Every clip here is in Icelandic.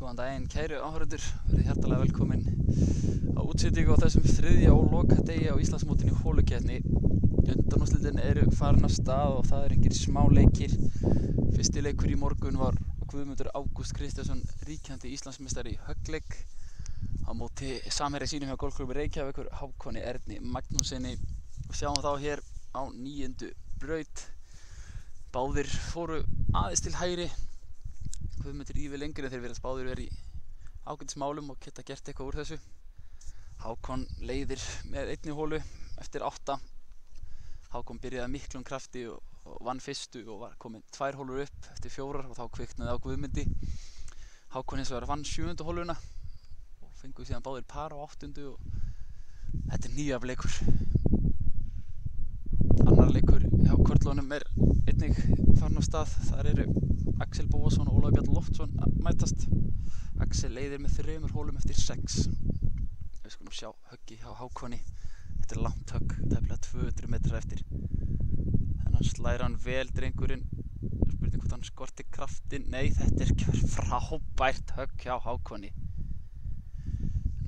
Góðan daginn, kæru áhorfendur, verið hjartalega velkomin á útsendingu á þessum þriðja og lokadegi á Íslandsmótinu í holukeppni. Undanúrslitin eru farin af stað og það engir smá leikir. Fyrsti leikur í morgun var Guðmundur Ágúst Kristjánsson, ríkjandi Íslandsmeistari í höggleik á móti samherja sínum hjá Golfklúbbi Reykjavíkur, Hákoni Erni Magnússyni. Og sjáum þá hér á 9. braut. Báðir fóru aðeins til hægri. Guðmundur ívið lengri en þeir virðast báðir verið í ágætismálum og geta gert eitthvað úr þessu. Hákon leiðir með einni holu eftir 8. Hákon byrjaði miklum krafti og vann fyrstu og var komin 2 holur upp eftir 4 og þá kviknaði á Guðmundi. Hákon hins vegar vann 7. holuna og fengu síðan báðir par á 8. og þetta er nýjafleikur. Annar leikur hjá körlunum er einnig farin af stað. Þar eru Axel Bóasson og Ólafur Bjarni Loftsson að mætast. Axel leiðir með 3 holum eftir 6. Við skulum sjá höggi hjá Hákoni. Þetta er langt högg, tæplega 200 metrar eftir. Þennan slær hann vel, drengurinn. Spurning hvort hann skorti kraftinn. Nei, þetta er frábært högg hjá Hákoni.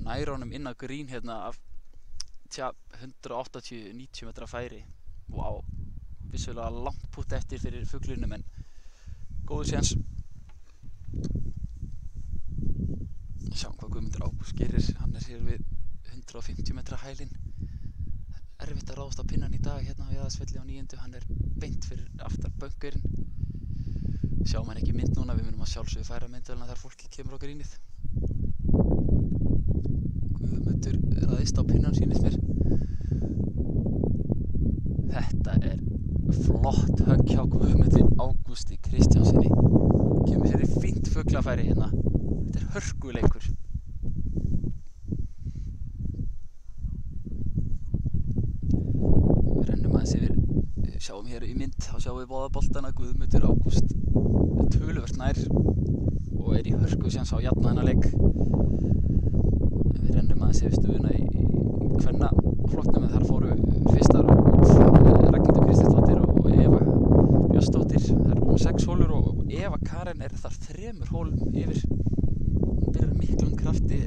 Nær honum inn á grín hérna af 180-90 metra færi. Vá, vissulega langt putt eftir fyrir fuglinum en góður séns. Sjáum hvað Guðmundur Ágúst gerir. Hann er hér við 150 metra hælinn. Erfitt að ráðast á pinnan í dag hérna á Jaðarsvelli á 9. Hann er beint fyrir aftar bönkurinn. Sjáum hann ekki mynd núna, við munum að sjálfsögðu færa myndvélina þegar fólki kemur á grínið. Guðmundur ræðist á pinnan, sýnist mér. Þetta er flott högg hjá Guðmundi Ágústi Kristjánssoni. Kemur sér í fínt fuglafæri hérna. Þetta er hörkuleikur. Við rennum aðeins yfir. Við sjáum hér í mynd, þá sjáum við báðaboltana. Guðmundur Ágúst töluvert nær og er í hörku séns á jafna þennan leik. Við rennum aðeins yfir stöðuna í kvennaflokknum en þar fóru fyrstar út Ragnhildur Kristinsdóttir og Eva Björnsdóttir. Það eru 6 holur og Eva Karen er þar 3 holum yfir. Hún byrjar miklum krafti.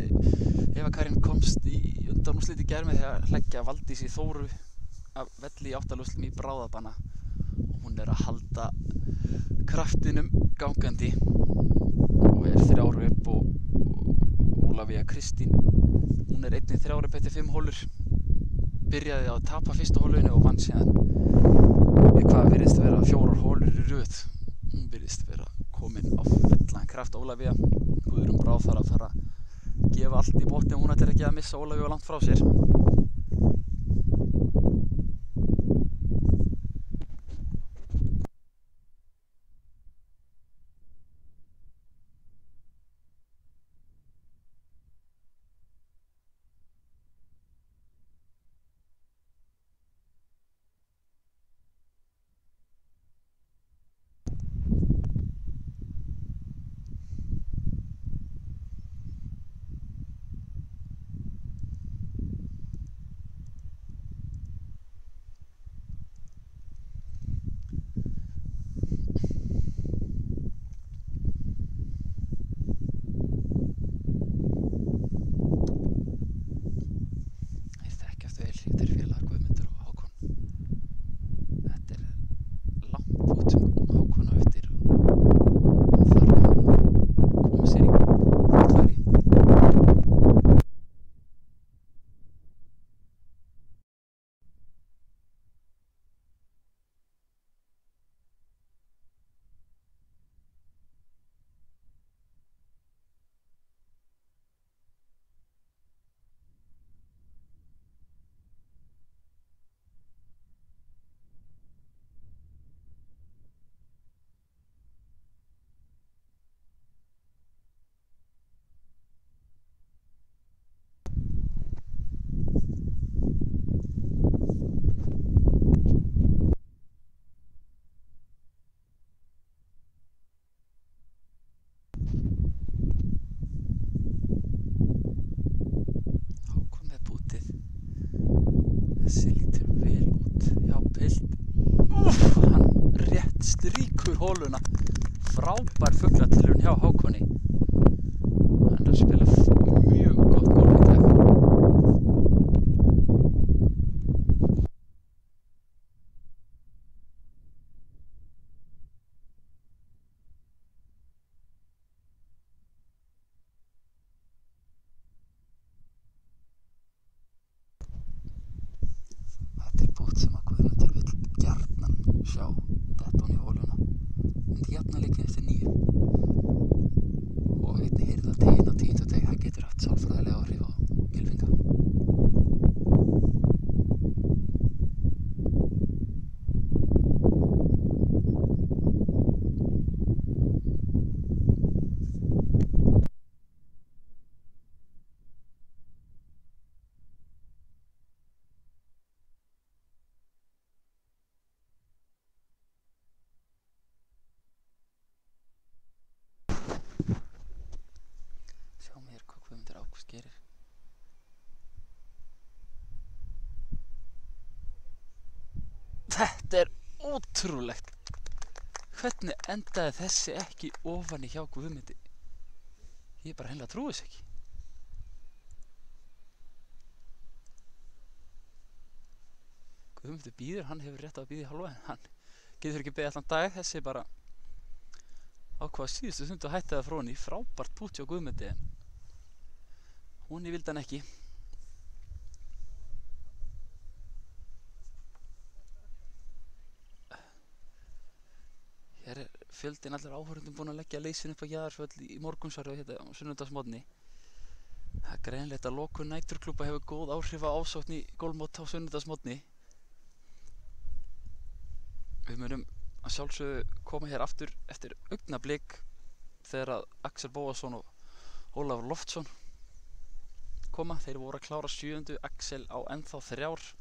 Eva Karen komst í undanúrslit í gær með því að leggja Valdísi Þóru af velli í 8. úrslitum í bráðabanna og hún er að halda kraftinum gangandi og er 3 upp og Ólafía Kristín, hún er einnig 3 upp eftir 5 holur. Byrjaði að tapa fyrstu holunni og vann síðan hvað virðist vera 4 holur í röð. Hún virðist vera komin á fullan kraft. Ólafía Guðrún Brá þarf að fara að gefa allt í botni og hún ætlar ekki að missa Ólafíu langt frá sér. Þetta er félagar Guðmundur og Hákon. Þetta er langt putt sem Hákon á eftir og hann þarf að koma sér í fullfæri. Þessi lítur vel út. Já, pilt. Hann rétt strýkur holuna. Frábær fuglatilraun hjá Hákoni. Ágúst gerir. Þetta er ótrúlegt. Hvernig endaði þessi ekki ofan í hjá Guðmundi? Ég bara hreinlega trúi þess ekki. Guðmundur býður, hann hefur rétt að býða í hálfa en hann getur ekki beðið allan dag. Þessi bara ákvað síðustu stundu að hætta það frá henni. Frábært pútt hjá Guðmundi en hún vildi hann ekki. Hér er fjöldinn allir áhorfendum búin að leggja leysin upp á Jaðarsvöll í morgunsvari og hérna á sunnudagsmorgni. Það er greinilegt að lokun næturklúbba hefur góð áhrif á ásókn í golfmót á sunnudagsmorgni. Við munum að sjálfsögðu koma hér aftur eftir augnablik þegar að Axel Bóasson og Ólafur Loftsson koma. Þeir voru að klára 7. Axel á ennþá 3.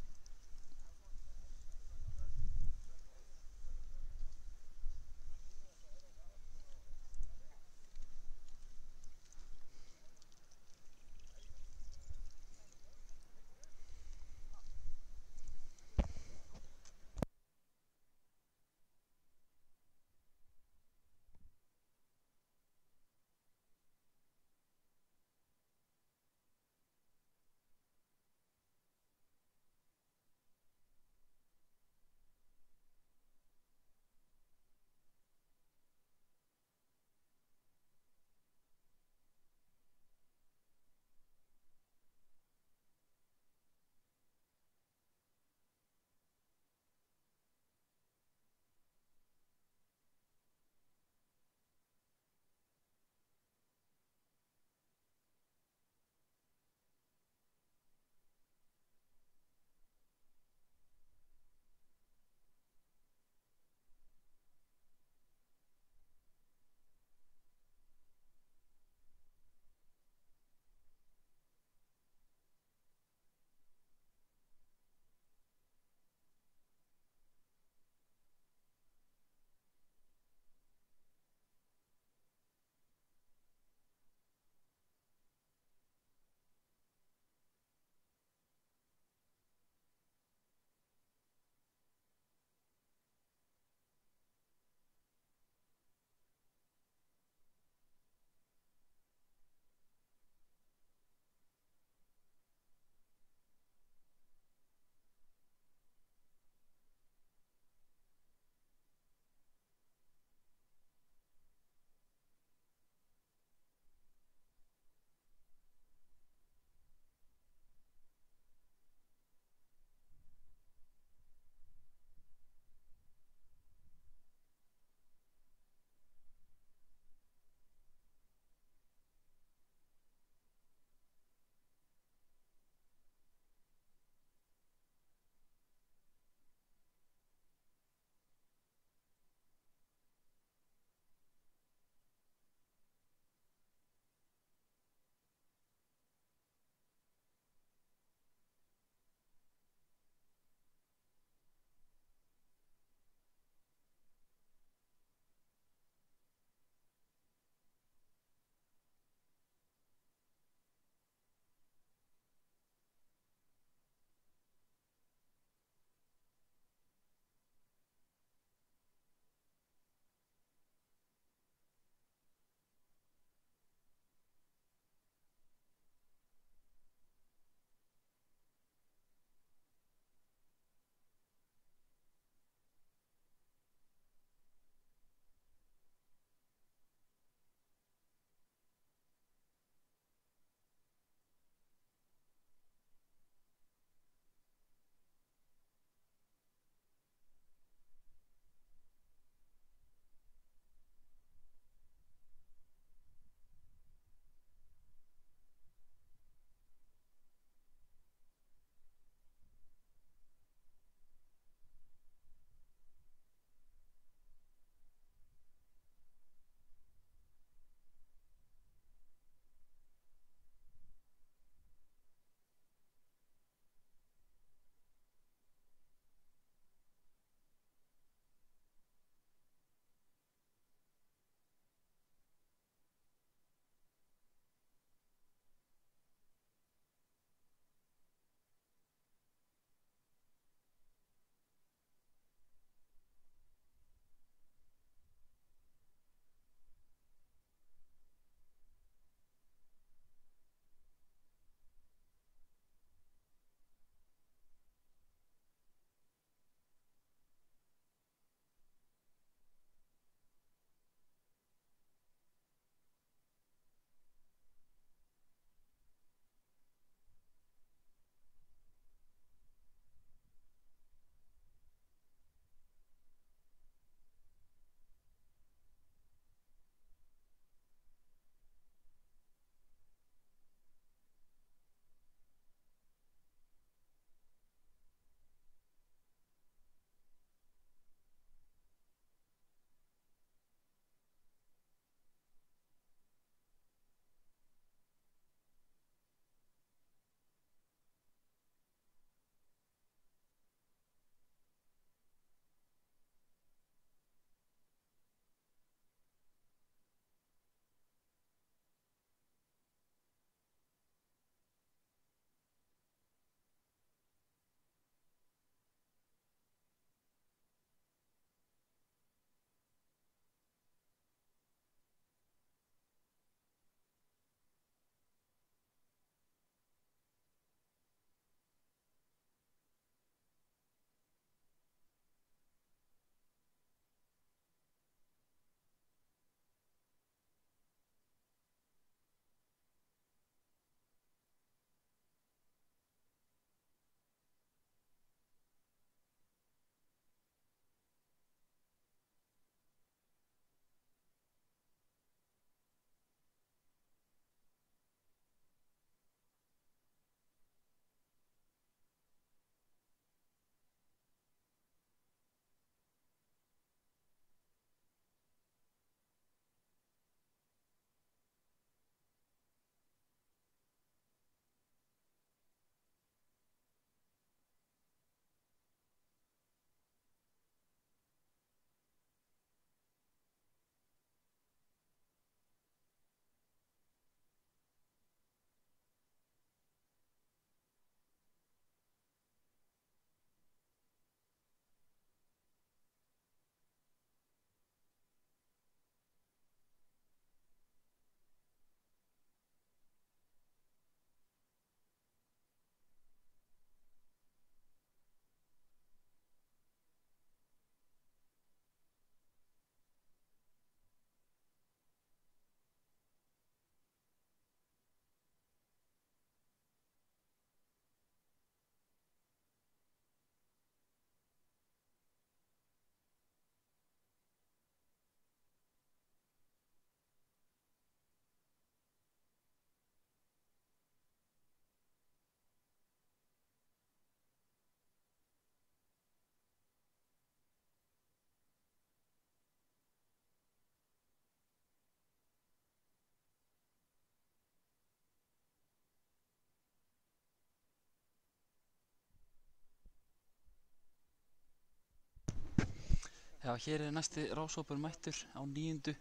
Já, hér næsti rásópur mættur á 9.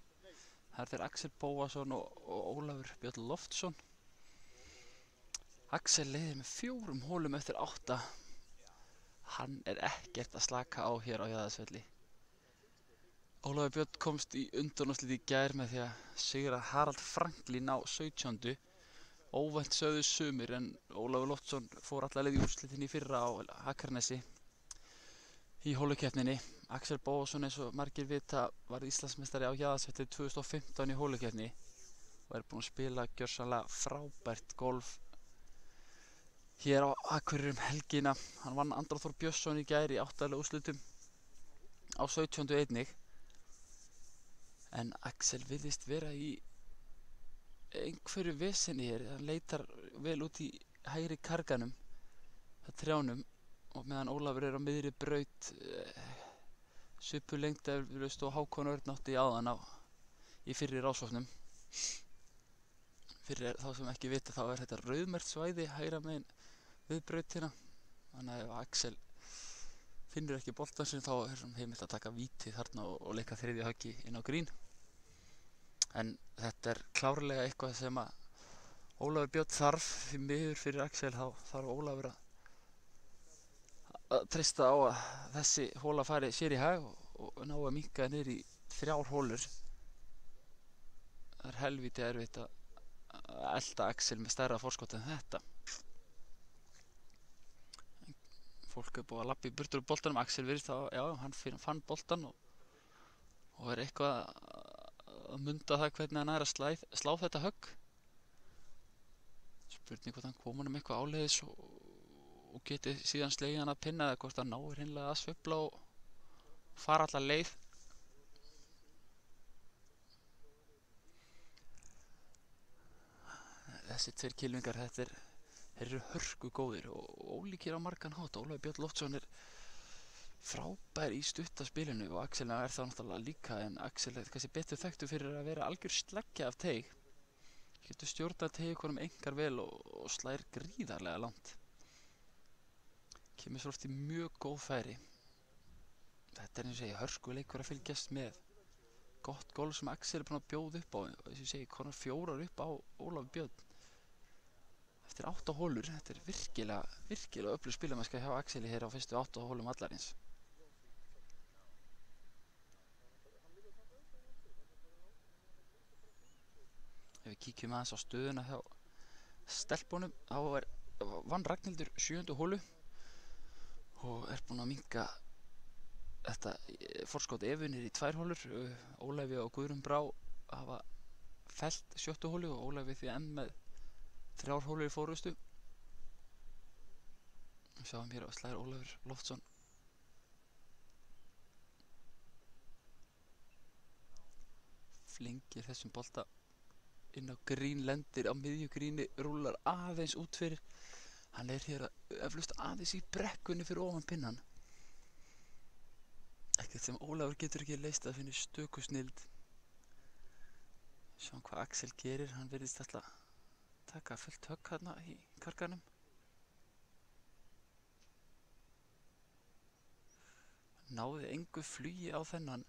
Það er þeir Axel Bóasson og Ólafur Björn Loftsson. Axel leiðir með 4 holum eftir 8. Hann er ekkert að slaka á hér á Jaðarsvelli. Ólafur Björn komst í undanúrslit í gær með því að sigra Harald Franklín á 17. Óvænt sögðu sumir en Ólafur Loftsson fór alla leið í úrslitin í fyrra á Akranesi í hólukeppninni. Axel Bóasson, eins og margir vita, varð Íslandsmeistari á Jaðarsvelli 2015 í hólukeppni og er búinn að spila gjörsamlega frábært golf hér á Akureyri helgina. Hann vann Andra Þór Björnsson í gær í 8. úrslitum á 17. einnig. En Axel virðist vera í einhverju veseni hér. Hann leitar vel út í hægri karganum, að trjánum, og meðan Ólafur er á miðri braut svipuð lengd eflaust og Hákon Örn átti áðan í fyrri rásóknum. Fyrir þá sem ekki vita, þá er þetta rauðmerkt svæði hægra megin við brautina. Þannig að ef Axel finnur ekki boltann sinn, þá er heimilt að taka víti þarna og leika þriðja höggi inn á grín. En þetta er klárlega eitthvað sem að Ólafur Björn þarf. Því miður fyrir Axel þá þarf Ólafur að treysta á að þessi hóla fari sér í hag og ná að minnka niður í 3 hólur. Það er helvíti erfitt að elta Axel með stærra forskot en þetta. Fólk er búið að labba í burtu úr boltanum. Axel virðist þá, já, hann fann boltan og er eitthvað að munda það hvernig hann er að slá þetta högg. Spurning hvort hann kom honum eitthvað áleiðis og geti síðan slegið hann að pinna, eða hvort hann náir hreinlega að sveifla og fara alla leið. Þessi 2 kylfingar, þeir eru hörku góðir og ólíkir á margan hátt. Ólafur Björn Loftsson er frábær í stuttaspilinu og Axel er það náttúrulega líka, en Axel er kannski betur þekktur fyrir að vera algjör sleggja af teig. Getur stjórnað teig honum engar vel og slær gríðarlega langt. Kemur svo oft í mjög góð færi. Þetta er eins og segi hörkuleikur að fylgjast með. Gott golf sem Axel er búinn að bjóða upp á, og eins og segi konar 4 upp á Ólafur Björn eftir 8 hólur. Þetta er virkilega öflug spilamennska hjá Axeli hér á fyrstu 8 hólum allarins. Ef við kíkjum aðeins á stöðuna hjá stelpunum, þá vann Ragnhildur 7. hólu og er búinn að minnka þetta forskot Evu niður í 2 hólur. Ólafi og Guðrún Brá hafa fellt 7. hólu og Ólafi því enn með 3 hólur í fórustu. Sjáum hér að slær Ólafur Loftsson. Flingir þessum bolta inn á grín, lendir á miðju gríni, rúlar aðeins út fyrir. Hann er hér eflaust aðeins í brekkunni fyrir ofan pinnan. Ekkert sem Ólafur getur ekki leyst, að finna stöku snilld. Sjáum hvað Axel gerir. Hann virðist alltaf taka fullt högg hérna í karkanum. Náði engu flugi á þennan.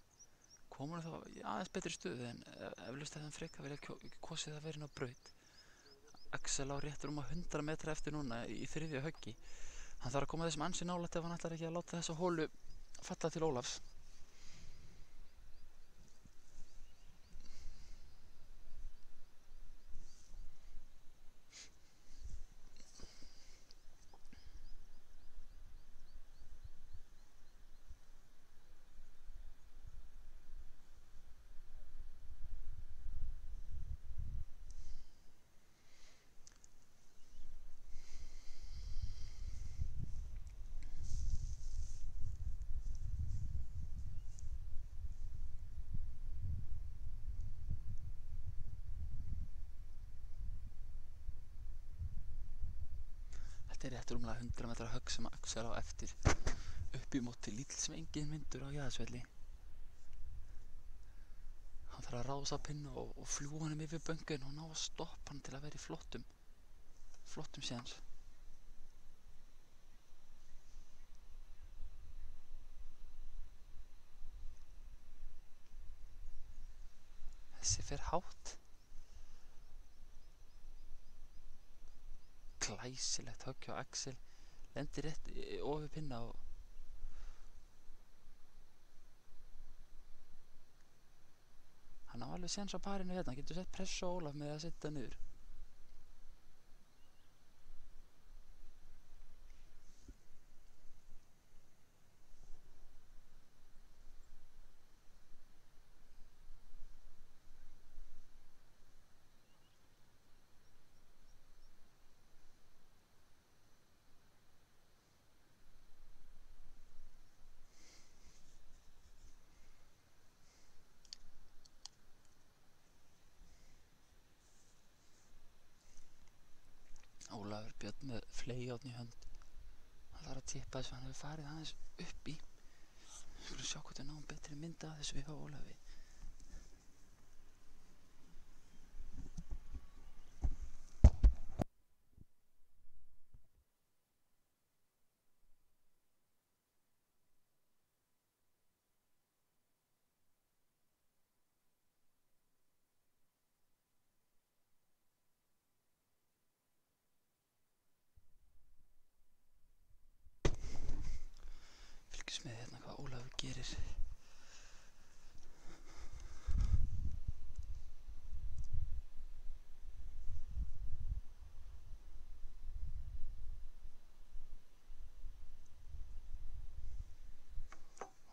Komur þá í aðeins betri stöðu, en eflaust hefði hann frekar verið kosið að vera inn á braut. Axel á rétt rúma 100 metra eftir núna í 3. höggi. Hann þarf að koma þessum ansi nálægt ef hann ætlar ekki að láta þessa hólu falla til Ólafs. Þetta er rétt rúmlega 100 metra högg sem Axel á eftir, upp í móti lítill sem engin myndur á Jaðarsvelli. Hann þarf að rása pinna og fljúga honum yfir böngin og ná að stoppa hann til að vera í flottum séns. Þessi fer hátt. Glæsilegt högg hjá Axel. Lendir rétt ofur pinna og hann á alveg séns á parinu hérna. Hann getur sett pressu á Ólaf með að setja niður. Ólafur Björn með fleygjáttn í hönd. Hann þarf að tippa þessu, hann hefur farið aðeins upp í. Við skulum sjá hvort við náum betri mynd af þessu hjá Ólafi. Fylgjumst með hérna hvað Ólafur gerir.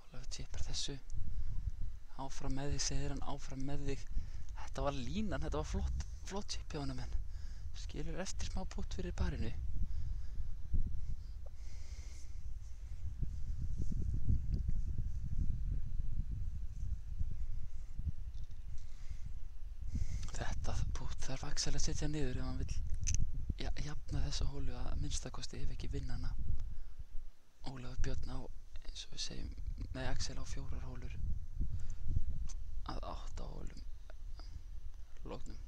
Ólafur tippar þessu. Áfram með þig, segir hann, áfram með þig. Þetta var línan, þetta var flott tipp hjá honum, en skilur eftir smá putt fyrir parinu. Þetta putt þarf Axel að setja niður ef hann vill jafna þessa hólu að minnstakosti, ef ekki vinna hana. Ólafur Björn á, eins og við segjum, með Axel á 4 hólur að 8 hólum loknum.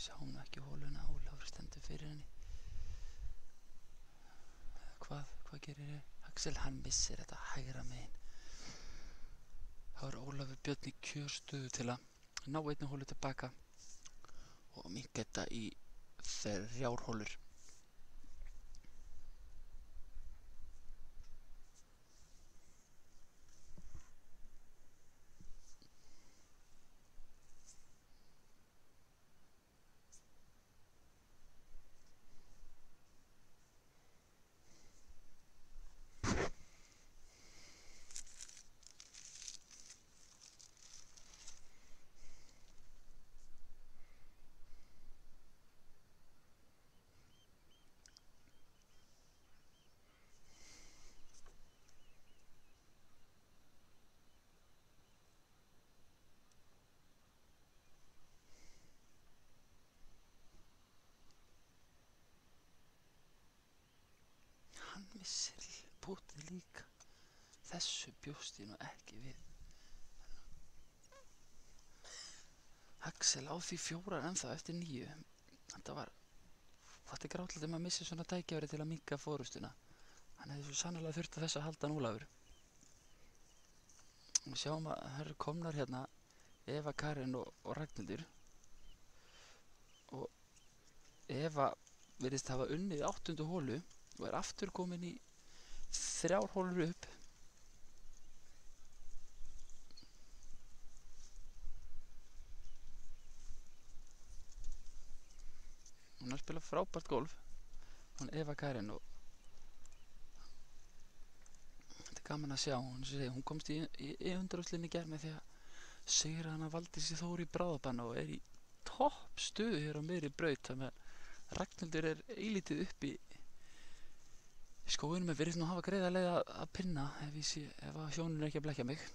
Sjáum ekki hóluna, Ólafur stendur fyrir henni. Hvað gerir Axel? Hann missir þetta hægra megin. Þá er Ólafur Björn í kjörstöðu til að ná einni hólu tilbaka og minnka þetta í 3 hólur. Hann missir pútið líka. Þessu bjóst ég nú ekki við. Axel á því 4 ennþá eftir 9. Þetta er grátlegt að missi svona tækifæri til að minnka forystuna. Hann hefði svo sannarlega þurft að þess að halda hann Ólafur. Við sjáum að það eru komnar hérna Eva, Karin og Ragnhildur. Og Eva virðist hafa unnið 8. hólu og er aftur komin í 3 hólur upp. Hún er að spila frábært golf, hún Eva Karin, og þetta gaman að sjá. Hún komst í undanúrslitin í gær með því að sigra hana Valdísi Þóru í bráðabanna og í topp stuðu hér á miðri braut. Þannig að Ragnhildur eilítið upp í skóginum, en virðist nú hafa greiða leið að pinna ef að sjónin ekki að blekkja mig.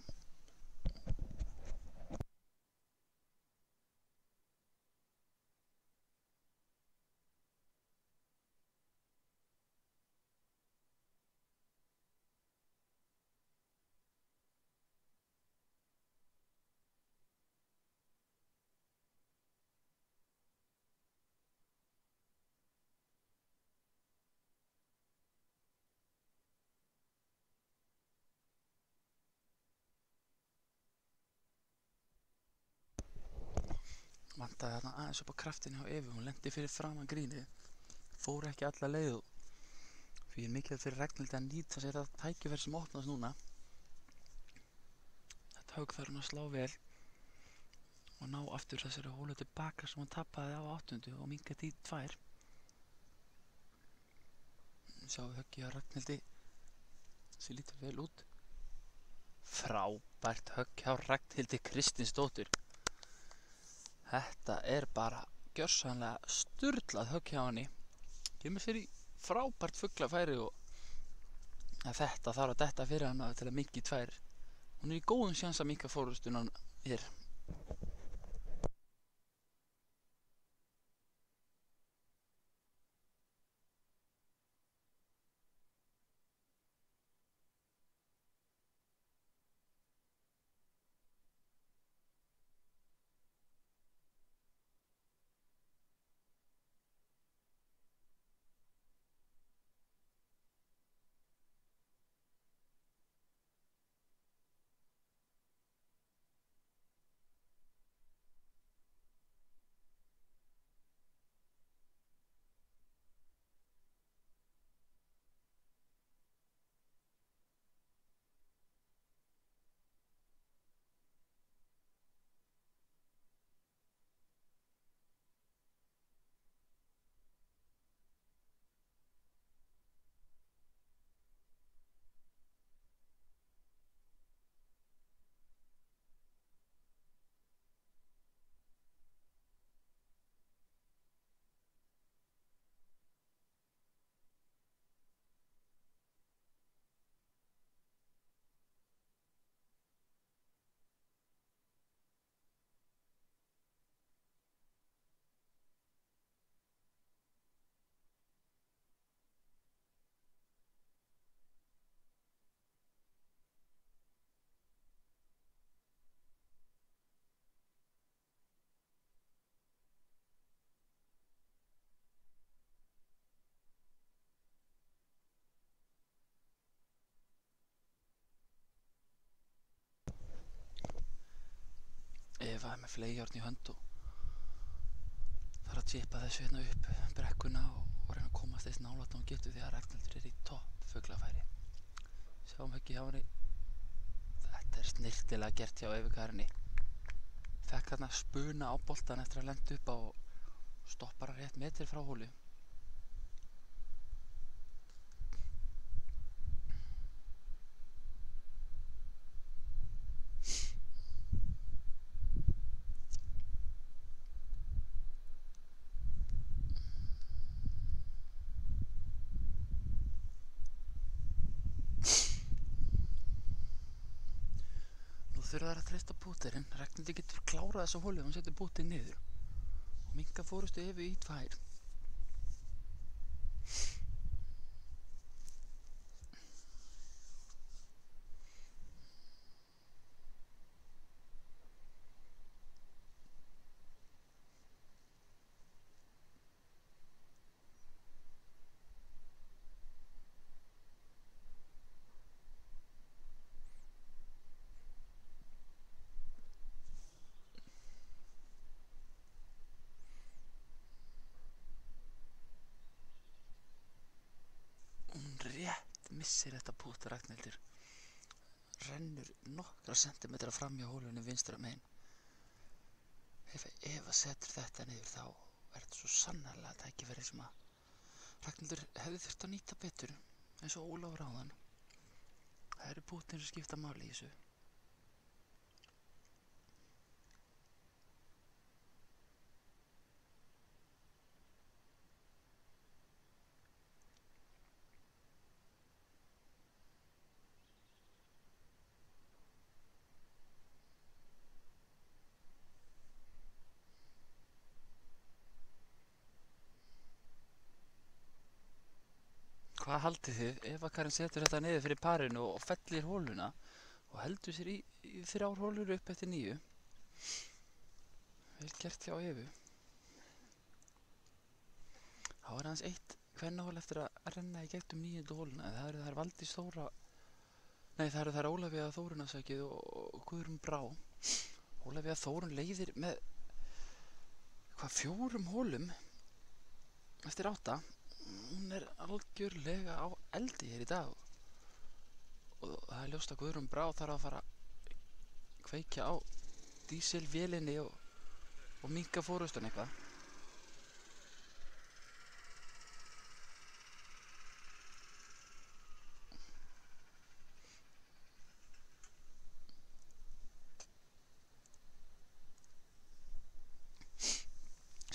Vantaði þarna aðeins upp á kraftinni á Evu. Hún lenti fyrir framan grínið, fór ekki alla leið og því mikilvægt fyrir Ragnhildi að nýta sér það tækifæri sem opnast núna. Þetta högg þarf hún að slá vel og ná aftur þessari hólu tilbaka sem hún tapaði á 8. og minnkaði í 2. Sjáum við höggið á Ragnhildi sem lítur vel út. Frábært högg hjá Ragnhildi Kristinsdóttur. Þetta bara gjörsamlega sturlað högg hjá henni. Kemur sér í frábært fuglafæri og þetta þarf að detta fyrir hana til að minnka í 2. Hún í góðum sjans að minnka fórustuna hér. Eva með fleigjárn í hönd og þarf að tippa þessu hérna upp brekkuna og reyna að komast þess nálægt og hún getur því að Ragnhildur í topp fuglafæri. Sjáum höggið hjá henni. Þetta snyrtilega gert hjá Evu Karinni. Fekk þarna spuna á boltan eftir að lenda upp á og stoppar hann rétt metri frá hólu. Þurfa þær að treysta búterinn. Ragnhildur getur klárað þessa hólu ef hún setur búterinn niður og minnka fórustu Evu í 2. Missir þetta pút Ragnhildur. Rennur nokkra sentimetra fram hjá hólunni vinstra megin. Ef Eva setur þetta niður þá þetta svo sannarlega tækifæri sem að Ragnhildur hefði þurft að nýta betur eins og Ólafur áðan. Það eru púttin sem skipta máli í þessu. Hvað haldið þið ef að Karen setur þetta niður fyrir parinu og fellir hóluna og heldur sér í 3 hólur upp eftir 9? Vel gert hjá Evu. Þá aðeins 1 kvennahól eftir að renna í gegnum 9. hóluna. Það eru þær Valdís Þóra, nei það eru þær Ólafía Þórun afsakið og Guðrún Brá. Ólafía Þórun leiðir með 4 hólum eftir 8. Hún er algjörlega á eldi hér í dag og það er ljóst að Guðrún Brá þarf að fara að kveikja á dísilvélinni og minnka fórustan eitthvað.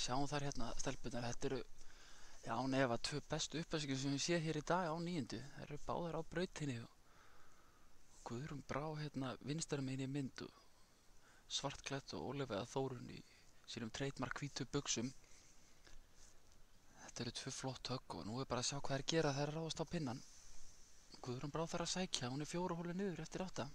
Sjáum þar hérna stelpunar, þetta eru án efa 2 bestu uppæsingar sem við séð hér í dag á 9. Það eru báðar á brautinni og Guðrún Brá hérna vinstri megin í mynd og svartklætt og Ólafía Þórun í sínum trademark hvítu buxum. Þetta eru 2 flott högg og nú er bara að sjá hvað þær gera þegar þær ráðast á pinnan. Guðrún Brá þarf að sækja, hún er 4 hólur niður eftir 8.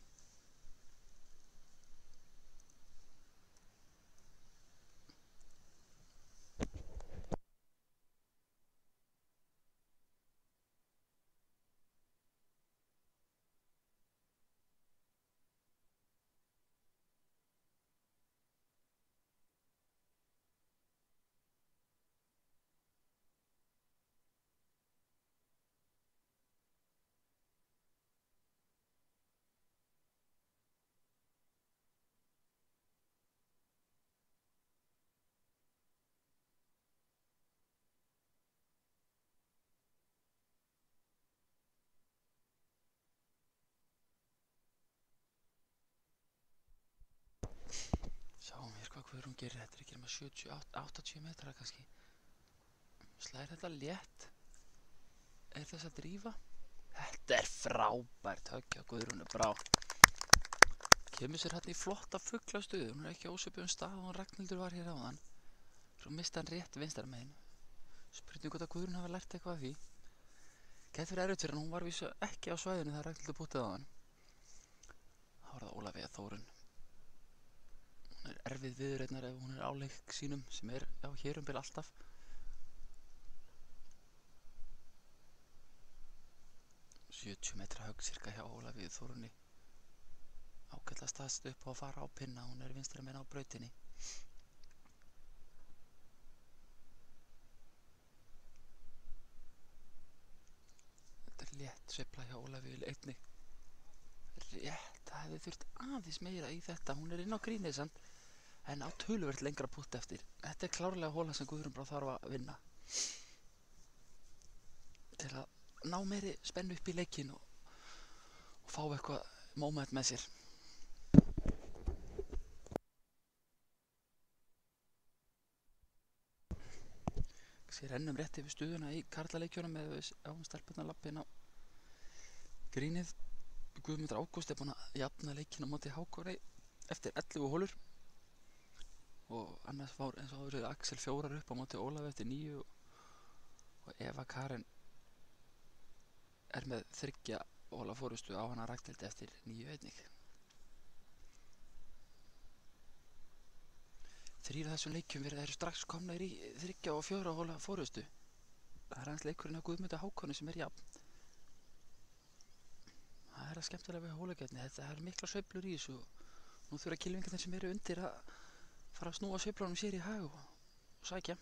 Sjáum hér hvað Guðrún gerir, þetta er ekki nema 70-80 metra kannski. Slæðir þetta létt. Er þess að drífa? Þetta er frábært högg hjá Guðrúnu Brá. Kemur sér hérna í flotta fuglastöðu, hún er ekki á ósvipuðum stað og hún Ragnhildur var hér áðan. Svo misti hann rétt vinstra megin. Spurning hvort að Guðrún hafi lært eitthvað af því. Gæti verið erfitt fyrir hann, hún var vísu ekki á svæðinu þegar Ragnhildur bútið á hann. Þá var það Ólafía Þórun. Hún er erfið viðureignar ef hún er á leik sínum sem er á hér bil alltaf. ...70 metra högg cirka hjá Ólafíu Þórunni. Ágætlega staðst upp á að fara á pinna, hún er vinstra megin á brautinni. Þetta er létt sveifla hjá Ólafíu einnig. Rétt, það hefði þurft aðeins meira í þetta, hún er inn á grínið samt, en á töluvert lengra putt eftir. Þetta er klárlega hóla sem Guðrún Brá þarf að vinna. Til að ná meiri spennu upp í leikinn og fá eitthvað moment með sér. Sér rennum rétt yfir stuðuna í karlaleikjunum með stelpurnar lappin á grínið. Guðmundur Ágúst er búinn að jafna leikinn á móti Hákoni eftir 11 hólur og annars fár eins og áður Axel 4 upp á móti Ólafi eftir 9 og Eva Karen er með 3 hóla fórustu á hana Ragnhildi eftir 9 einnig. 3 af þessum leikjum eru strax komnir í 3 og 4 hóla fórustu. Það er hans leikurinn á Guðmundi Hákoni sem er jafn. Það er að skemmtilega við hólakeppni, þetta er mikla sveiflur í þessu og nú þurfa kylfingarnir sem eru undir að fara að snúa sveiflunum sér í hag og sækja.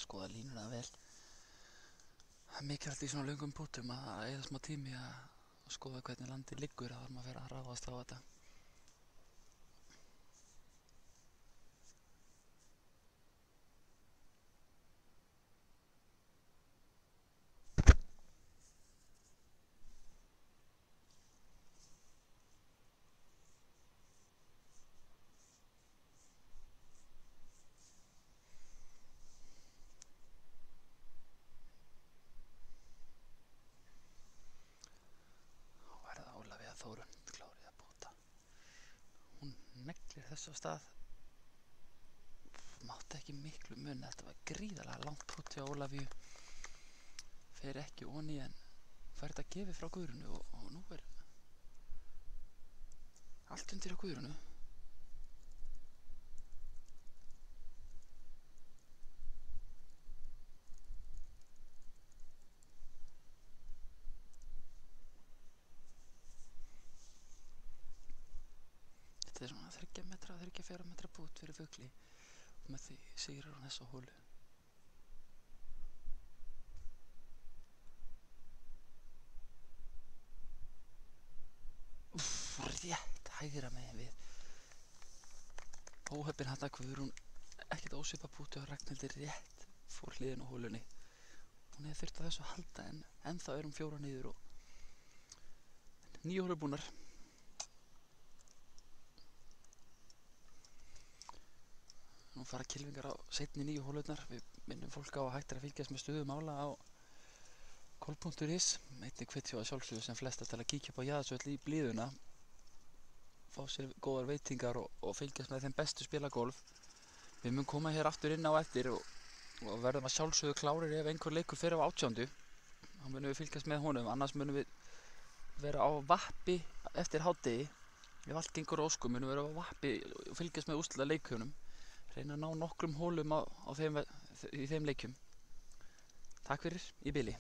skoða línuna vel. Það er mikilvægt í svona löngum pútum að eyða smá tími að skoða hvernig landið liggur áður en maður fer að ráðast á þetta. Ólafía Þórunn klárið að búta. Hún neglir þessu á stað. Mátti ekki miklu mun, þetta var gríðarlega langt pútt hjá Ólafíu. Fer ekki onni en fær þetta gefið frá Guðrúnu og nú er allt undir á Guðrúnu. Þetta er svona 3 metra, 3-4 metra pút fyrir fugli og með því sigrar hún þessa hólu. Rétt hægra megin við. Óheppin hann að Guðrún ekkert ósvipa púti og Ragnhildur rétt fór hliðin á hólunni. Hún hefði þurft að þessu að halda en ennþá er hún 4 niður og 9 hólur búnar. Nú fara kylfingar á seinni 9 hólurnar. Við minnum fólk á að hægt er að fylgjast með stöðu mála á kol.is. Einnig hvetja að sjálfsögðu sem flesta til að kíkja upp á Jaðarsvöll í blíðuna, fá sér góðar veitingar og fylgjast með þeim bestu spila golf. Við munum koma hér aftur inn á eftir og verðum að sjálfsögðu klárir ef einhver leikur fer á 18. Þá munum við fylgjast með honum, annars munum við vera á vappi eftir hádegi. Ef allt gengur að óskum munum við vera á vappi og fylgjast með úrslitaleikjunum. Reyna að ná nokkrum hólum í þeim leikjum. Takk fyrir, í bili.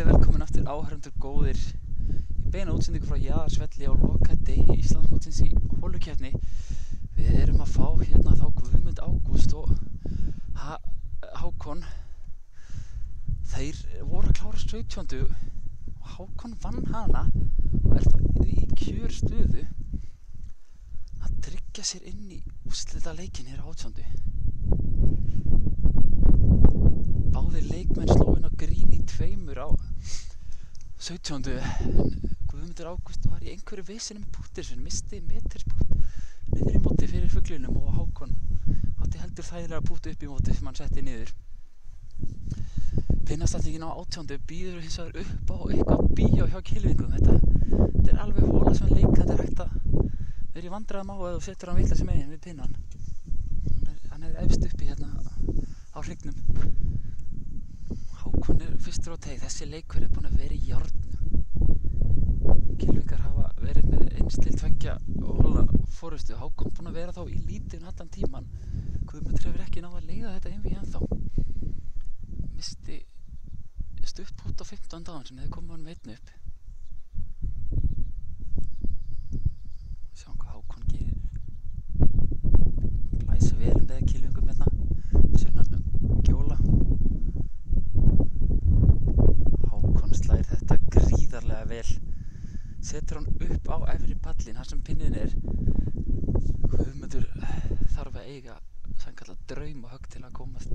Verið velkomin aftur áhörfundur góðir í beina útsendingu frá Jaðarsvelli á lokadegi Íslandsmótsins í holukeppni. Við erum að fá hérna þá Guðmund Ágúst og Hákon. Þeir voru að klára 17. og Hákon vann hana og er þá í kjörstöðu að tryggja sér inn í úrslitaleikin hér á 18. Báðir leikmenn slógu inn á grín í 2 á 17. En Guðmundur Ágúst var í einhverju veseni með púttir sem misti meterspút niður í móti fyrir fuglinum og Hákon átti heldur þægilega pútt upp í móti sem hann setti niður. Pinnastandingin á 18. býður hins vegar upp á eitthvað bíó hjá kylfingum. Þetta er alveg hóla sem leikandi er hægt að vera í vandræðum á ef þú setur hann vitlaust megin við pinnan. Hann er efst uppi hérna á hrygnum. Hákon er fyrstur á teig. Þessi leikur er búinn að vera í járnum. Kylfingar hafa verið með 1-2 hóla forystu. Hákon búinn að vera þá í lítið allan tíman. Guðmundur hefur ekki náð að leiða þetta einvíð ennþá. Misti stutt pút á 15 dagann sem hefði komið honum einn upp. Sjáum hvað Hákon gerir. Blæsa vel með kylfingum hérna sunnan Gjóla. Hákon slær þetta gríðarlega vel. Setur hann upp á efri pallinn þar sem pinnin er. Guðmundur þarf að eiga sannkallað draumahögg til að komast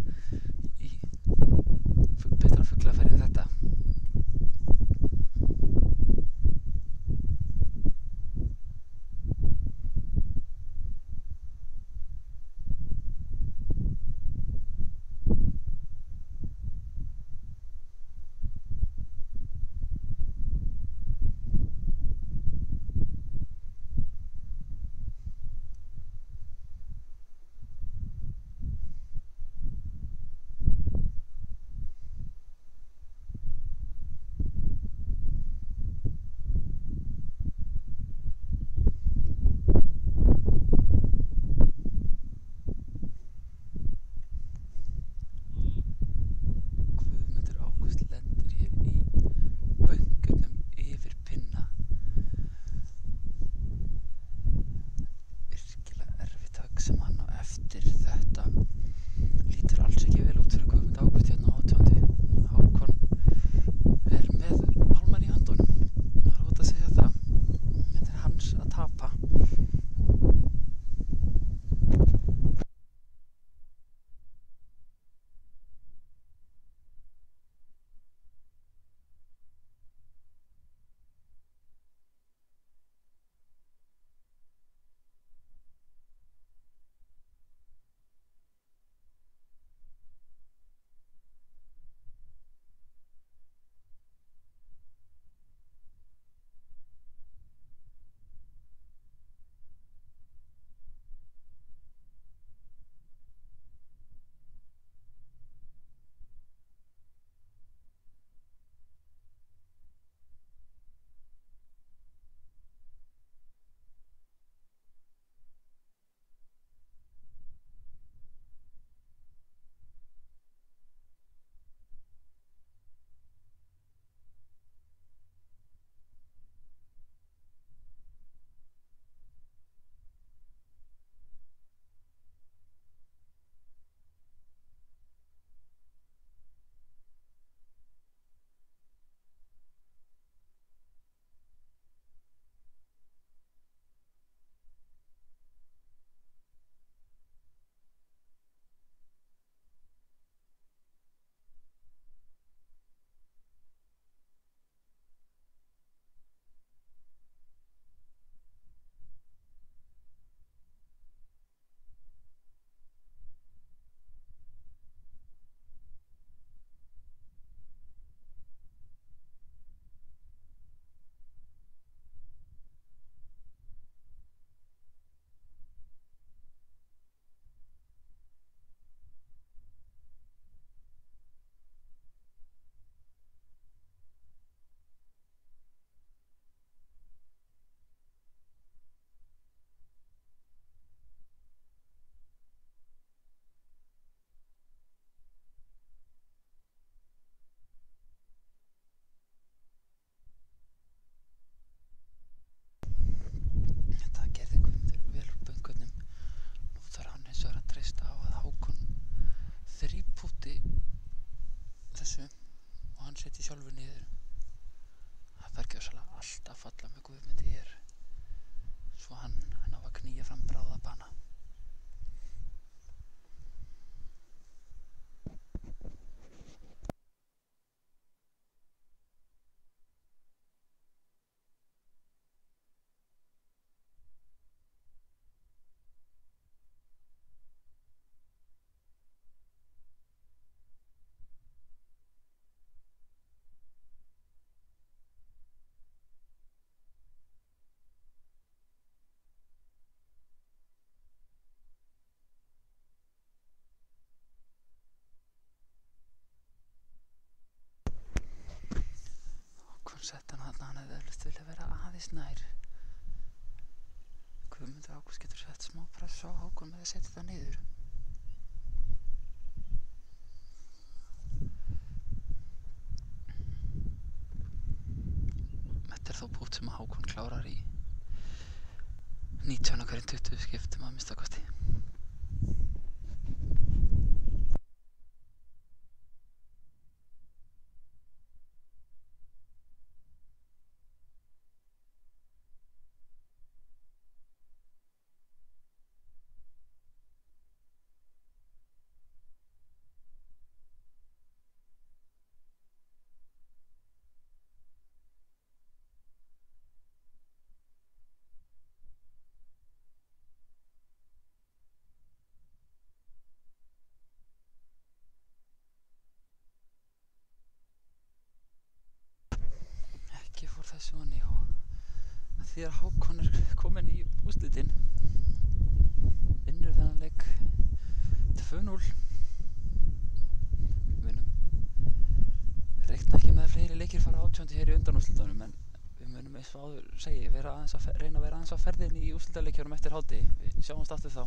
í betra fuglafæri en þetta. þannig að hann hefði eflust vilja vera aðeins nær. Guðmundur Ágúst getur sett smá press á Hákon með að setja það niður. Þetta er þó bút sem að Hákon klárar í 19 hverjum 20 skiptum að minnsta kosti. Ekki fór þessu manni og því að Hákon er kominn í úrslitin, vinnur þennan leik 2-0. Við munum reikna ekki með að fleiri leikir fara 18 hér í undanúrslitunum, en við munum eins og áður segi reyna að vera aðeins á ferðinni í úrslitaleikjunum eftir hádegi. Við sjáumst aftur þá.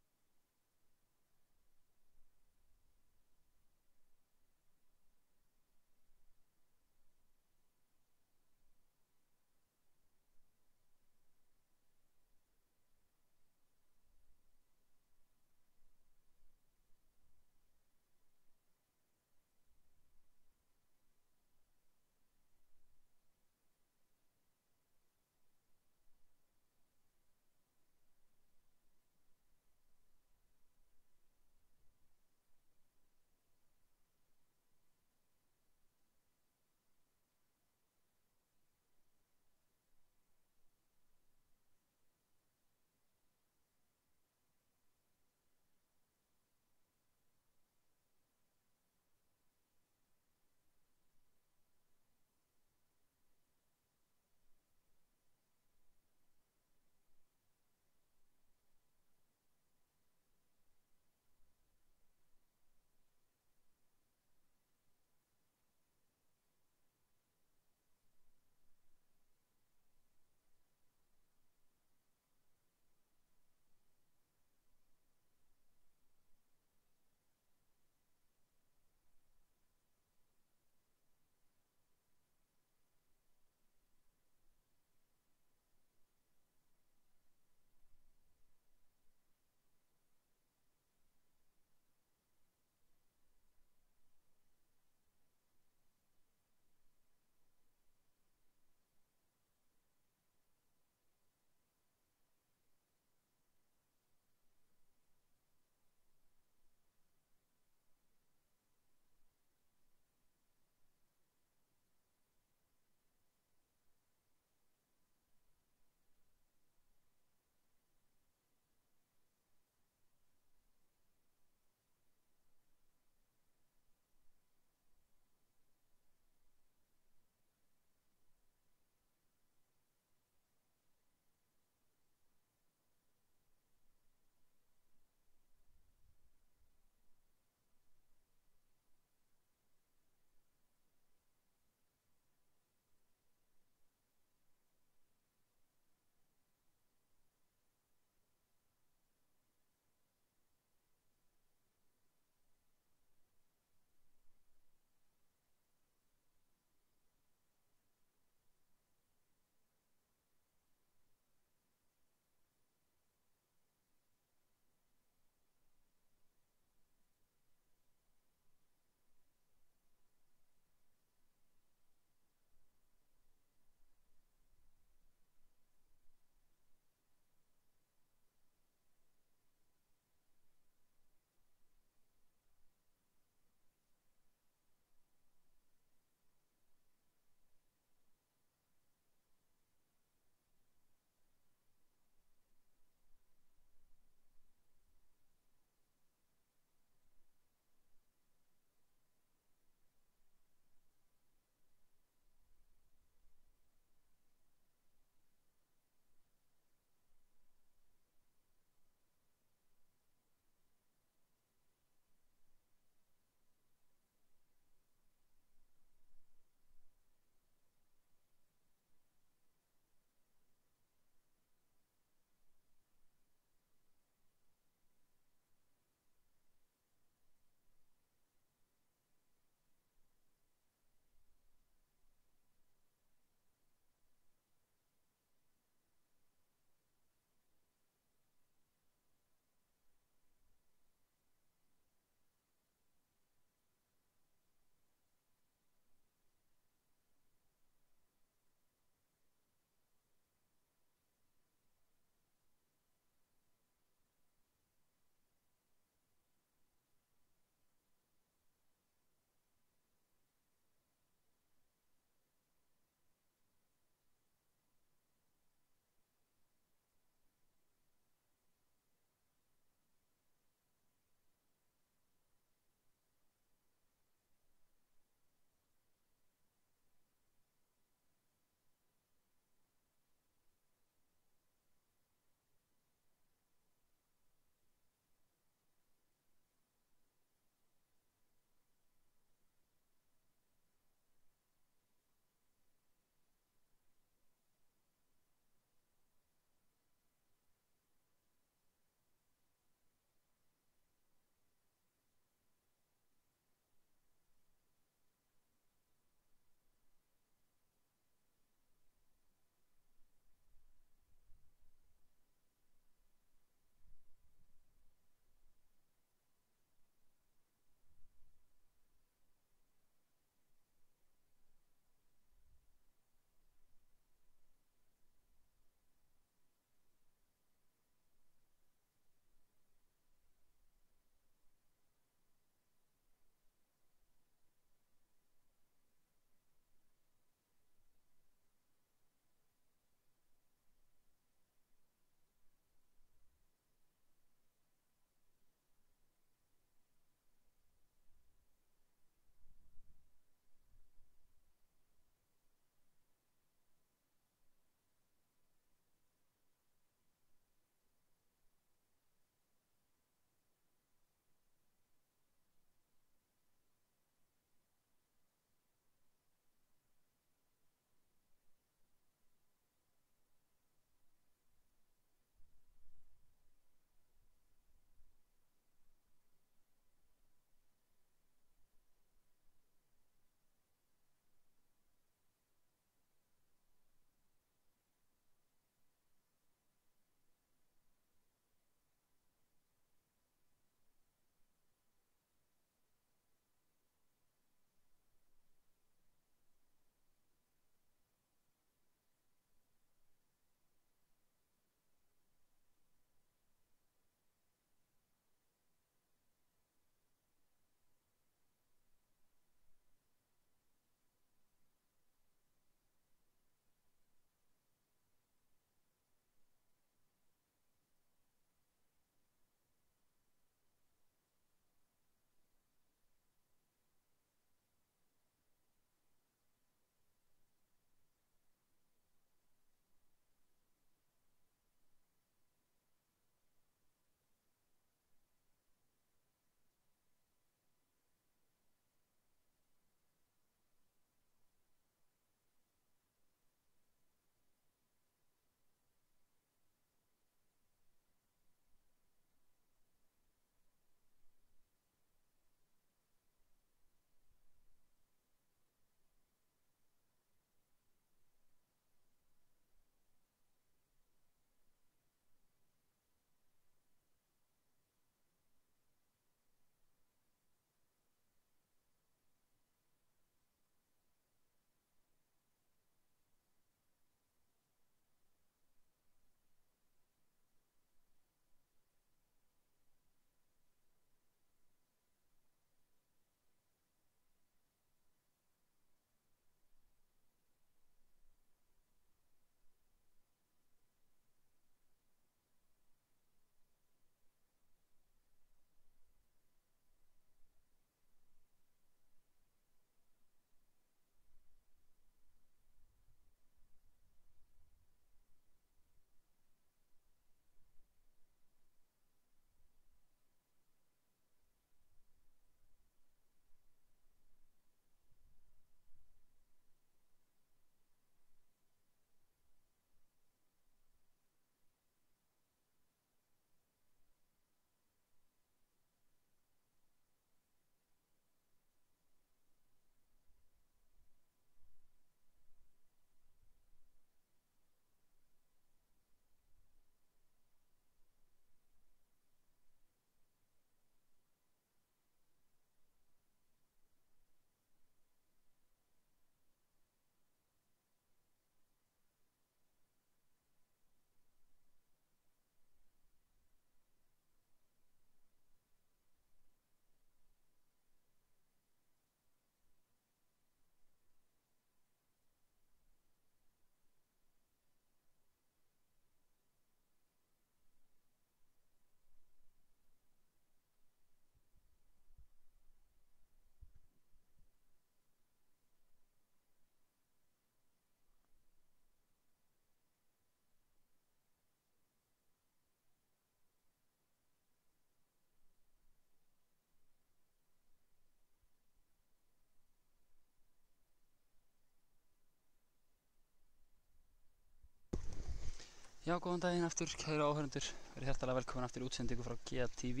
Já, góðan daginn aftur, kæru áhörundur. Verið hjartalega velkomin aftur í útsendingu frá GATV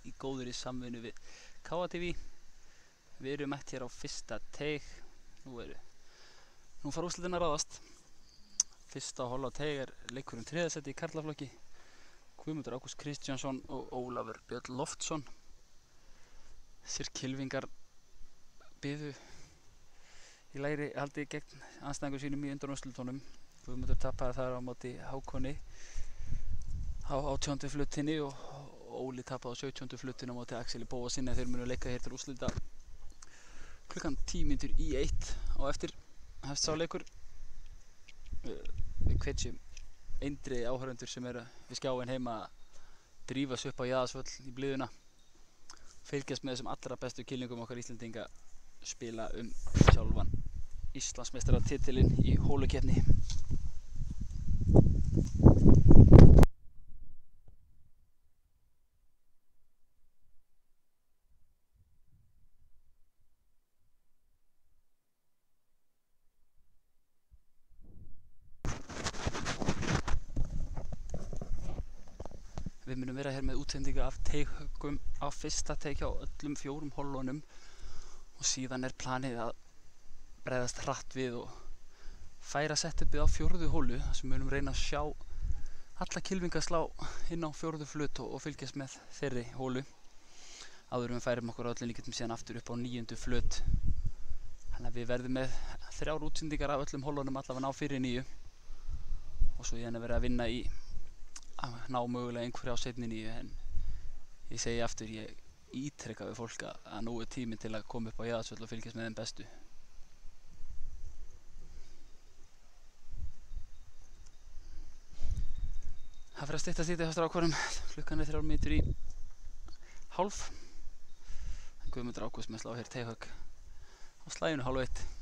í góðri samvinnu við KATV. Við erum mætt hér á fyrsta teig. Nú fara úrslitin að ráðast. Fyrsta hol á teig er leikurinn þriðasæti í karlaflokki. Guðmundur Ágúst Kristjánsson og Ólafur Björn Loftsson. Þessir kylfingar biðu í lægri haldi gegn andstæðingum sínum í undanúrslitunum. Guðmundur tapaði þar á móti Hákoni á 18. fluttinni og Óli tapaði á 17. fluttinni á móti Axeli Bóasinni. Þeir munu leika hér til úrslita klukkan 10:01 á eftir hefst sá leikur. Við hvetjum eindri áhörundur sem eru við skjáinn heima að drífa sig upp á Jaðarsvöll í blíðuna. Fylgjast með þessum allra bestu kylningum okkar Íslendinga spila sjálfan Íslandsmeistaratitilinn í hólukeppni. Við munum vera hér með útsendingu af teighöggum á fyrsta teig hjá öllum 4 hollunum og síðan er planið að bregðast hratt við og færa setupið á 4. holu þar sem munum reyna að sjá alla kylfinga slá inn á 4. flut og fylgjast með þeirri holu áður en við færum okkur á öllum líkindum síðan aftur upp á 9. flut. Þannig að við verðum með 3 útsendingar af öllum holunum allavega ná fyrir 9 og svo hérna verið að vinna í að ná mögulega einhverja á seinni 9 en ég segi aftur, ég ítreka við fólk að nú er tíminn til að koma upp á Jaðarsvöll og fylgjast með þeim bestu. Það fyrir að styttast í þetta hjá strákunum. Klukkan er 3 mínútur í hálf. Guðmundur Ágúst með slá hér teighögg á slaginu 12:30.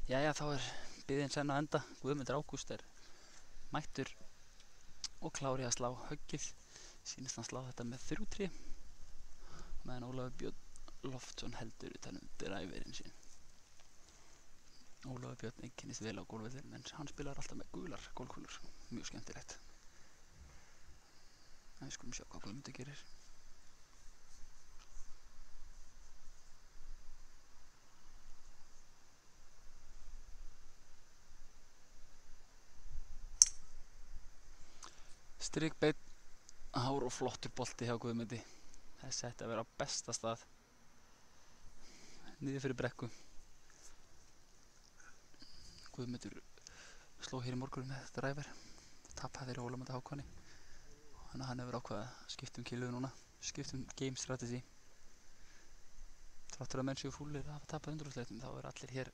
Jæja, þá er biðin senn að enda. Guðmundur Ágúst er mættur og klári að slá höggið. Sýnist hann slá þetta með 3-3 meðan Ólafur Björn Loftsson heldur utan driverinn sinn. Ólafur Björn einkennist vel á golfvellinum en hann spilar alltaf með gular golfkúlur, mjög skemmtilegt. En við skulum sjá hvað Guðmundur gerir. Strikbeinn, hár og flottur bolti hjá Guðmundi. Þessi ætti að vera á besta stað. Niður fyrir brekku. Guðmundur sló hér í morgun með driver. Tapaði fyrir Ólamandi Hákoni. Þannig að hann hefur ákveðið að skipta kílóðu núna. Skipta game strategy. Þráttur að menn séu fúlir að hafa tapað undanúrslitum, þá eru allir hér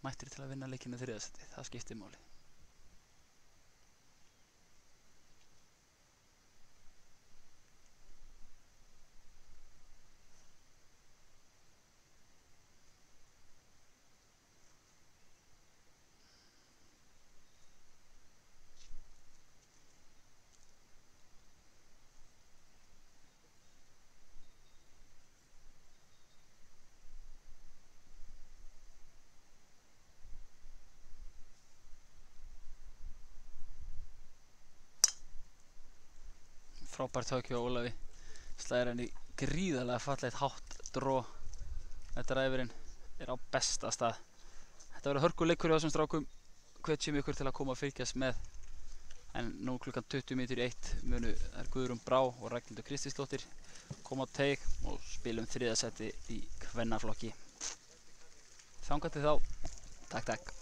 mættir til að vinna leikinn með 3. sæti. Það skiptir máli. Frábært högg hjá Ólafi. Slæðir hann í gríðarlega fallegt hátt dró. Þetta driverinn er á besta stað. Þetta verður hörkuleikur hjá þessum strákum. Hvetjum ykkur til að koma að fylgjast með. En nú klukkan 1:20 munu þær Guðrún Brá og Ragnhildur Kristinsdóttir koma á teig og spilum 3. sæti í kvennaflokki. Þangað til þá. Takk.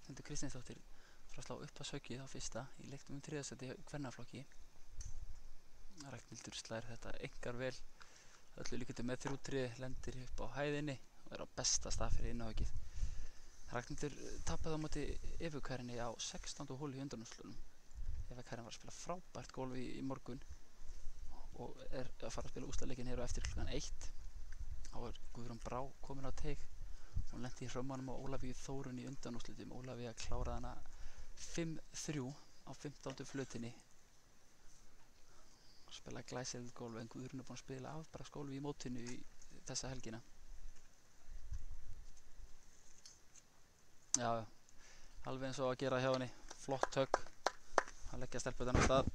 Ragnhildur Kristinsdóttir frá að slá upp að sökið á fyrsta í leiknum þriðasæti í kvennaflokki. Ragnhildur slær þetta einkar vel, öllu líkindum með 3-3, lendir upp á hæðinni og á besta stað fyrir innahöggið. Ragnhildur tapaði á móti Evu Karinni á 16. holu í undanúrslitunum. Eva Karin var að spila frábært golf í morgun og að fara að spila úrslitaleikinn hér á eftir klukkan 1. Þá Guðrún Brá komin á teig. Hún lenti í hrömmunum á Ólafíu Þórunn í undanúrslitum. Ólafía kláraði hana 5-3 á 15. flutinni. Spilaði glæsilegt golf en Guðrún búin að spila afbragðsgolf í mótinu í þessa helgina. Já, alveg eins og að gera hjá henni. Flott högg. Að leggja stelputan á stað.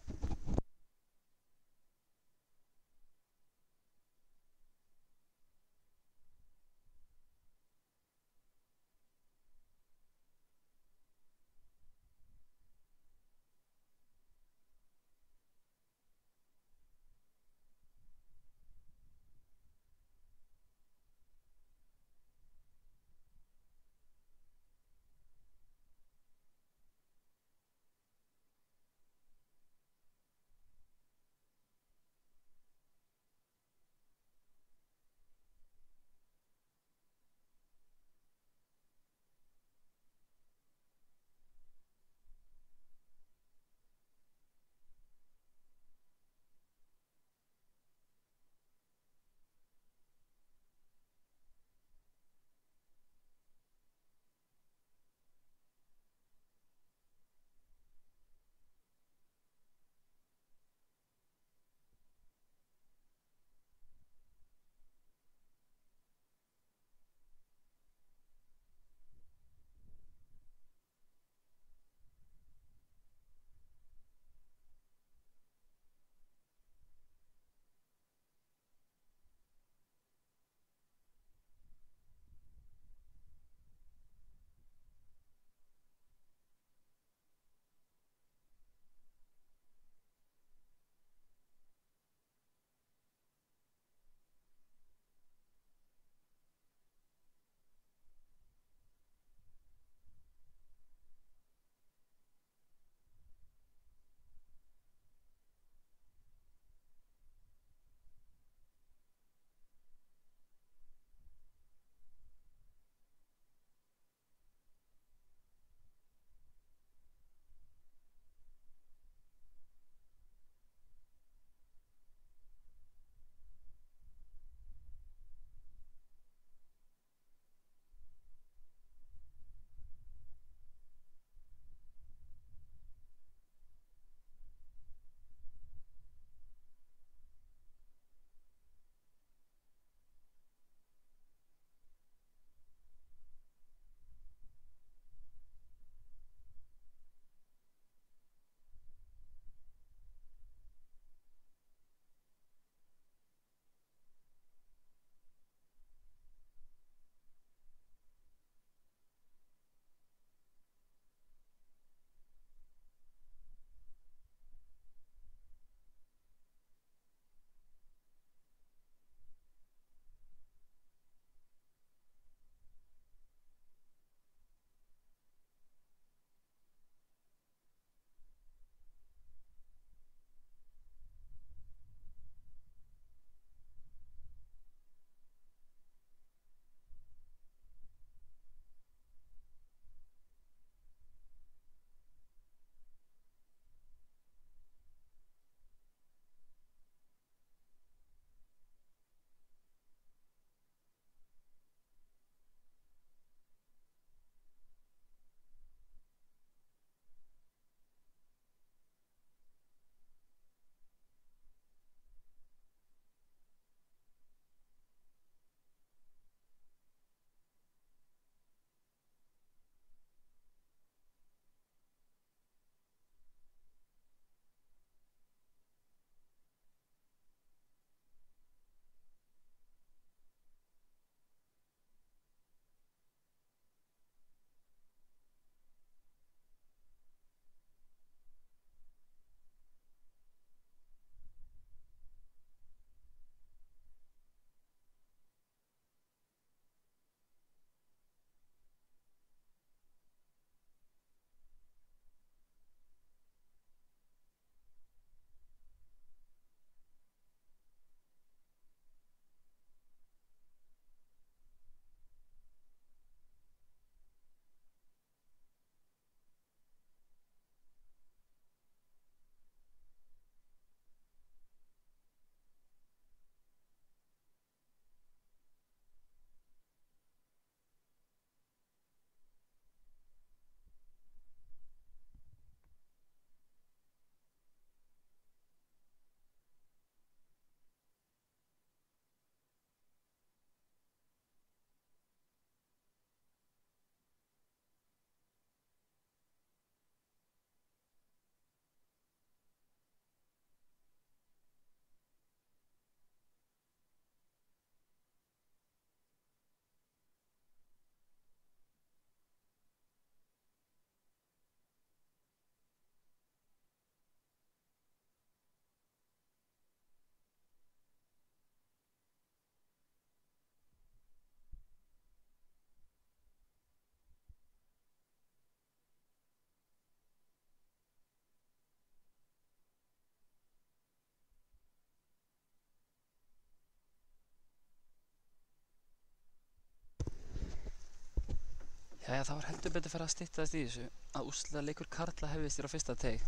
Jæja, það var heldur betur fyrir að styttast í þessu að úrslitaleikur karla hefðist hér á fyrsta teig.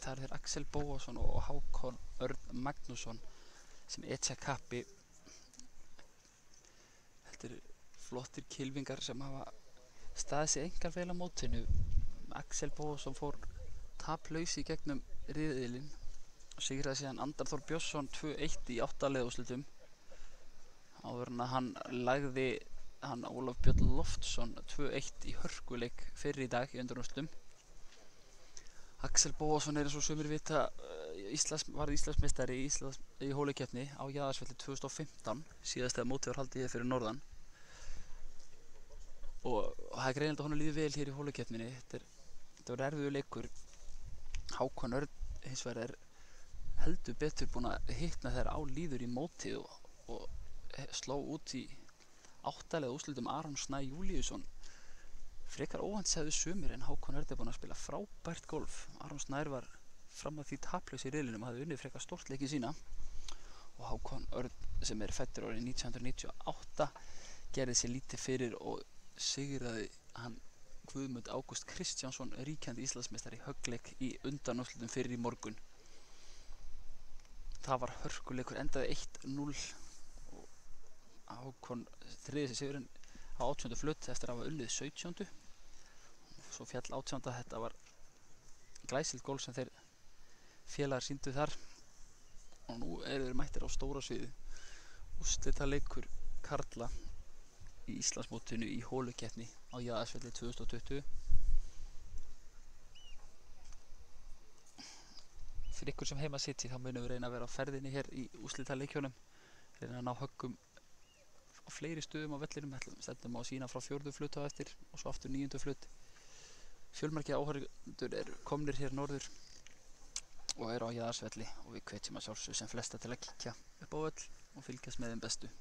Það eru þeir Axel Bóasson og Hákon Örn Magnússon sem etja kappi. Þetta eru flottir kylfingar sem hafa staðið sig einkar vel á mótinu. Axel Bóasson fór taplaus í gegnum riðilinn og sigraði síðan Andar Þór Björnsson 2-1 í 8 liða úrslitum. Áður en að hann lagði hann Ólaf Björn Loftsson 2-1 í hörkuleik fyrr í dag í undanúrslitum. Axel Bóasson er eins og sumir vita varð Íslandsmeistari í hólukeppni á Jaðarsvelli 2015, síðast þegar mótið var haldið hér fyrir norðan. Og það er greinilegt að honum líður vel hér í hólukeppninni. Þetta var erfiður leikur. Hákon Örn hins vegar er heldur betur búinn að hitna þegar á líður í mótið og sló út í 8 liða úrslitum Aron Snæ Júlíusson. Frekar óvænt segðu sumir en Hákon Örn er búinn að spila frábært golf. Aron Snær var fram að því taplaus í riðlinum og hafði unnið frekar stórt leiki sína. Og Hákon Örn sem er fæddur árið 1998 gerði sér lítið fyrir og sigraði hann Guðmund Ágúst Kristjánsson, ríkjandi Íslandsmeistari í höggleik í undanúrslitum fyrir í morgun. Það var hörkuleikur, endaði 1-0 og Hákon þriði sér sigurinn á 18. flutt eftir að hafa unnið 17. Svo fjall 18. Þetta var glæsilegt golf sem þeir félagar sýndu þar og nú eru þeir mættir á stóra sviði. Úrslitaleikur karla í Íslandsmótinu í hólukeppni á Jaðarsvelli 2020. Fyrir ykkur sem heima sitji þá munum við reyna að vera á ferðinni hér í úrslitaleikjunum, reyna að ná höggum á fleiri stöðum á vellinum. Stefnum á að sýna frá 4. flutt á eftir og svo aftur 9. flutt. Fjölmargir áhorfendur eru komnir hér norður og eru á Jaðarsvelli og við hvetjum að sjálfsögðu sem flesta til að kíkja upp á völl og fylgjast með þeim bestu.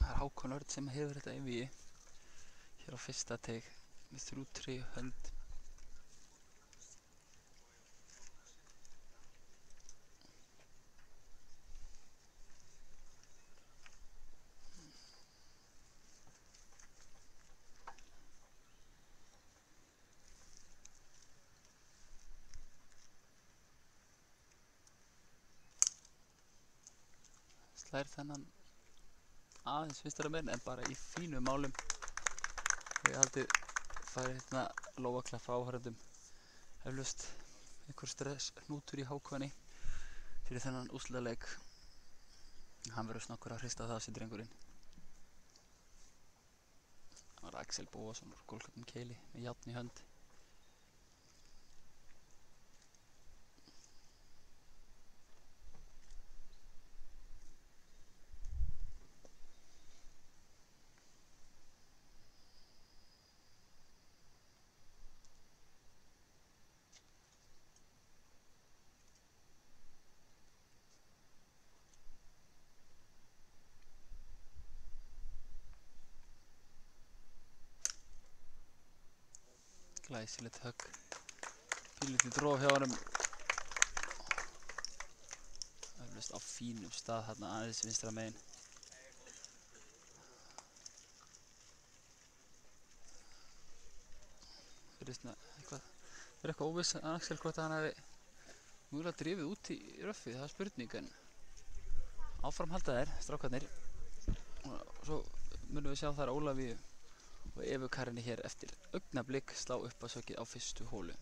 Það er Hákon Örn sem hefur þetta einvígi hér á fyrsta teig með 3 hönd. Slær þennan aðeins vinstri megin en bara í fínum málum. Ég haldið farið hérna lófaklappa áhorfendum. Eflaust einhver stress hnútur í Hákoni fyrir þennan úrslitaleik. Hann verður snöggur að hrista það af sér drengurinn. Það var Axel Bóasson úr golfklúbbnum Keili með járn í hönd. Glæsilegt högg. Pínlítið drof hjá honum. Eflaust á fínum stað þarna aðeins vinstra megin. Það eitthvað óviss að Axel hvort að hann hefði mögulega drifið út í röffið, það er spurning, en áfram halda þeir, strákarnir. Og svo munum við sjá þar Ólafíu og Evu Karinni hér eftir augnablik slá upp að sökið á fyrstu hólu.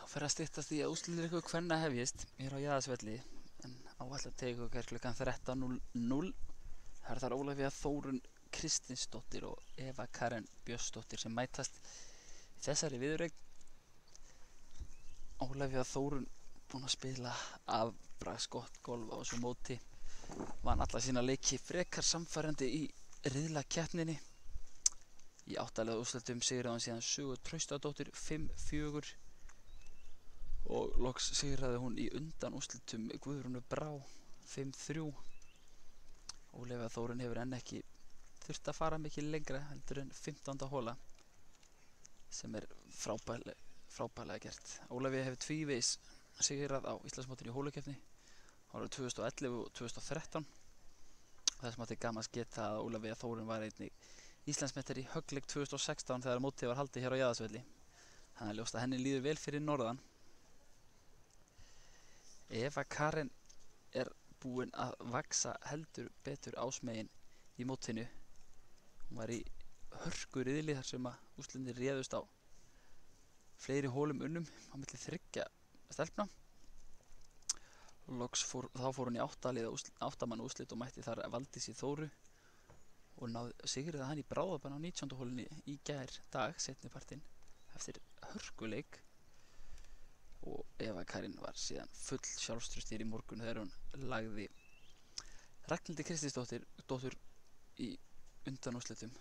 Fer að styttast í að úrslitaleikur kvenna hefjist hér á Jaðarsvelli, en áætlað tekur klukkan 13:00. Það er þar Ólafía Þórunn Kristinsdóttir og Eva Karen Björnsdóttir sem mætast í þessari viðureign. Ólafía Þórunn búin að spila afbragðs gott golf á þessu móti, vann alla sína leiki frekar samfærandi í riðlakeppninni. Í 8 liða úrslitum sigraði hún síðan Sögu Traustadóttir 5-4 og loks sigraði hún í undanúrslitum Guðrúnu Brá 5-3. Ólafía Þórunn hefur enn ekki þurft að fara mikið lengra heldur en 15. hóla sem frábærlega gert. Ólafía hefur tvívegis sigrað á Íslandsmótinu í hólukeppni árið 2011 og 2013. Þess mátti gaman að geta að Ólafía Þórunn var einnig Íslandsmeistari í höggleik 2016 þegar mótið var haldið hér á Jaðarsvelli. Þannig að ljóst að henni líður vel fyrir norðan. Eva Karen er búin að vaxa heldur betur ásmegin í mótinu. Hún var í hörku riðli þar sem að úrslitin réðust á fleiri hólum unnum á milli 3 stelpna. Loks þá fór hún í 8 manna úrslit og mætti þar Valdísi Þóru og sigraði hann í bráðabann á 19. hólunni í dag, seinni partinn, eftir hörkuleik. Og Eva Karen var síðan full sjálfstraustir í morgun þegar hún lagði Ragnhildi Kristinsdóttur í undanúrslitum.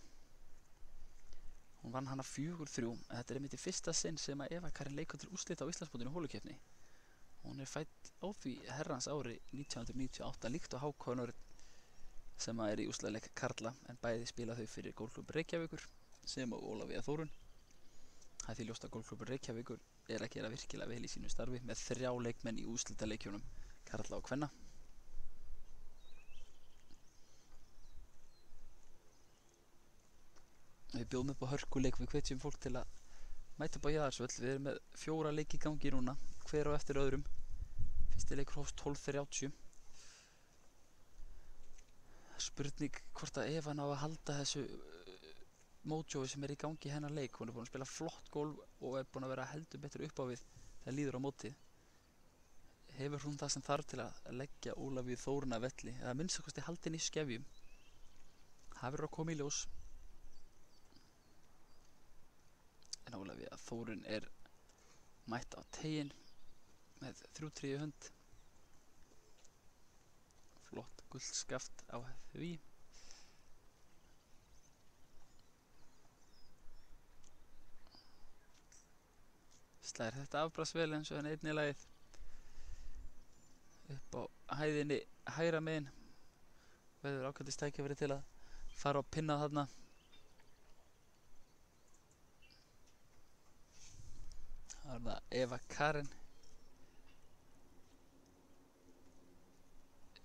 Hún vann hana 4-3, en þetta er einmitt í fyrsta sinn sem að Eva Karen leikur til úrslita á Íslandsmótinu í hólukeppni. Hún er fædd á því herrans ári 1998 líkt á Hákon Örn sem er í úrslitaleik karla, en bæði spila þau fyrir Golfklúbb Reykjavíkur sem og Ólafía Þórunn. Það er því ljóst að Golfklúbbur Reykjavíkur er að gera virkilega vel í sínu starfi með 3 leikmenn í úrslitaleikjunum karla og kvenna. Við bjóðum upp á hörkuleik, við hvetjum fólk til að mæta upp á Jaðarsvöll. Við erum með 4 leiki í gangi núna, hver á eftir öðrum. Fyrsti leikur hófst 12:30. Spurning hvort að Eva ná að halda þessu mótjói sem er í gangi í hennar leik. Hún er búin að spila flott golf og er búin að vera heldur betur upp á við þegar líður á mótið. Hefur hún það sem þarf til að leggja Ólafíu Þórunn að velli, eða minnst að kosti haldin í skefjum? Það verður að koma í ljós. En Ólafía Þórunn er mætt á teiginn með 3 í hönd. Flott gullskaft á því. Slær þetta afbragðsvel eins og henni einnig lagið. Upp á hæðinni hægra megin. Verður ákvæmdist tækifæri til að fara á pinnað þarna. Það er það Eva Karen.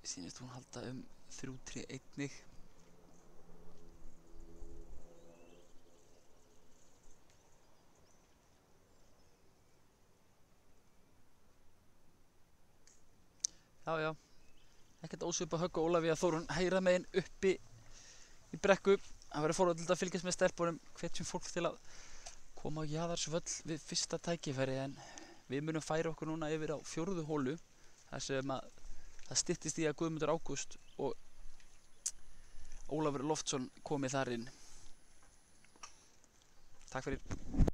Sýnist hún halda 3-3 einnig. Já, ekkert ósvipað högg og Ólafía Þórunn hægra megin uppi í brekku. Það verður forvitnilegt að fylgjast með stelpunum, hvetjum fólk til að koma á Jaðarsvöll við fyrsta tækifæri, en við munum færa okkur núna yfir á 4. hólu þar sem að það styttist í að Guðmundur Ágúst og Ólafur Loftsson komi þar inn. Takk fyrir.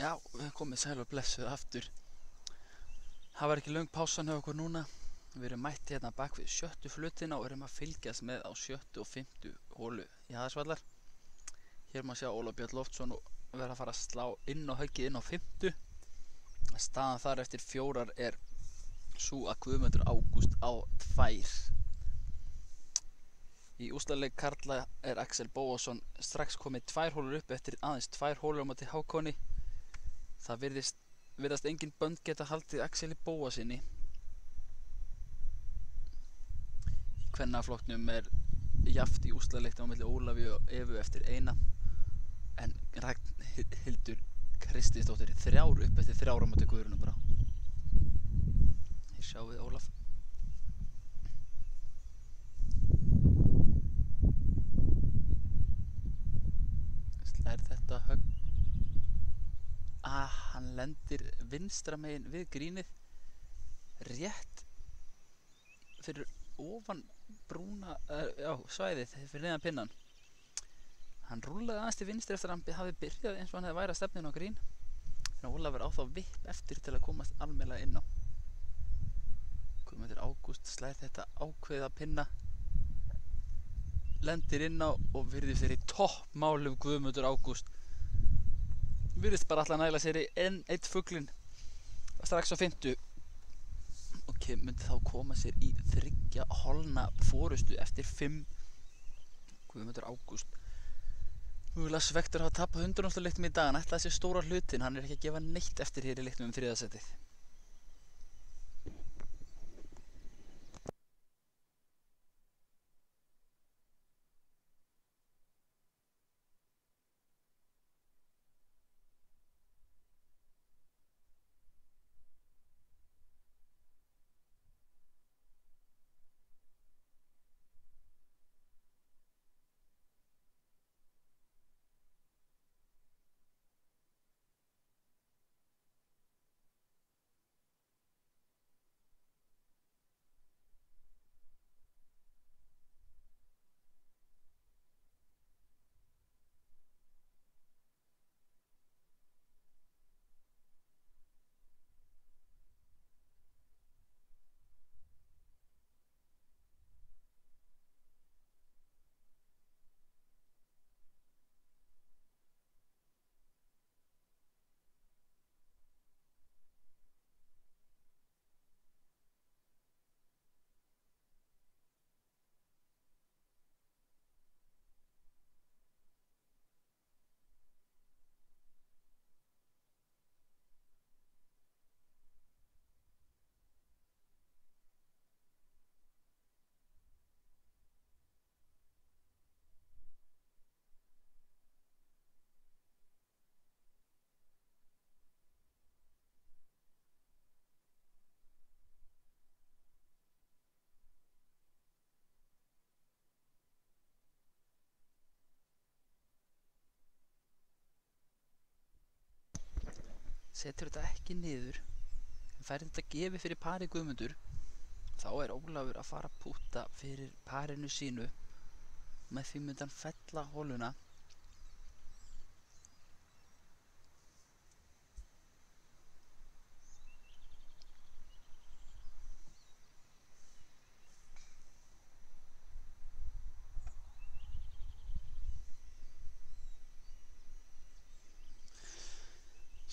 Já, við erum komið sæl og blessuð aftur. Það var ekki löng pásan hjá okkur núna. Við erum mætti hérna bak við 7. flutina og erum að fylgjast með á 7. og 5. holu Jaðarsvallar. Hér má sjá Ólaf Björn Loftsson og vera að fara að slá inn á höggið inn á 5. Staðan þar eftir 4 er sú að Guðmundur Ágúst á 2. Í úrslitaleik karla er Axel Bóasson strax komið 2 hólur upp eftir aðeins 2 hólur á móti Hákoni. Það virðast engin bönd geta haldið Axeli Bóasyni. Í kvennaflokknum er jafnt í úrslitaleiknum á milli Ólafi og Evu eftir 1, en Ragnhildur Kristinsdóttir 3 upp eftir 3 á móti Guðrúnu Brá. Hér sjáum við Ólaf. Slær þetta högg. Hann lendir vinstra megin við grínið, rétt fyrir ofan brúna svæðið fyrir neðan pinnan. Hann rúllaði aðeins til vinstri eftir að hann hafi byrjað eins og hann hefði væri að stefna inn á grín, en Ólafur á þá vipp eftir til að komast almennilega inn á. Guðmundur Ágúst slær þetta ákveðið að pinna, lendir inn á og virðist þeirri toppmálum. Guðmundur Ágúst virðist bara alltaf næla sér í enn eitt fuglinn strax á 5. og myndi þá koma sér í 3 holna forystu eftir 5. Guðmundur Ágúst mögulega svektur að hafa tapað 100 leiknum í dag. Hann ætlaði sér stóra hlutin, hann er ekki að gefa neitt eftir hér í leiknum 3. setið. Setur þetta ekki niður, en fær þetta gefið fyrir pari Guðmundur, þá er Ólafur að fara að púta fyrir parinu sínu. Með því myndi hann fella holuna.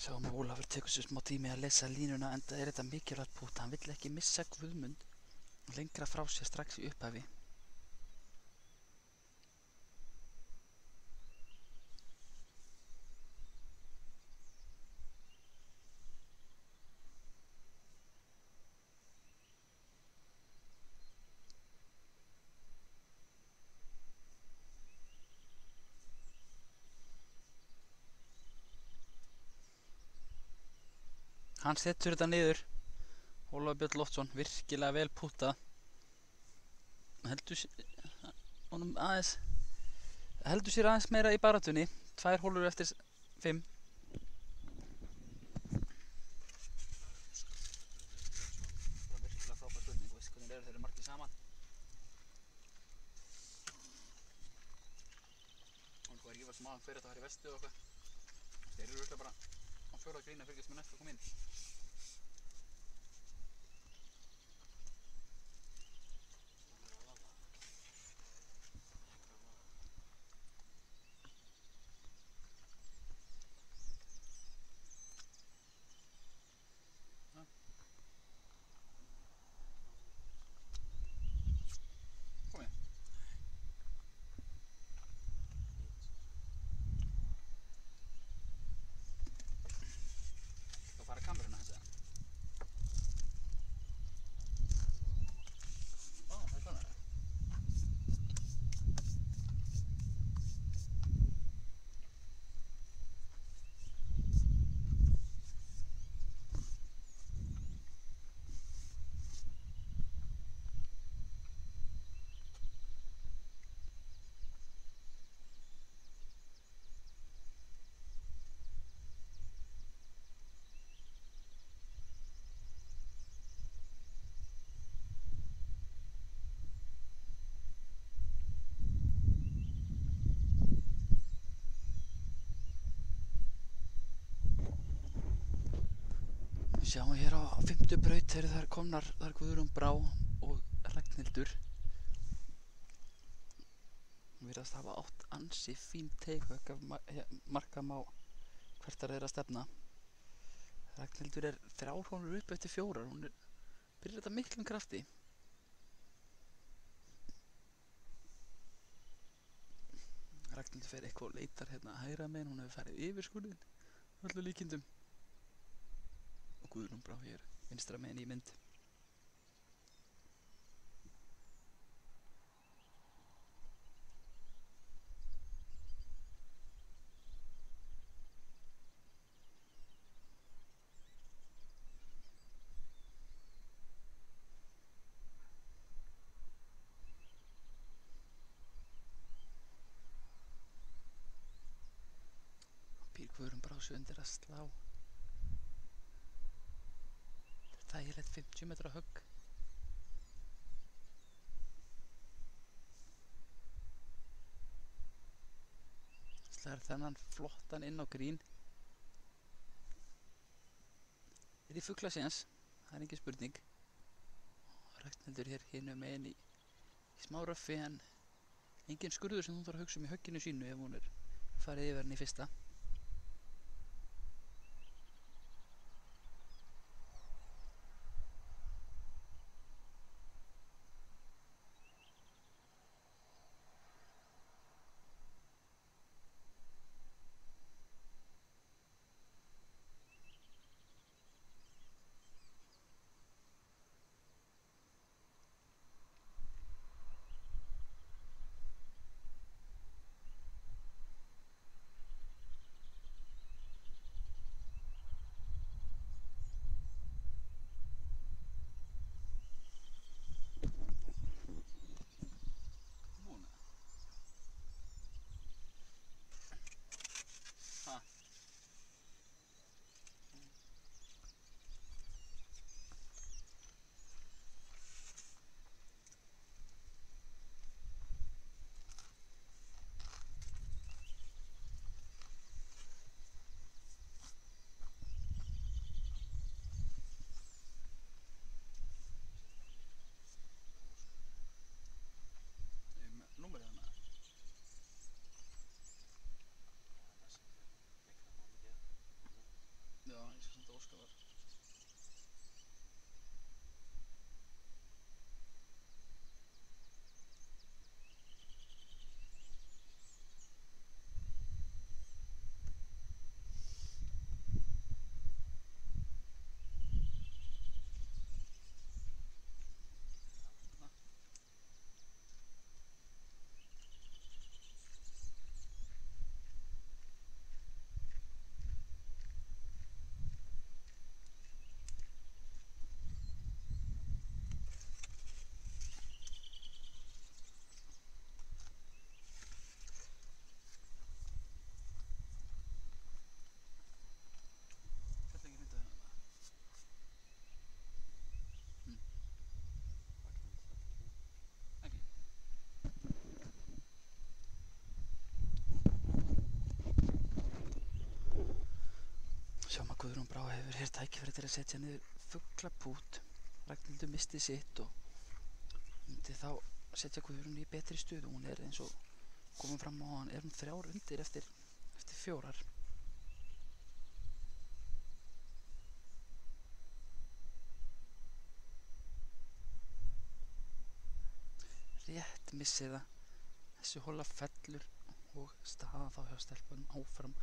Sjáum að Ólafur tekur sér smá tími að lesa línuna, enda er þetta mikilvægt púta. Hann vill ekki missa Guðmund lengra frá sér strax í upphafi. Hann setur þetta niður. Ólafur Björn Loftsson, virkilega vel pútað. Heldur sér aðeins meira í baráttunni. 2 hólur eftir 5. Virkilega frábær spurning, veist hvernig þeir eru margir saman. Og hvað er rífast maður fyrir þetta að fara í vestu og eitthvað. Þeir eru virkilega bara á fjórða grín að fylgjast með næsta kom inn. Kom igen. Ska fara kameruna hans eða? Ó, það er konar það. Sjáum hér á 5. braut eru þær komnar, þar Guðrún Brá og Ragnhildur. Virðast hafa átt ansi fín teikvögg af marka má hvert þær eru að stefna. Ragnhildur er 3 honur upp eftir 4, hún byrjar þetta miklum krafti. Ragnhildur fer eitthvað og leitar hérna hægra megin, hún hefur farið yfir skurðinn, öllu líkindum. Og Guðrún Brá hér vinstra megin í mynd. Býr Guðrún Brá sig undir að slá. Þægilegt 50 metra högg. Slæðir þennan flottan inn á grín. Er í fuglasens, það er engin spurning. Ragnhildur hér hinum megin í smá röffi en engin skurður sem hún þarf að hugsa í högginu sínu ef hún farið yfir hann í fyrsta. Brá hefur hér tækifæri til að setja niður fuglapút. Ragnhildur misti sitt og myndi þá setja Guðrúnu í betri stöðu. Hún eins og komum fram á hann, hún 3 undir eftir 4. Rétt missi það. Þessi hola fellur og staðan þá hjá stelpunum áfram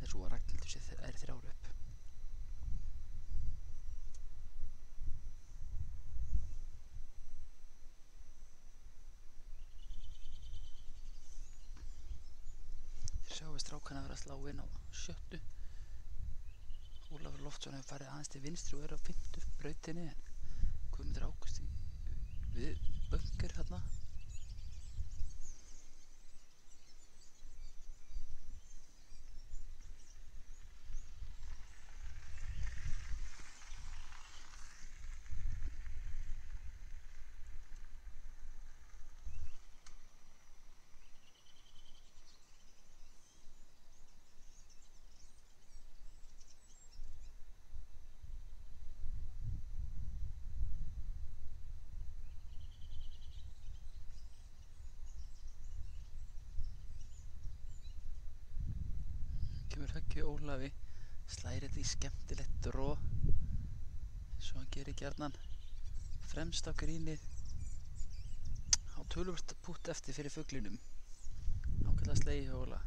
þessu að Ragnhildur sé 3 upp. Sjáum við strákana vera að slá inn á 7. Ólafur Loftsson hefur farið aðeins til vinstri og á 5. brautinni en Guðmundur Ágúst við bunker þarna. Kemur höggið Ólafi, slæri þetta í skemmtilegt dró eins og hann gerir gjarnan. Fremst á grínið á töluvert pútt eftir fyrir fuglinum. Ágætlega slegið hjá Óla.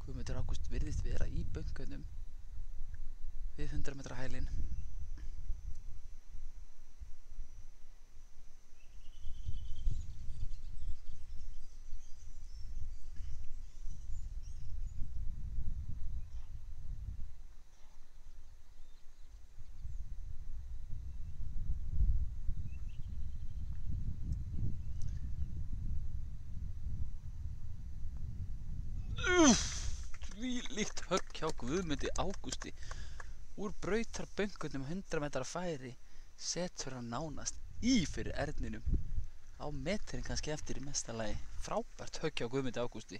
Guðmundur Ágúst virðist vera í bunkunum við 100 metra hælinn. Líkt högg hjá Guðmundi Ágústi úr brautarbönkunum 100 metra færi setur hann nánast í fyrir erninum á metrinn kannski eftir í mesta lagi. Frábært högg hjá Guðmundi Ágústi.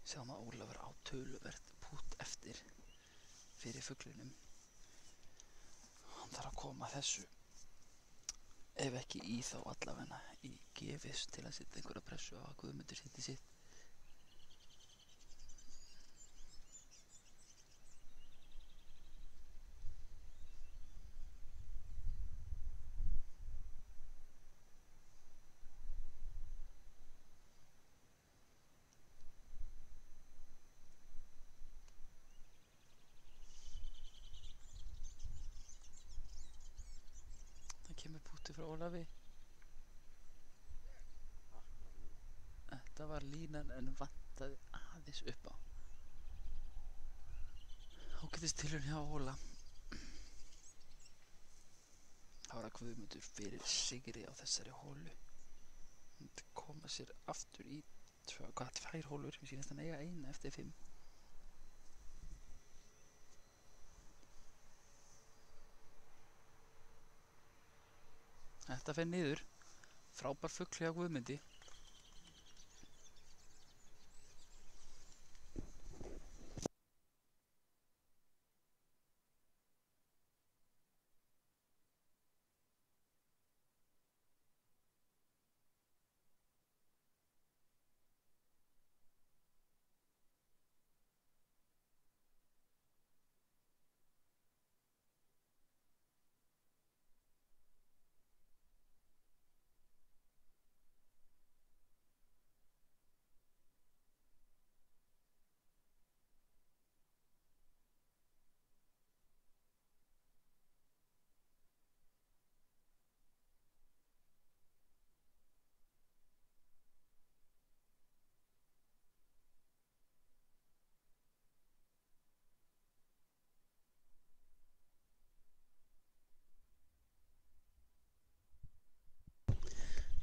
Sjáum að Ólafur á töluvert pútt eftir fyrir fuglinum. Hann þarf að koma þessu, ef ekki í þá allavegna í gefis til að setja einhverja pressu á að Guðmundur setji sitt. punktur frá Ólafi. Þetta var línan en vantaði aðeins upp á. Ágætis tilraun hjá Óla. Það var að Guðmundur fyrir sigri á þessari holu. Hann koma sér aftur í tvær hólur. Mér sýnist hann eiga eina eftir 5. Þetta fer niður. Frábær fugl hjá Guðmundi.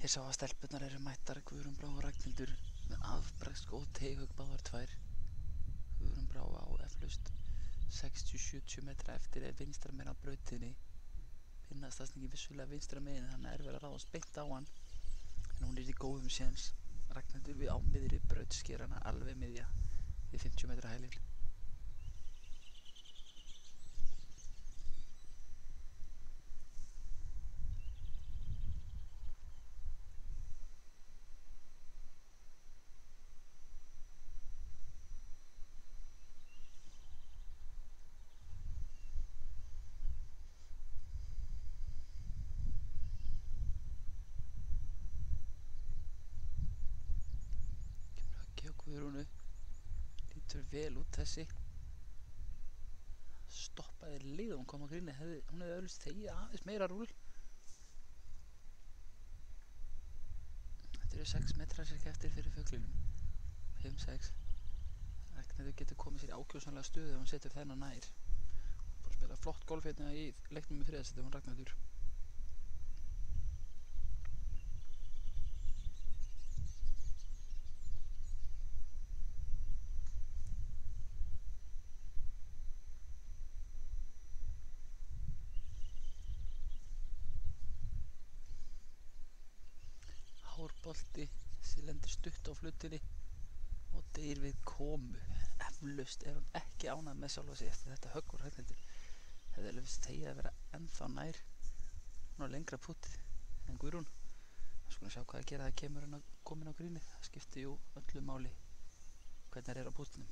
Ég sá að stelpurnar eru mættar, Guðrún Brá og Ragnhildur með afbragðsgóð teyghaug báðar tvær. Guðrún Brá á eflaust 60-70 metra eftir vinstra megin á brautinni. Pinnastafsningi vissulega vinstra megin, þannig er verið að ráðast beint á hann. En hún er í góðum séns. Ragnhildur við á miðri braut sker hana alveg miðja við 50 metra hælinn. Guðrúnu lítur vel út þessi. Stoppaði leið og hún kom á grínið. Hún hefði öllust þegið aðeins meira rúl. Þetta eru 6 metrar sér eftir fyrir fuglinum. 5-6. Ragnhildur getur komið sér í ákjósanlega stöðu ef hún setur þennan nær. Bara spila flott golf hérna í leiknum með þriðasetti hún Ragnhildur. Hárbolti sem lendir stutt á flutunni og deyr við komu. Eflaust er hún ekki ánægð með sjálfa sig eftir þetta högg úr Ragnhildur. Hefði eflaust þegið að vera ennþá nær. Hún á lengra puttið en Guðrún. Við skulum sjá hvað að gera þegar kemur hann komin á grínið. Það skiptir jú öllu máli hvernig er á puttinum.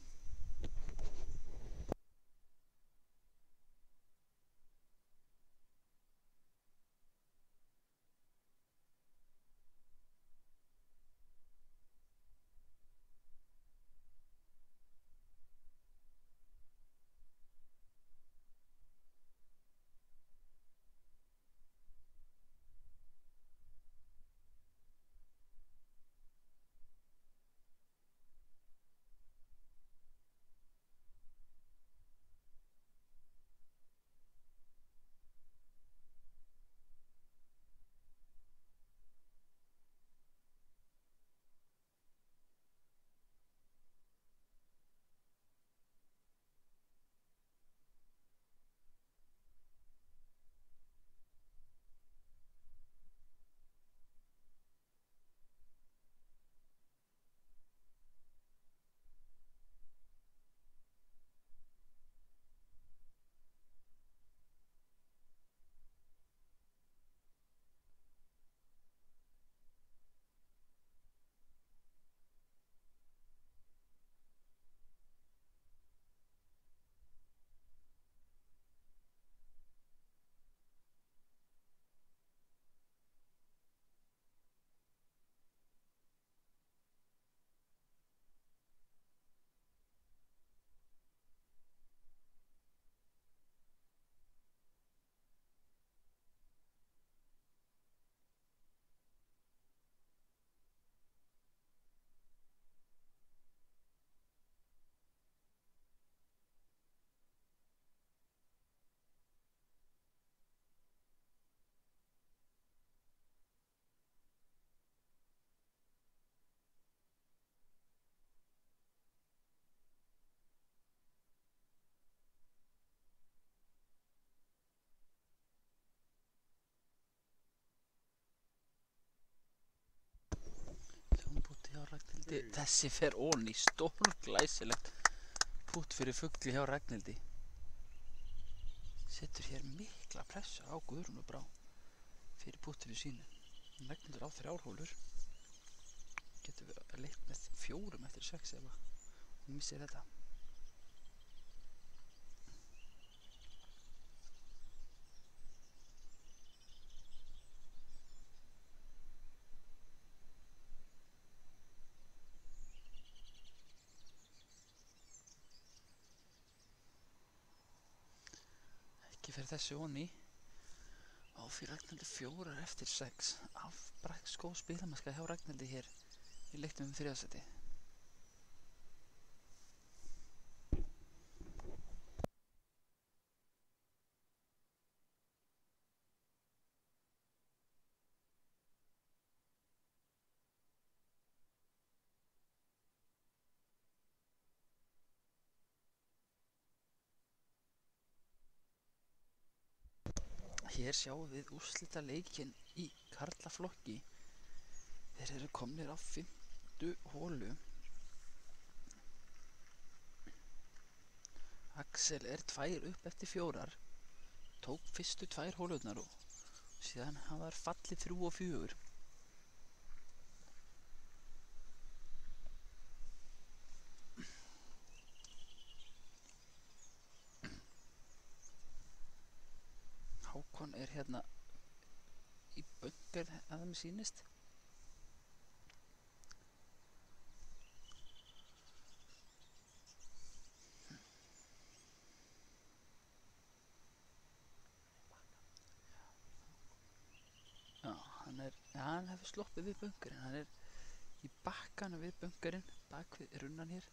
Ragnhildi. Þessi fer onni, stórglæsilegt pútt fyrir fugli hjá Ragnhildi. Setur hér mikla pressu á Guðrúnu Brá fyrir púttinu sínu. Ragnhildur á 3 hólur. Getur við leitt með 4 eftir 6 ef hún missir þetta. Ekki fyrir þessi onni. Á fyrir Ragnhildi 4 eftir 6. Afbragðs góð spilamennska hjá Ragnhildi hér í leiknum 3. seti. Hér sjáum við úrslitaleikinn í karlaflokki. Þeir eru komnir á 5. holu. Axel er 2 upp eftir 4. Tók fyrstu 2 hólurnar og síðan hafa þær fallið 3 og 4. Hákon er hérna í bunker að þeim sýnist. Já, hann hefur sloppið við bunkerinn. Hann er í bakkanum við bunkerinn, bak við runnan hér.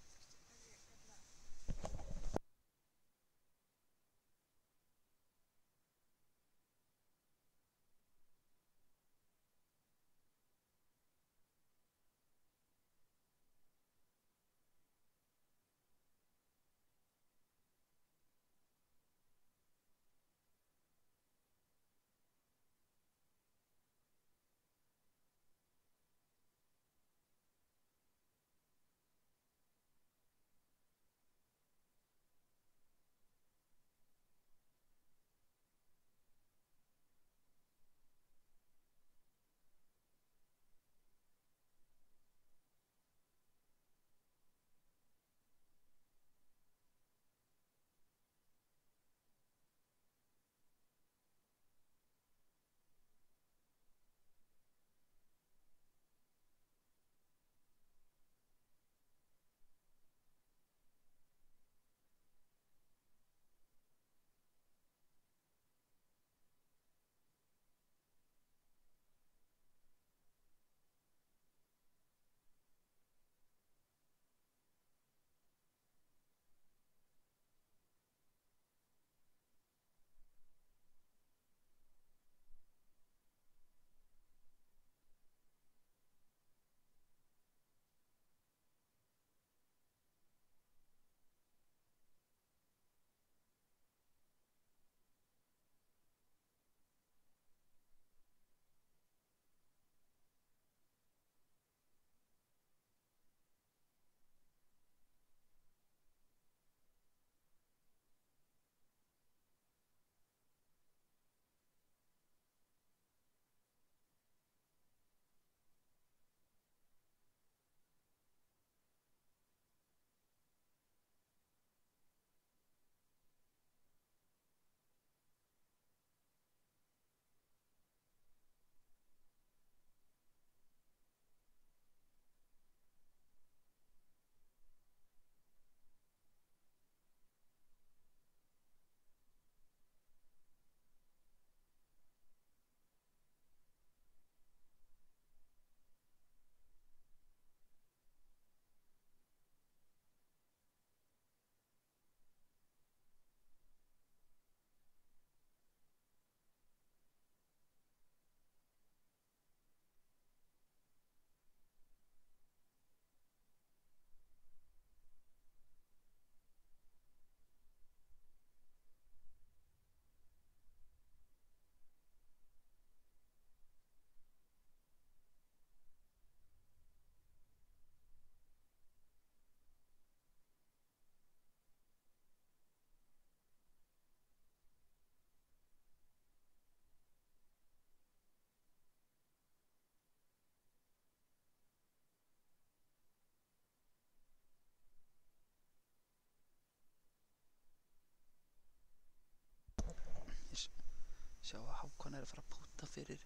Sjá að Hákon er að fara að púta fyrir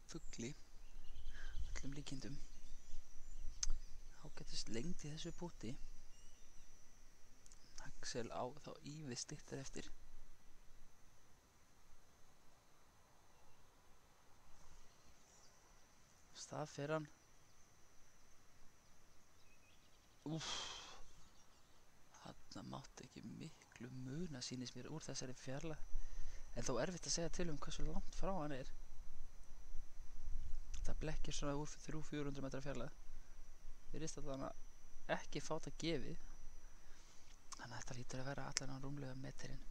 fugli öllum líkindum. Ágætist lengd í þessu púti. Axel á þá ívið styttir eftir. Stað fyrir hann. Þarna mátti ekki miklu muna sýnist mér úr þessari fjarlægð. En þó erfitt að segja til hversu langt frá hann er. Það blekkir svona úr 300-400 metra fjarlægð. Virðist allavega ekki fátt að gefið. Þannig að þetta lítur að vera allan á rúmlega metrinn.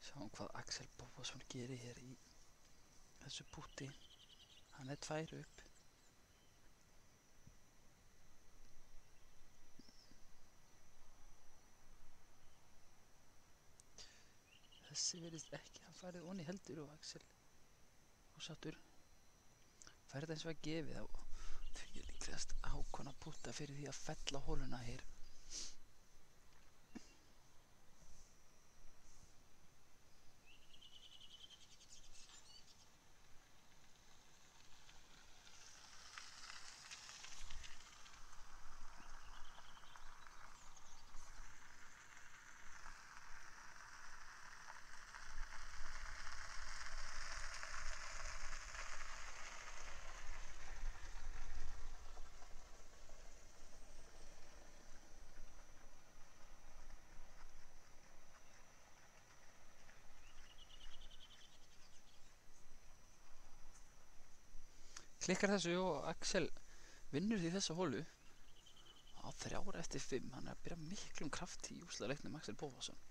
Sjáum hvað Axel Bóasson gerir hér í þessu púti. Hann er 2 upp. Þessi virðist ekki að farið onni heldur og Axel ásáttur. Fær þetta eins og að gefið á því líklegast Hákon að púta fyrir því að fella hóluna hér. Klikkar þessu og Axel vinnur því þessa hólu á 3 eftir 5. Hann er að byrja miklum krafti í úrslitaleiknum Axel Bóasson.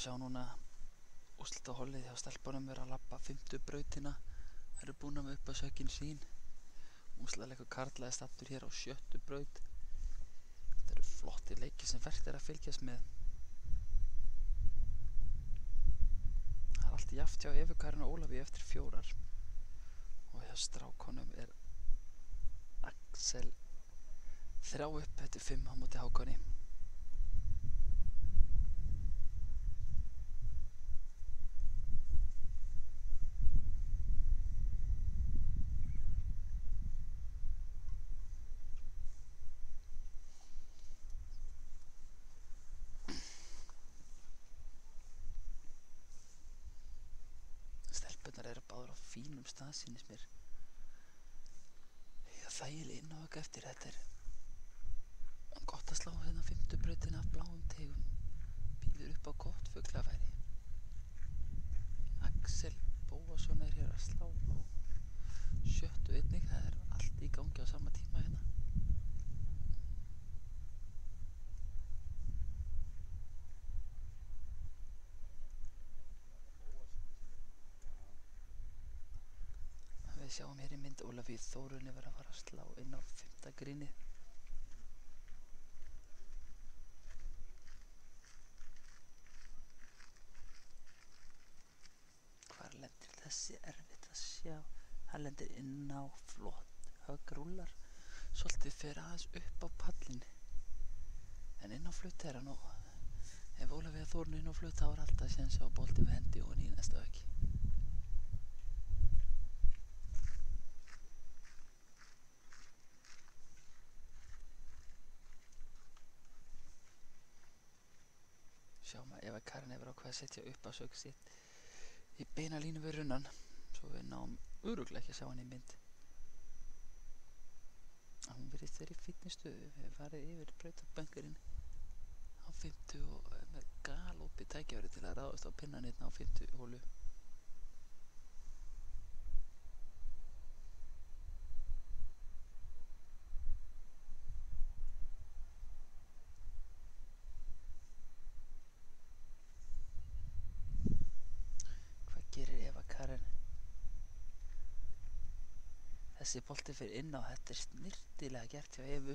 að sjá núna úrslitahollið hjá stelpunum vera að labba 50 brautina. Það eru búin með upp að sökin sín. Úrslitaleikur karla er stattur hér á 7. braut. Þetta eru flotti leiki sem vert að fylgjast með. Það er allt jafnt hjá Evu Karin og Ólafíu eftir 4. Og hjá strákonum er Axel 3 upp eftir 5 á móti Hákoni. Stelpunnar eru báðar á fínum stað sýnist mér. Þægileg innávaka eftir. Þetta er gott að slá hérna 5. brautina af bláum tegum. Býður upp á gott fuglafæri. Axel Bóasson er hér að slá á 7. einnig. Það er allt í gangi á sama tíma hérna. Við sjáum hér í mynd Ólafíu Þórunni vera að fara að slá inn á 5. grínið. Hvar lendir þessi? Erfitt að sjá. Hann lendir inn á flott höggrúlar. Svolítið fer aðeins upp á pallin. En inn á flutt er hann og ef Ólafíu Þórunni inn á flutt þá er alltaf séns á bolti við hendi og í næsta höggi. Sjáum að Eva Karin hefur ákveðið að setja upp á sög sitt í beina línu við runnan svo við náum örugglega ekki að sjá hann í mynd. Hún virðist verið í fínni stöðu. Við hefum farið yfir brautaböngurinn á 50 og með galopið tækifæri til að ráðast á pinnan hérna á 50 hólu. Þessi bolti fyrir inn á. Þetta er snirtilega gert hjá Evu.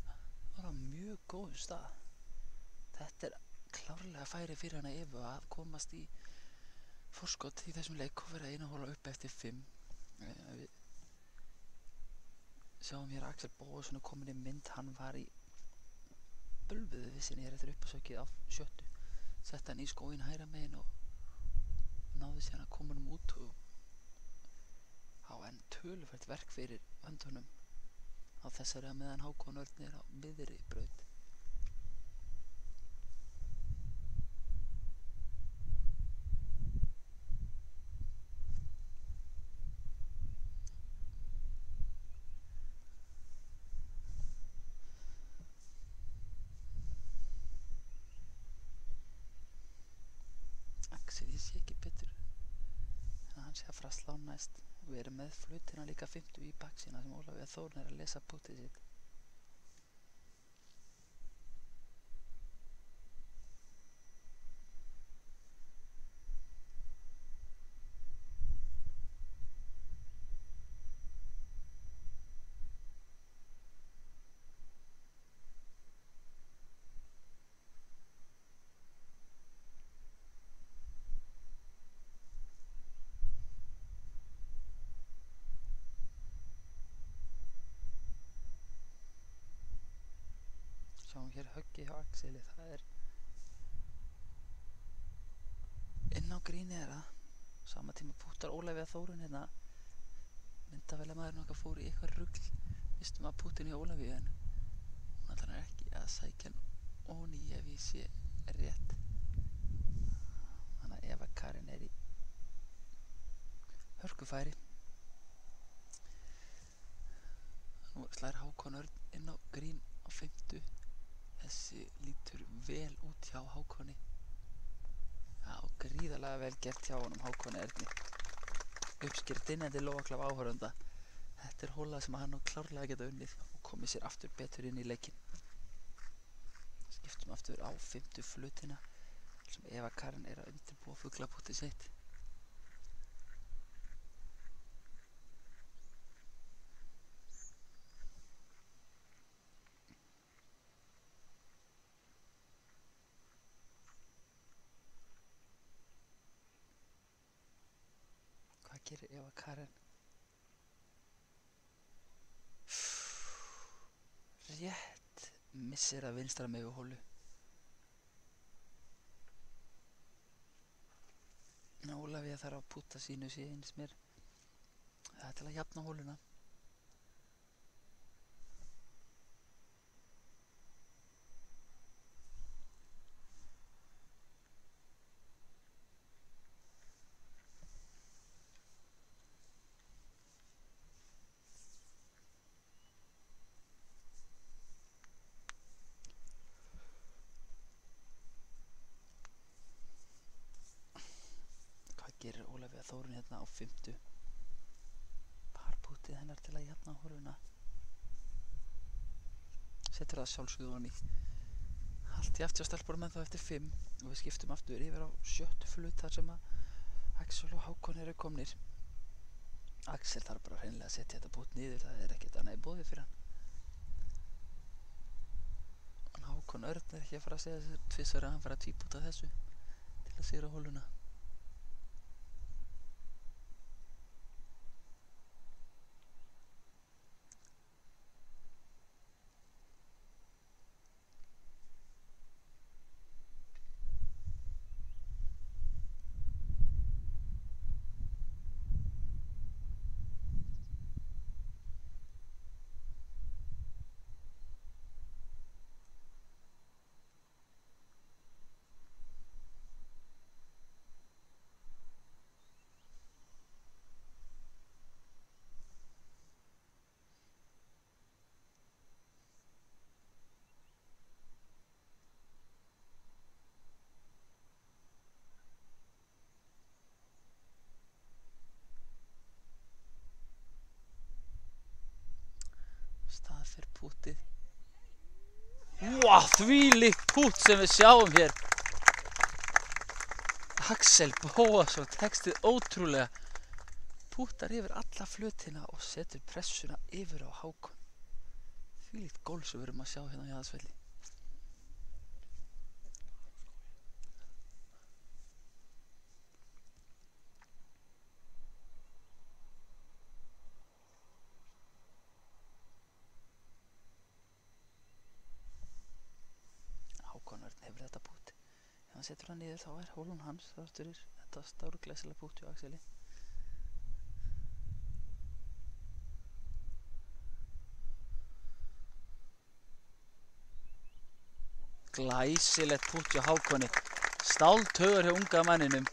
Það var á mjög góðu stað. Þetta er klárlega færi fyrir hana Evu að komast í forskot í þessum leik og vera einu hóla upp eftir 5. Við sjáum hér Axel Bóasson er komin í mynd. Hann var í bölvuðu vissinni hér eftir uppasökið á 7. Sett hann í skóin hægra megin og náði sér að koma honum út og á enn töluvert verk fyrir höndunum á þessari að meðan Hákon Örn er á miðri braut. Axel, ég sé ekki betur en hann sé að fara að slá næst. Við erum með flutina líka 50 í baksína sem Ólafíu Þórunn er að lesa pútið sitt. Sjáum hér höggið hjá Axeli. Það er inn á gríni er það. Sama tíma pútar Ólafíu Þórunn hérna. Myndavélamaðurinn okkar fór í eitthvað rugl. Mistum að pútin hjá Ólafíu en hún allan er ekki að sækja hann onni ef ég sé rétt. Þannig að Eva Karin er í hörkufæri. Nú slær Hákon Örn inn á grín á 50. Þessi lítur vel út hjá Hákoni. Já, gríðarlega vel gert hjá honum Hákoni Erni. Uppskýrt innandi lófaklaf áhorfenda. Þetta er hóla sem hann nú klárlega geta unnið og komið sér aftur betur inn í leikinn. Skiptum skiptum aftur á 5. flutina sem Eva Karen að undirbúa fuglabútið sitt. Hvað gerir Eva Karen? Rétt missir að vinstra megu hólu. Ólafía þarf að púta sínu síðan mér. Það til að jafna hóluna. Gerir Ólafía Þórunn hérna á 5. Parpútið hennar til að jafna hóluna. Setur það sjálfsögðu honni. Allt í aftur á stelpunum ennþá eftir 5 og við skiptum aftur yfir á 7. flut þar sem að Axel og Hákon eru komnir. Axel þarf bara hreinlega að setja þetta pút niður, það ekkert annað í boði fyrir hann. En Hákon Örn ekki að fara að segja þessu tvisvar að hann fara að tvípúta þessu til að sigra hóluna. Stað fyrir pútið. Þvílíkt pút sem við sjáum hér. Axel Bóasson tekstið ótrúlega. Pútar yfir alla flutina og setur pressuna yfir á Hákon. Þvílíkt gól sem við erum að sjá hérna á Jaðarsvelli. Hákon Örn hefur þetta pút. Ef hann setur hann niður þá hólun hans þrátt fyrir þetta stórglæsilega pút hjá Axeli. Glæsilegt pút hjá Hákoni. Stáltaugur hjá unga manninum.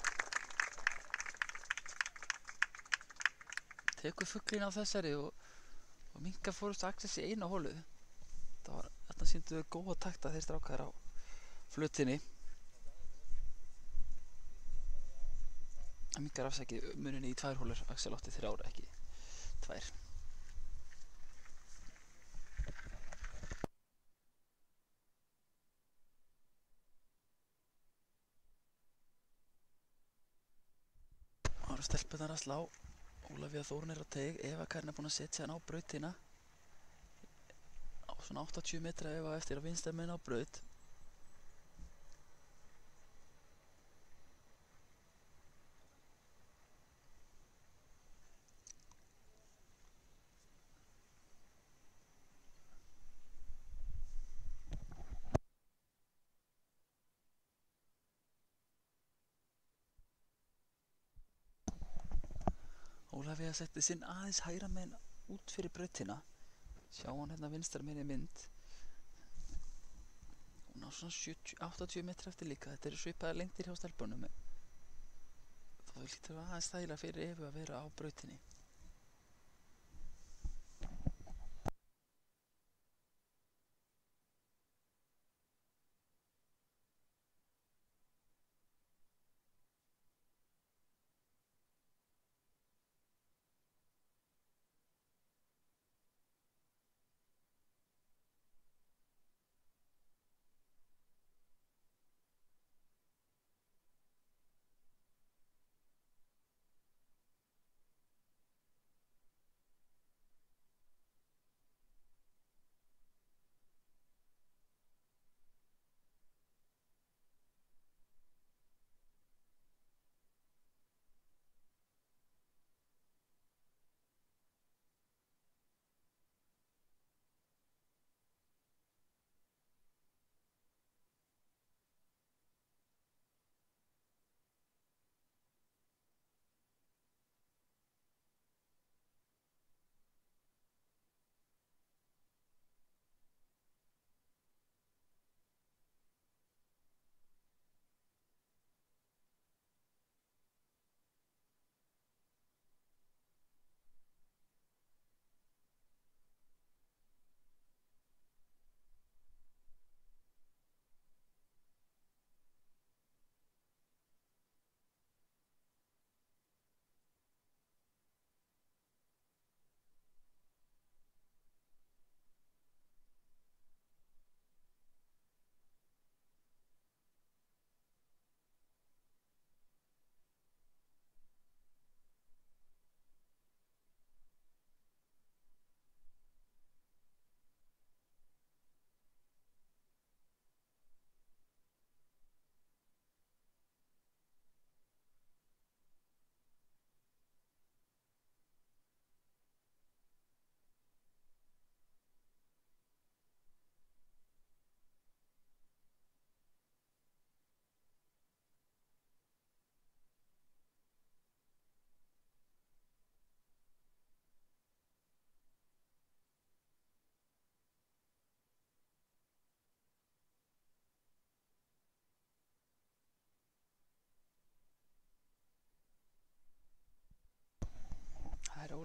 Tekur fuglinn á þessari og minkar fórustu Axels í eina hólu. Þarna sýndu þau góða takta þeir strákar á flutinni. Það minkar afsakið muninni í 2 hólur. Axel átti 3, ekki 2. Það eru stelpurnar að slá. Ólafía Þórunn á teig. Eva Karen búin að setja hann á brautina. Á svona 80 metra Eva eftir að vinstra megin á braut. Ólafía setti sinn aðeins hægra megin út fyrir brautina. Sjá hann hérna vinstra megin í mynd. Hún á svona 80 metra eftir líka. Þetta eru svipaðar lengdir hjá stelpunum. Það lítur aðeins þægilega fyrir Evu að vera á brautinni.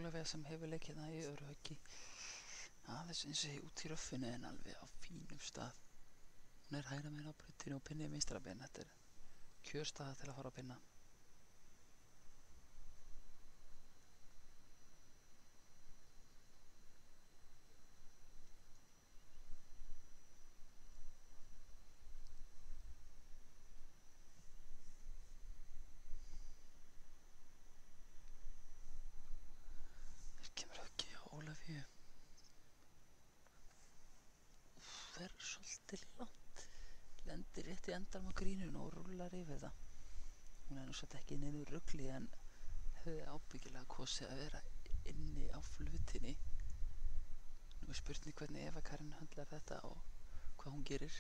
Ólafía sem hefur leikið það í öðru höggi. Aðeins eins og út í röffinu en alveg á fínum stað. Hún er hægra megin á brautinni og Pinni vinstra megin. Þetta er kjörstaða til að fara á Pinna. Hér kemur höggi á Ólafíu. Það er svolítið langt. Lendir rétt í endanum á grínunu og rúllar yfir það. Hún er nú satt ekki inn í rugli en hefði ábyggilega kosið að vera inni á flutinni. Nú er spurning hvernig Eva Karin höndlar þetta og hvað hún gerir.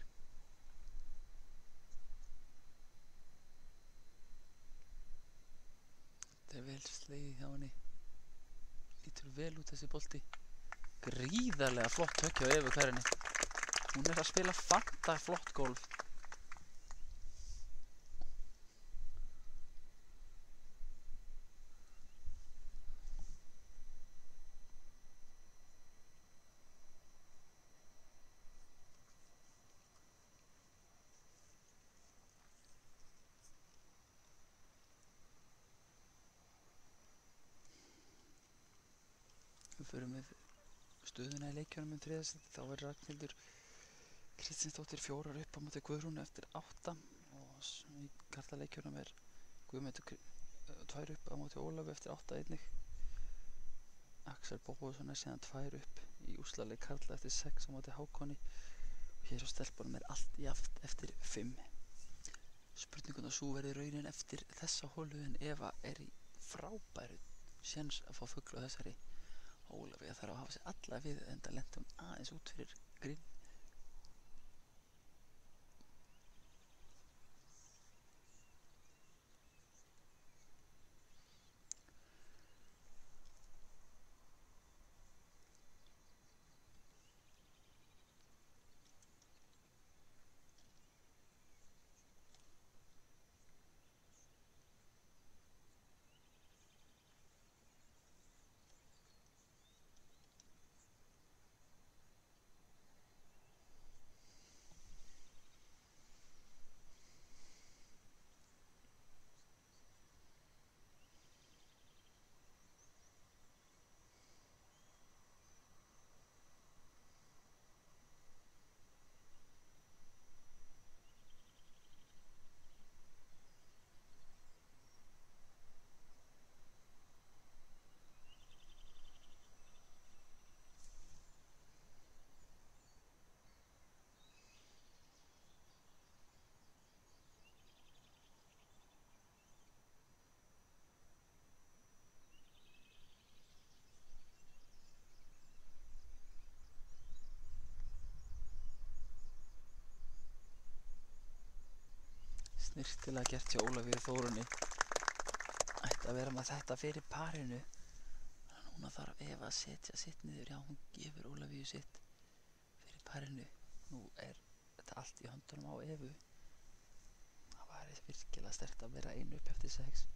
Þetta er vel slegið hjá henni. Lítur vel út þessi bolti. Gríðarlega flott högg hjá Evu Karinni. Hún er að spila fanta flott golf. Við förum með stöðuna í leikjunum þriðasæti. Þá er Ragnhildur Kristinsdóttir 4 upp á móti Guðrúnu eftir 8 og í karlaleikjunum er Guðmundur 2 upp á móti Ólafi eftir 8 einnig. Axel Bóasson er síðan 2 upp í úrslitaleik karla eftir 6 á móti Hákoni og hér á stelpunum er allt jafnt eftir 5. Spurninguna sú verði raunin eftir þessa holu en Eva er í frábæru séns að fá fugl á þessari. Ólafía þarf að hafa sig alla við enda lenti hún aðeins út fyrir grín. Snyrtilega gert hjá Ólafíu Þórunni. Ætti að vera með þetta fyrir parinu. Núna þarf Eva að setja sitt niður. Já, hún gefur Ólafíu sitt fyrir parinu. Nú er þetta allt í höndunum á Evu. Það var virkilega sterkt að vera 1 upp eftir 6.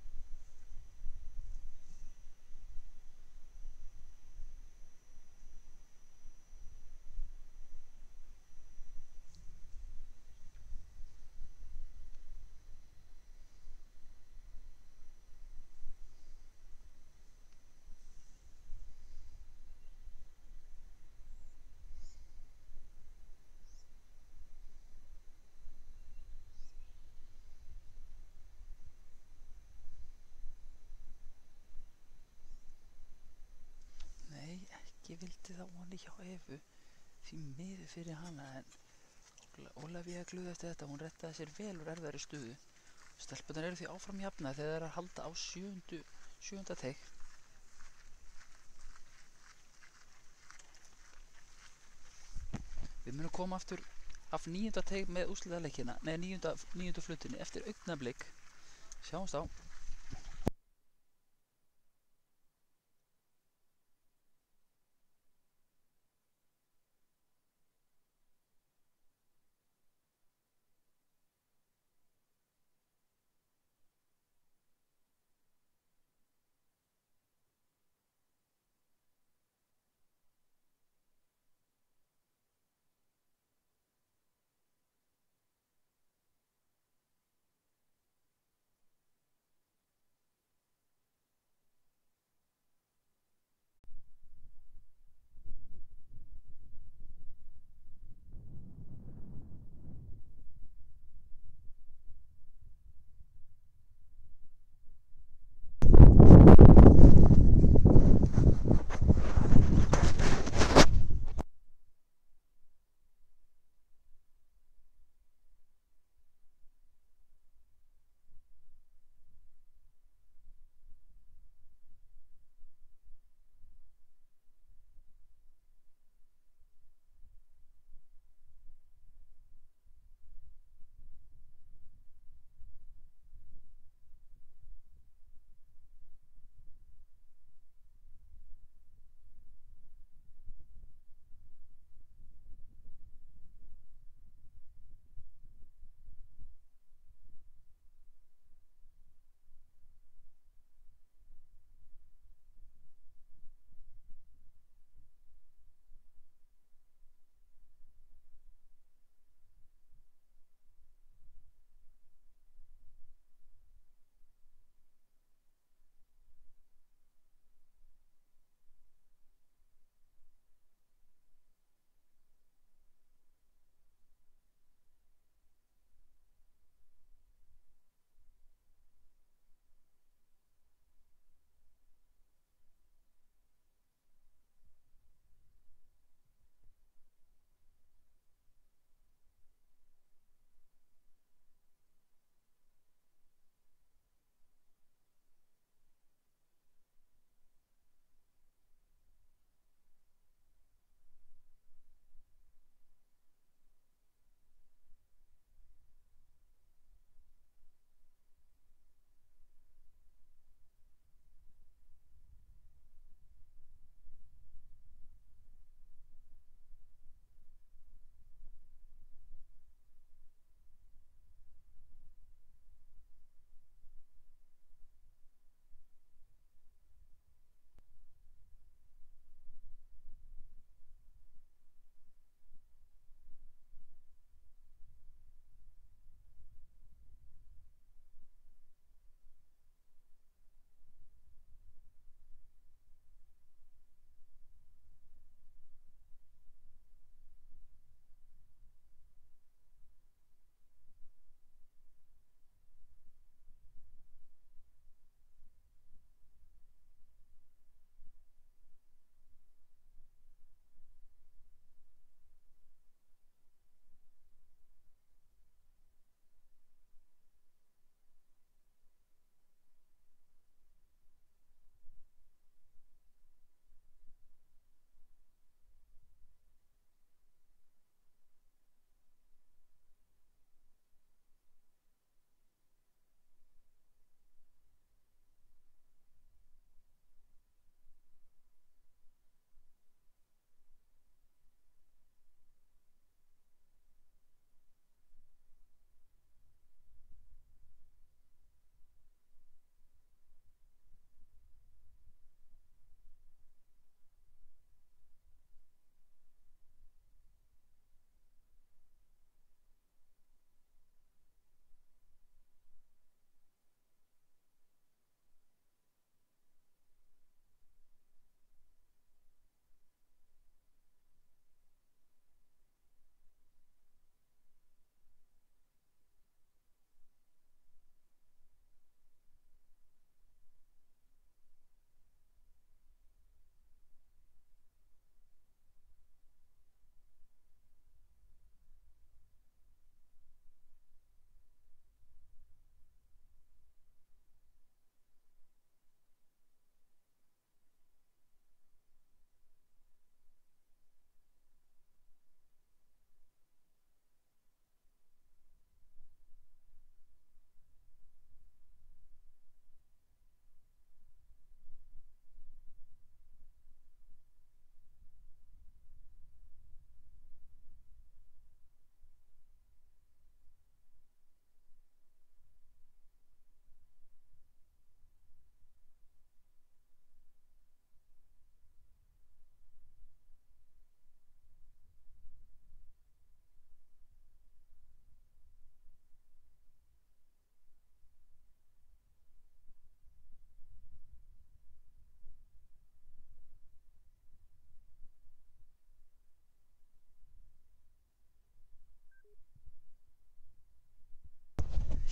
Ekki vildi það voni hjá Evu því miður fyrir hana en Ólafía glöð eftir þetta. Hún rettaði sér vel úr erfiðari stöðu. Stelpurnar eru því áfram jafna þegar það er að halda á 7. teig. Við munum koma aftur af 9. teig með úrslitaleikina, nei 9. flutinni eftir augnablik. Sjáumst á.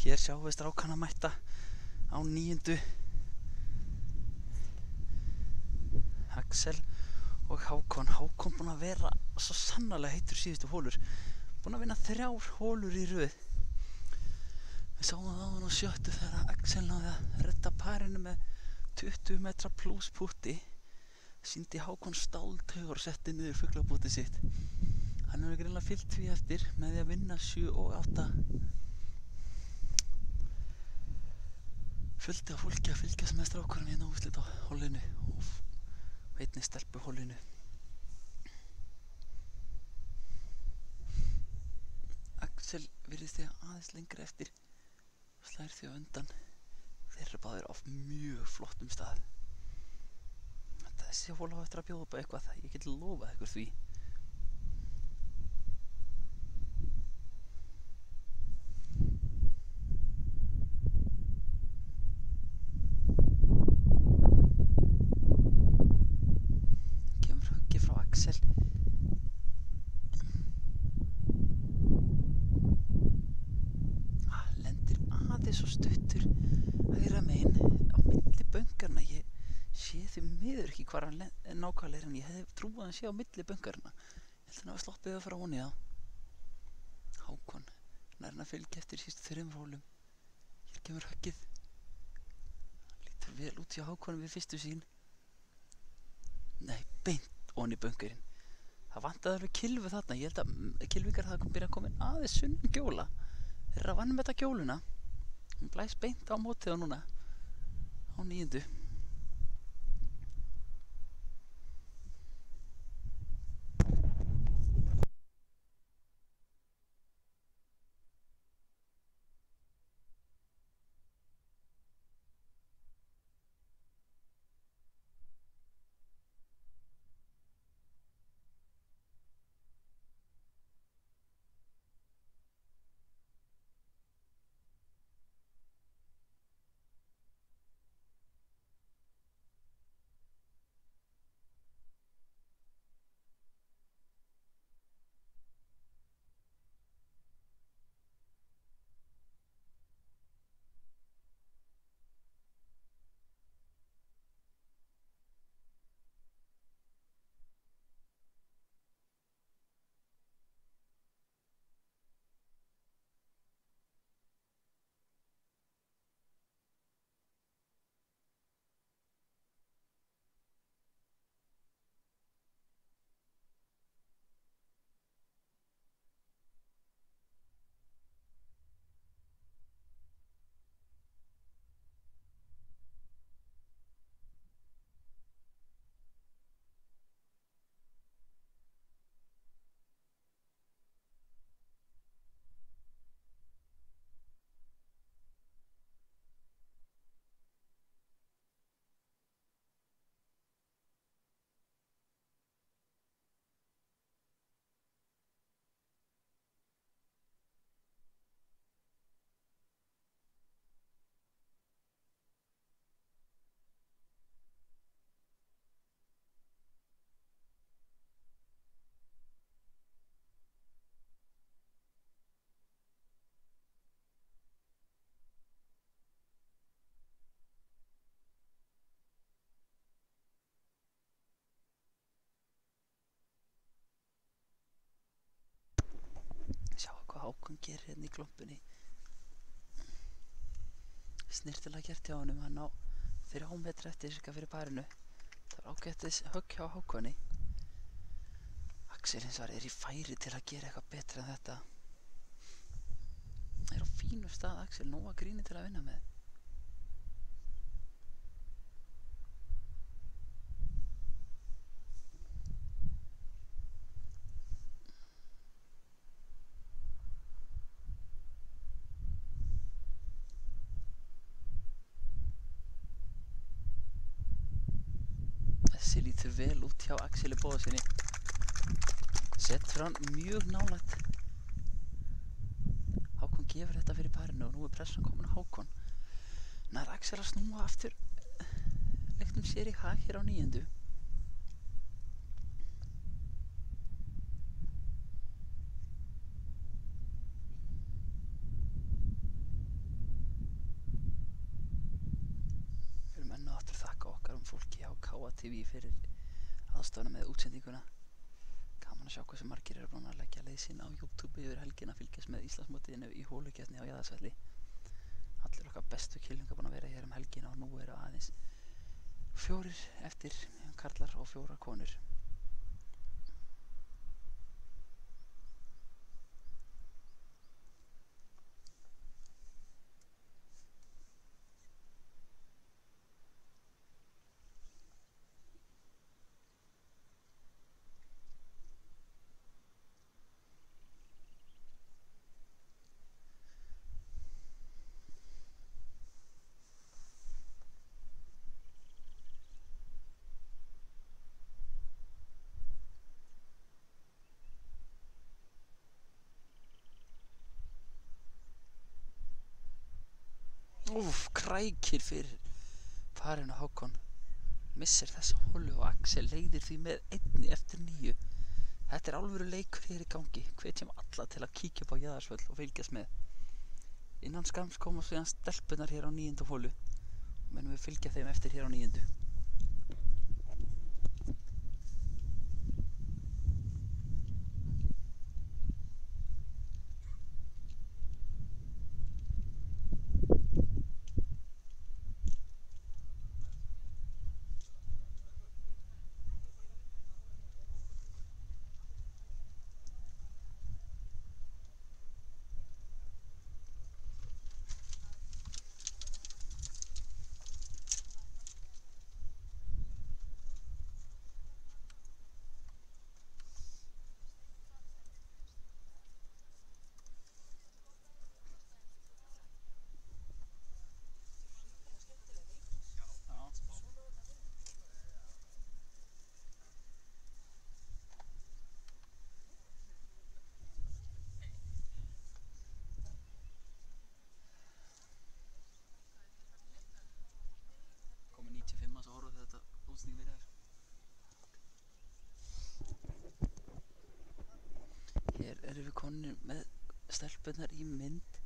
Hér sjáum við strákana mætta á 9. Axel og Hákon. Hákon búinn að vera svo sannarlega heitur síðustu hólur. Búinn að vinna 3 hólur í röð. Við sáum það á hann á 7. þegar Axel náði að redda parinu með 20 metra pluss putti. Sýndi Hákon stáltaugar og setti niður fuglabótið sitt. Hann hefur greinilega fylgt því eftir með því að vinna 7 og 8. Fullt af fólki að fylgjast með strákurinn hérna úrslit á hólinu og einnig stelpu hólinu. Axel virðist því aðeins lengra eftir og slær því á undan. Þeir eru báðir á mjög flottum stað. Þessi hól á eftir að bjóða upp á eitthvað, ég get lofað ykkur því. Kemur höggið frá Axel. Lendir aðeins og stuttur hægra megin á milli böngarna. Ég sé því miður ekki hvar hann nákvæmlega en ég hefði trúið að hann sé á milli böngarna. Ég held að hann hafi sloppið að fara honi þá. Hákon nær hann að fylgja eftir sístu 3 hólum. Hér kemur höggið. Hann lítur vel út hjá Hákonum við fyrstu sín. Nei, beint honi böngarinn. Það vantaði alveg kylfu þarna. Ég held að kylfingar það byrja að koma aðeins sunnan gjóla. Þeir eru að vanna með þetta gjóluna. Hún blæs beint á mótið á núna á 9. Hákon gerir hérna í klompunni. Snyrtilega gert hjá honum. Hann á 3 metra eftir cirka fyrir parinu. Það var ágættis högg hjá Hákoni. Axel hins vegar í færi til að gera eitthvað betra en þetta. Það á fínum stað Axel, nóga gríni til að vinna með. Þessi lítur vel út hjá Axeli Bóasinni. Setur hann mjög nálægt. Hákon gefur þetta fyrir parinu og nú pressan komin á Hákon. Nær Axel að snúa aftur leiknum sér í hag hér á 9. fólki á KTV fyrir aðstofna með útsendinguna. Gaman að sjá hversu margir eru búin að leggja leið sín á YouTube yfir helgina að fylgjast með Íslandsmótinu í holukeppni á Jaðarsvelli. Allir okkar bestu kylfingar búin að vera hér helgina og nú eru aðeins 4 eftir, karlar og 4 konur. Krækir fyrir parinu Hákon. Missir þessa holu og Axel leiðir því með 1 eftir 9. Þetta er alvöru leikur hér í gangi. Hvetjum alla til að kíkja upp á Jaðarsvöll og fylgjast með. Innan skamms koma síðan stelpunar hér á 9. holu og munum við fylgja þeim eftir hér á 9. Hér erum við konir með stelpunar í mynd.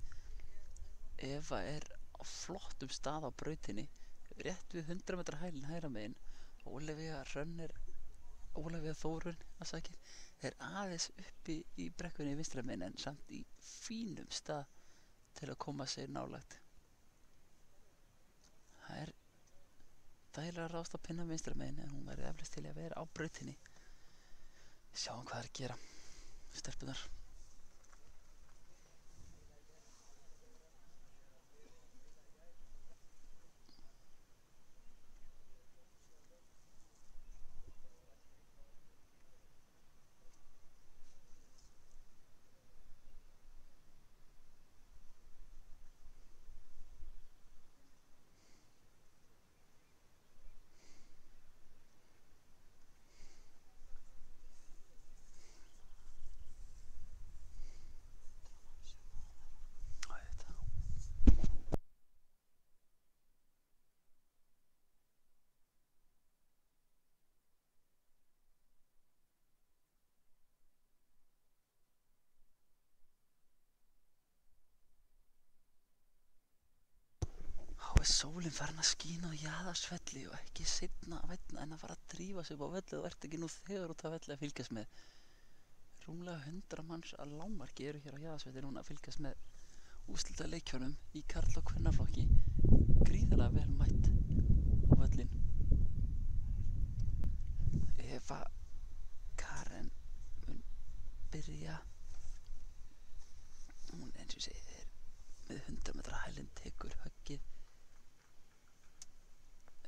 Eva er á flottum stað á brautinni, rétt við 100 metra hælinn hægra megin. Ólafía Þórunn er aðeins uppi í brekkunni vinstra megin en samt í fínum stað til að koma sér nálægt. Það er dægilega ráðst að pinna vinstra megin en hún verður eflaust til að vera á brautinni. Sjáum hvað er að gera, stelpunar. Þá er sólin farin að skína á Jaðarsvelli og ekki seinna vænna en að fara að drífa sig upp á velli og ert ekki nú þegar út af velli að fylgjast með. Rúmlega 100 manns að lágmarki eru hér á Jaðarsvelli núna að fylgjast með úrslitaleikjunum í karl- og kvennaflokki. Gríðarlega vel mætt á völlin. Eva Karen mun byrja. Hún eins og segir með 100 metra hælinn tekur höggið.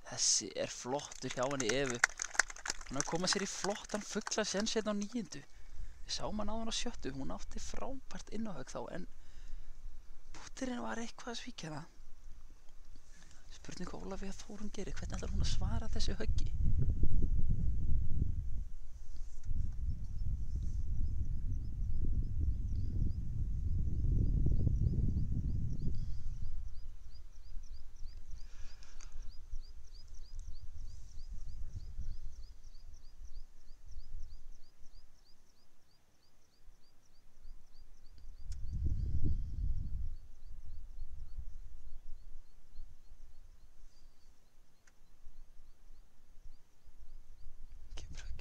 Þessi er flottur hjá henni Evu. Hún er að koma sér í flottan fuglasens hérna á 9. Við sáum hann áðan á 7. Hún átti frábært innáhögg þá en búturinn var eitthvað að svíkja hana. Spurning hvað Ólafía Þórunn gerir. Hvernig ætlar hún að svara þessu höggi?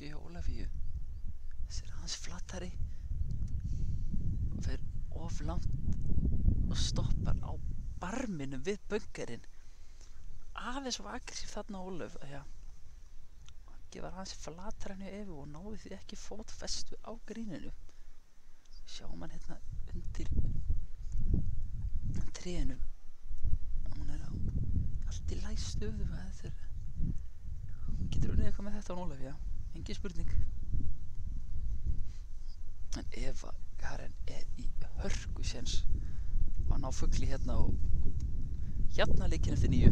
böngki hjá Ólafíu. Þessi aðeins flattari og fer of langt og stoppar á barminum við böngarinn. Aðeins var aggressív þarna Ólöf, ég var aðeins flatari en hjá Evu og náði því ekki fótfestu á gríninu. Sjáum hann hérna undir trénu. Hún allt í lagi stöðu. Hún getur unnið eitthvað með þetta á Ólöf, engin spurning. En Eva Karen í hörkusens og ná fugli hérna og leikinn eftir 9.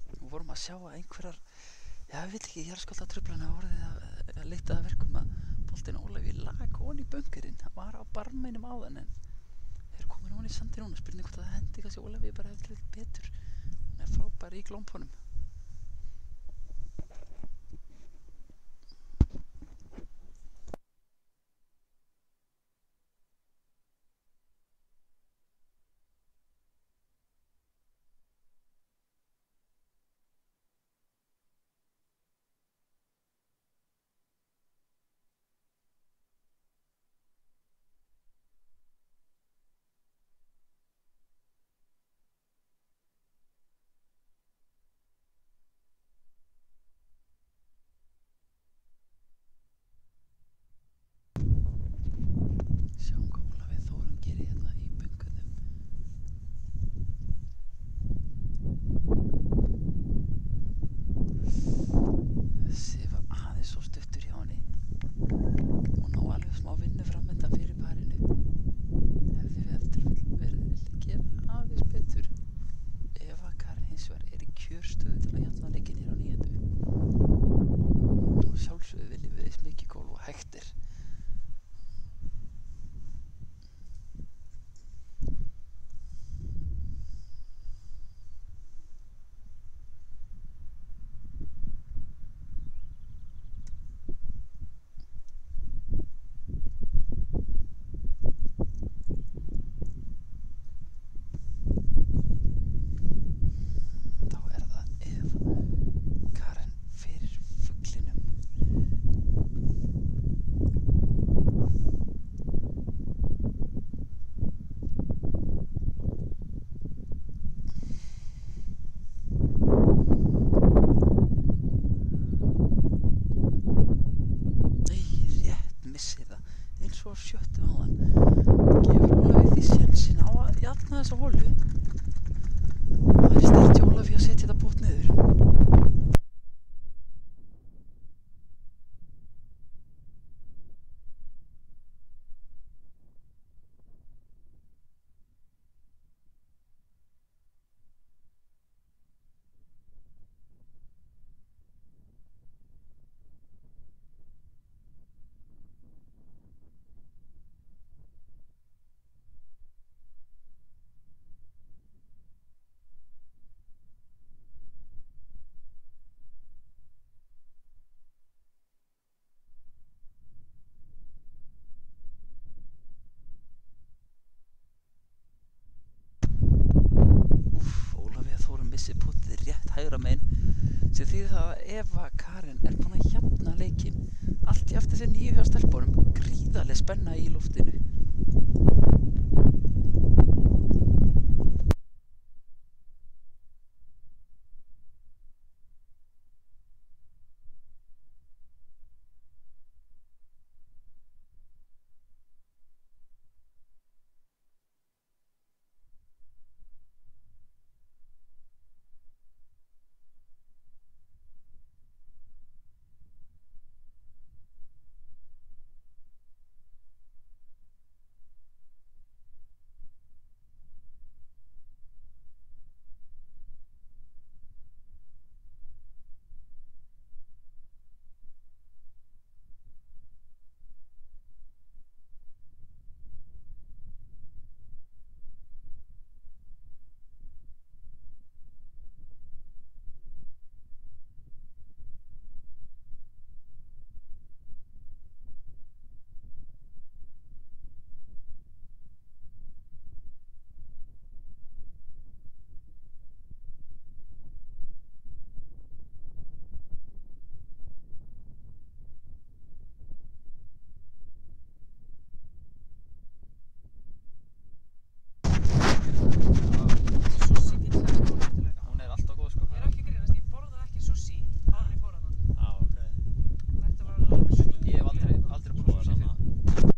Við vorum að sjá að einhverjar, ég veit ekki, jarðskjálftatruflanir hafa orðið að leita að verkum að boltinn Ólafíu lag ofan í böngarinn. Hann var á barminum áðan en þeir eru komin ofan í sandi núna. Spurning hvort það hendi kannski Ólafíu bara ef til betur. Hún frábær í glómpunum. Sjáum hvað Ólafía Þórunn gerir hérna í böngunum. Þessi var aðeins svo stuttur hjá henni og ná alveg smá vinnu framöndan fyrir parinu. Hefði við eftir vildi gera aðeins betur. Eva Karen hins vegar í kjörstöðu til að jafna leikinn hér á 9. Og sjálfsögðu viljum við eins mikið gól og hægt er. Svo sjöttu áðan gefur Ólafíu því sénsinn á að jafna þessa holu. Það er sterkt hjá Ólafíu að setja þetta bótt niður. Missi puttið rétt hægra megin sem þýðir það að Eva Karen er búin að jafna leikinn. Allt í eftir þeir 9 hjá stelpunum, gríðarleg spenna í loftinu. Sushi pizza er sko skemmtileg. Hún alltaf góð sko. Ég ekki að grínast, ég borðaði ekki sushi áður en ég fór þarna. Ok. Þetta var alveg sjúklega. Ég hef aldrei búið sushi fyrr.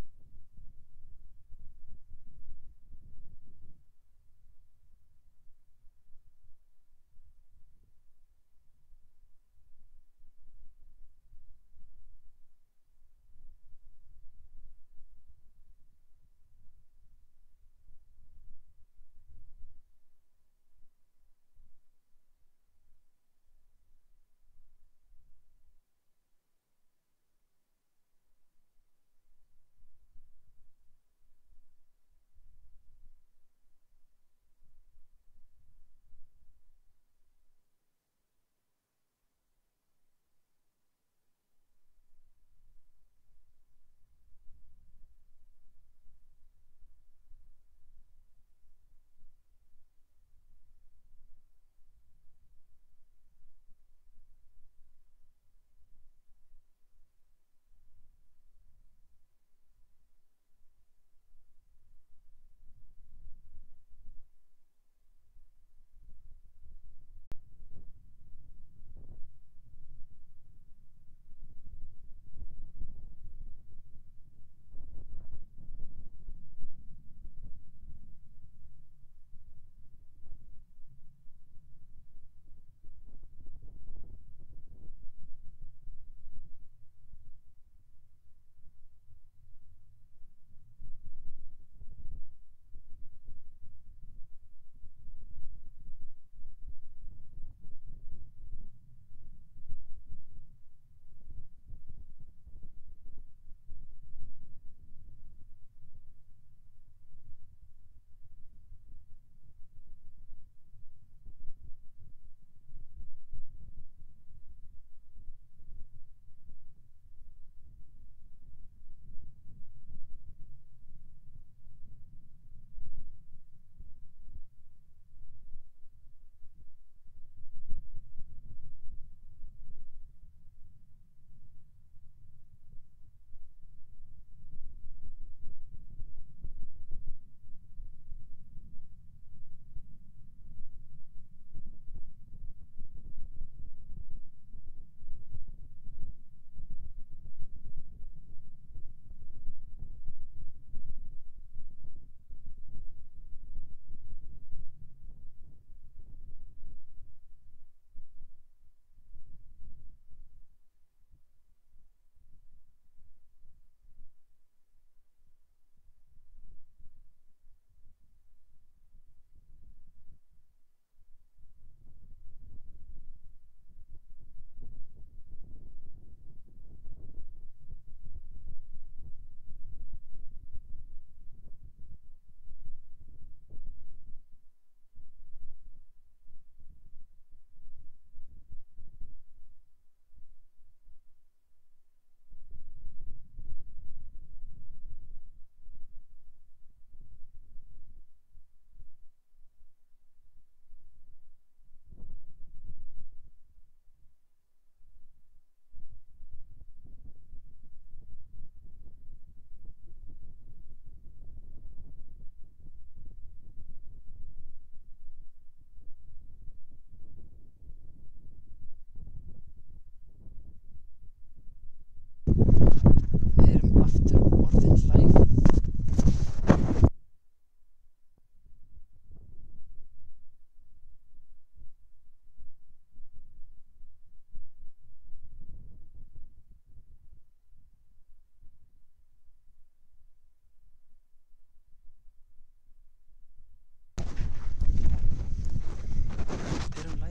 Við erum aftur orðin live.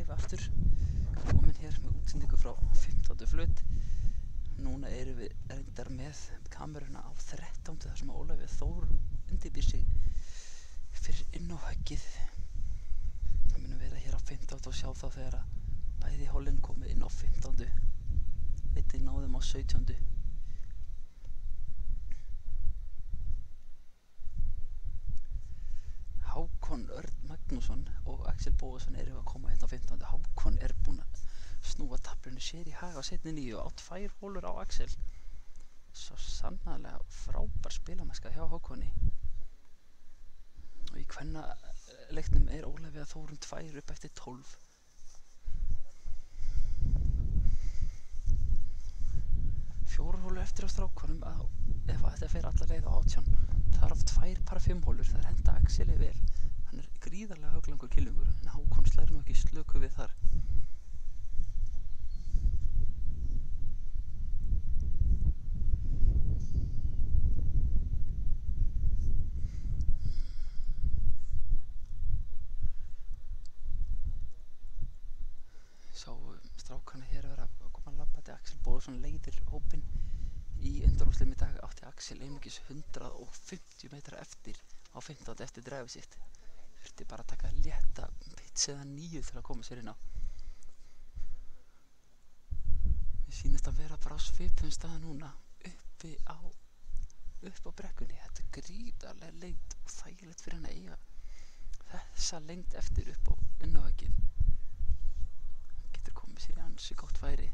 Aftur komin hér með útsendingu frá 15. flut. Núna erum við reyndar með kameruna á 13. þar sem Ólafur Þórunn undirbýr sig fyrir inn á höggið. Við munum vera hér á 15. og sjá þá þegar að bæði hólinn komið inn á 15. Við náðum á 17. Hákon Örn Magnússon og Axel Bóasson eru að koma hérna á 15. Hákon er búinn að snúa taflinu sér í hag á seinni 9 og á 2 hólur á Axel. Svo sannarlega frábær spilamennska hjá Hákoni. Og í kvenna leiknum er Ólafía Þórunn 2 upp eftir 12. Fjórar hólur eftir á strákunum ef þetta fer alla leið á 18. Það af 2 para 5 hólur. Það henda Axeli vel. Hann gríðarlega höglangur kylfingur en Hákon slær nú ekki slöku við þar. Strákana hér vera að koma að labba til Axel Bóðarsson leiðir hópinn í undanúrslitum í dag. Átti Axel einungis 150 metra eftir á 15. eftir dræfið sitt. Þurfti bara að taka létta pits eða 9 til að koma sér inn á. Mér sýnist að vera bara á svipum stað núna upp á brekkunni. Þetta er gríðarlega lengt og þægilegt fyrir hann að eiga þessa lengt eftir upp á inn á veggið. Getur komið sér í ansi gott færi.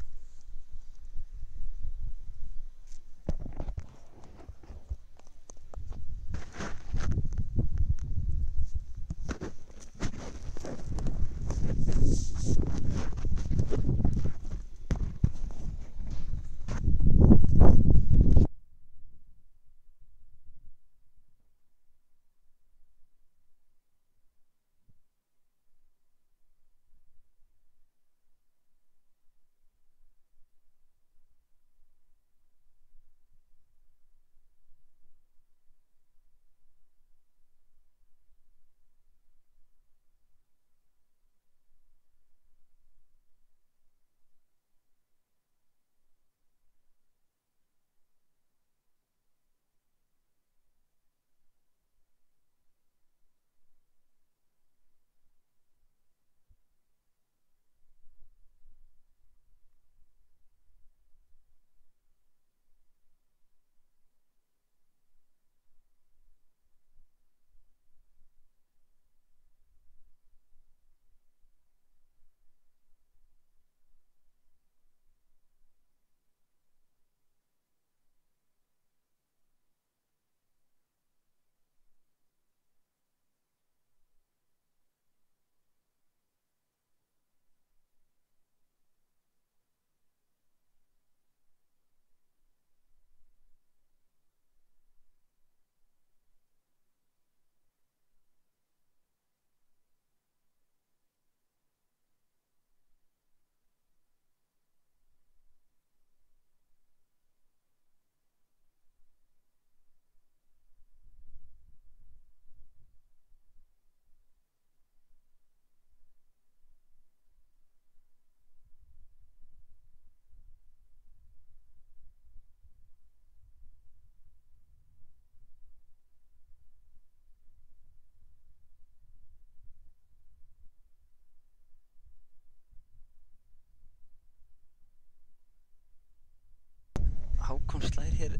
Hákon slær hér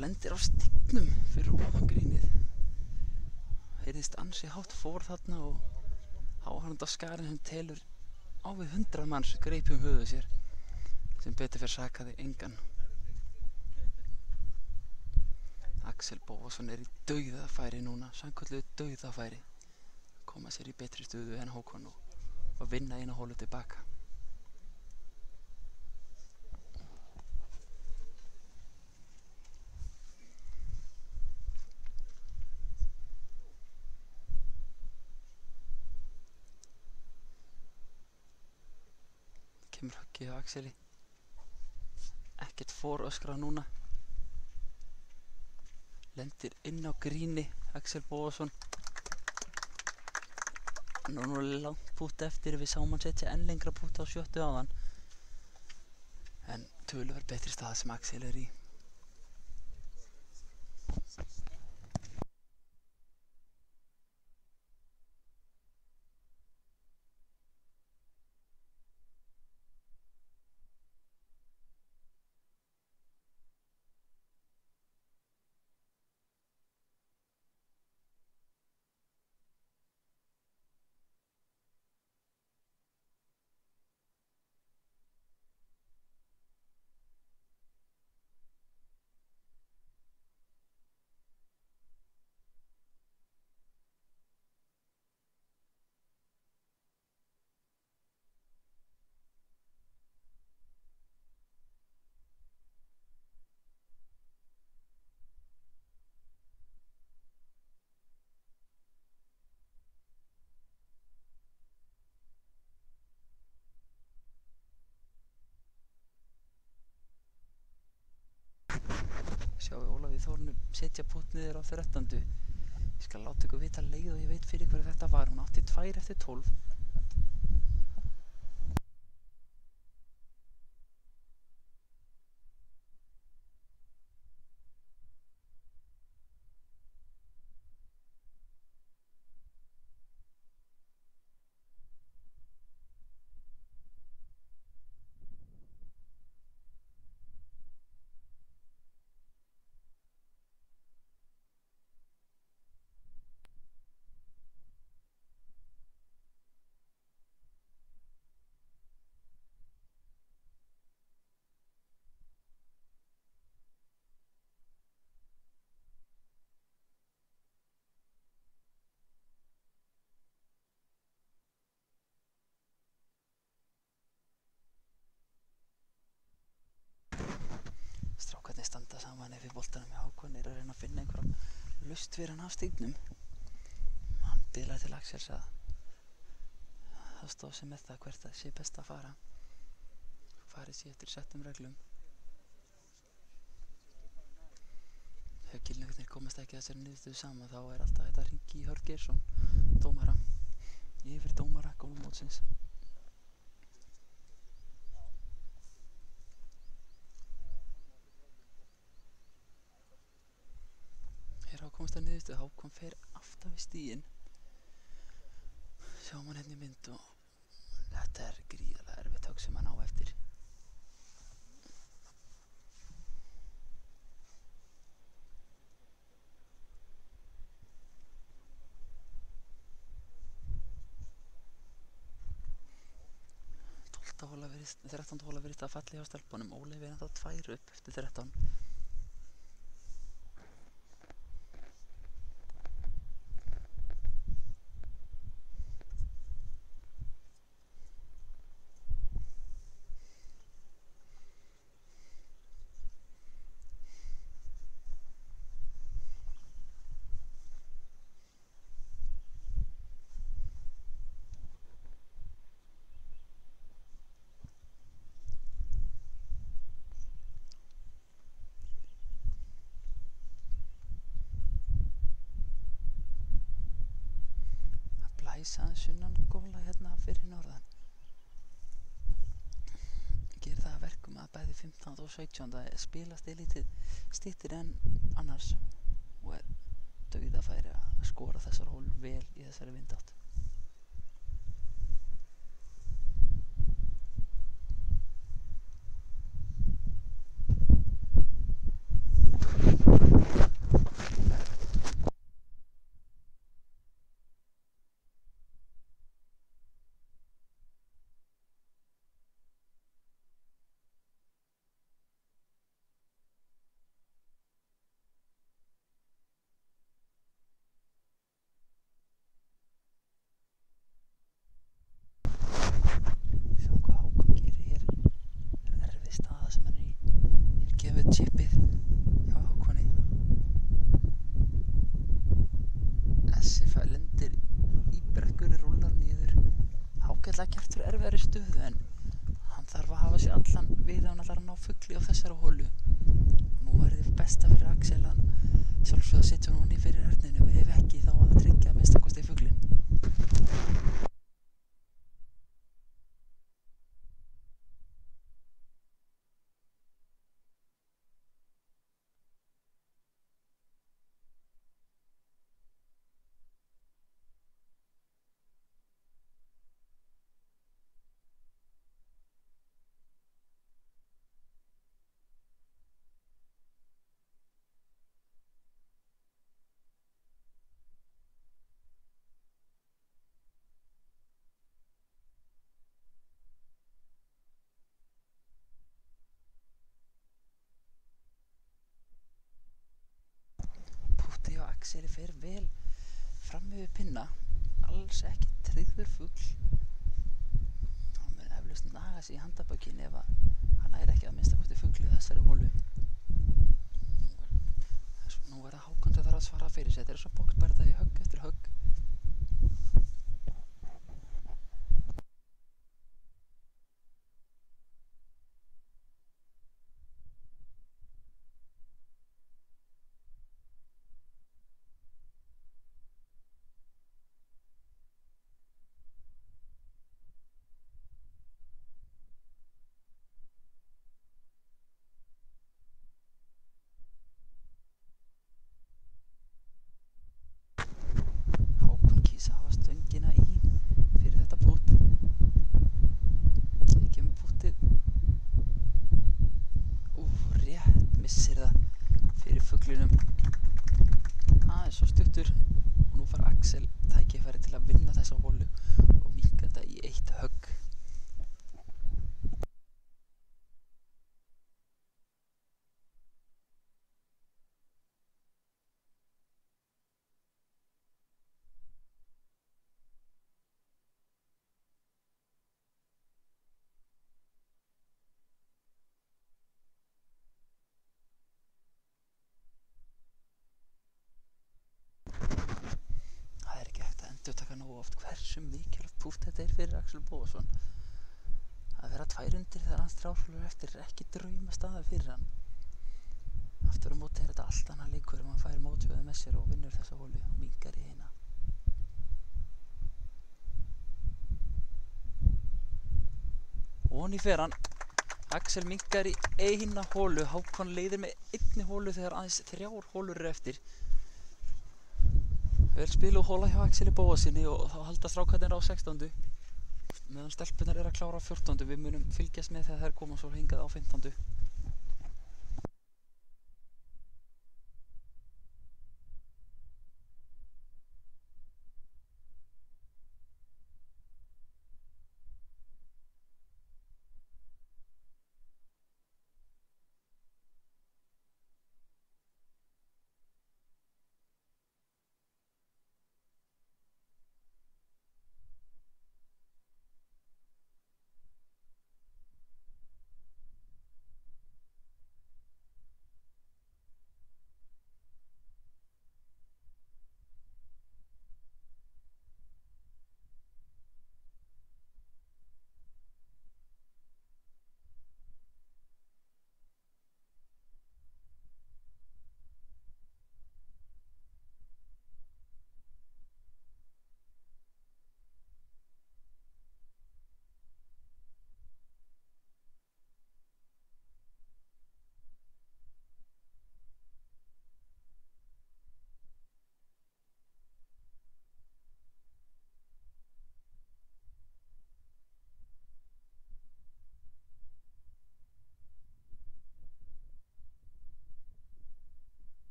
lendir á stígnum fyrir ofan grínið. Heyrðist ansi hátt fór þarna og áhorfendaskarinn sem telur á við 100 manns greip höfuð sér. Sem betur fer sakaði engan. Axel Bóðarsson í dauðafæri núna, sannkölluðu dauðafæri. Koma sér í betri stöðu en Hákon og vinna eina hólu tilbaka. Kemur höggið á Axeli. Ekkert foröskrað núna. Lendir inn á gríni Axel Bóðarsson. Hann var nú langt pútt eftir, við sáum hann setja enn lengra pútt á 7. áðan. En töluvert betri stað sem Axel er í. setja pút niður á 13. Ég skal láta ykkur vita leið og ég veit fyrir hverju þetta var. Hún átti 2 eftir 12. Strákarnir standa saman yfir boltanum hjá Hákon, eru að reyna að finna einhverja laust fyrir hann af stígnum. Hann biðlar til Axels að það stóð sig með það hvert það sé best að fara. Farið sé eftir settum reglum. Ef Kýrlingarnir komast ekki að þessari niðurstöðu saman þá er alltaf þetta að hringi í Hörð Geirsson, dómara, yfir dómara golfmótsins. Hér á komast að niðurstöðu, Hákon fer aftan við stíginn. Sjáum hann hérna í mynd og þetta er gríðarlega erfitt högg sem hann á eftir. Hola 13. hóla virðist að falli hjá stelpunum. Ólafur er ennþá 2 upp eftir 13. Aðeins sunnan góla hérna fyrir norðan. Gerir það að verkum að bæði 15. og 17. spilast lítið styttir en annars og er dauðafæri að skora þessar hól vel í þessari vindátt. Chippið hjá Hákoni. Essif lendir í brekkunni, rúlar niður. Hákon ætlaði að keppt fyrir erfiðari stöðu en hann þarf að hafa sig allan við að hann ætlar að ná fugli á þessari holu. Nú verði besta fyrir Axel að sjálfsögðu að setja hún í fyrir herninu, ef ekki þá að tryggja að minnsta kosti fuglinn. Axel fer vel fram yfir pinna, alls ekki tryggður fugl. Hann mun eflaust naga sig í handarbökin ef hann nær ekki að minnsta kosti fugli þessari holu. Nú verða Hákon sem þarf að svara fyrir sig. Þetta er svo boxbardaði högg eftir högg. til að vinna þessa holu og minnka þetta í eitt högg. Það er ekki hægt að endurtaka nógu oft hversu mikilvægt pútt þetta er fyrir Axel Bóasson. Að vera 2 undir þegar hans 3 holur eftir er ekki draumastaða fyrir hann. Aftur á móti er þetta allt annað leikur ef hann fær mótstöðu með sér og vinnur þessa holu og minnkar í hina. Og honni fer hann. Axel minnkar í eina holu. Hákon leiðir með 1 holu þegar aðeins 3 holur eru eftir. Vel spiluð hola hjá Axeli Bóasyni og þá halda strákarnir á 16. Meðan stelpurnar eru að klára á 14. Við munum fylgjast með þegar þær koma svo hingað á 15.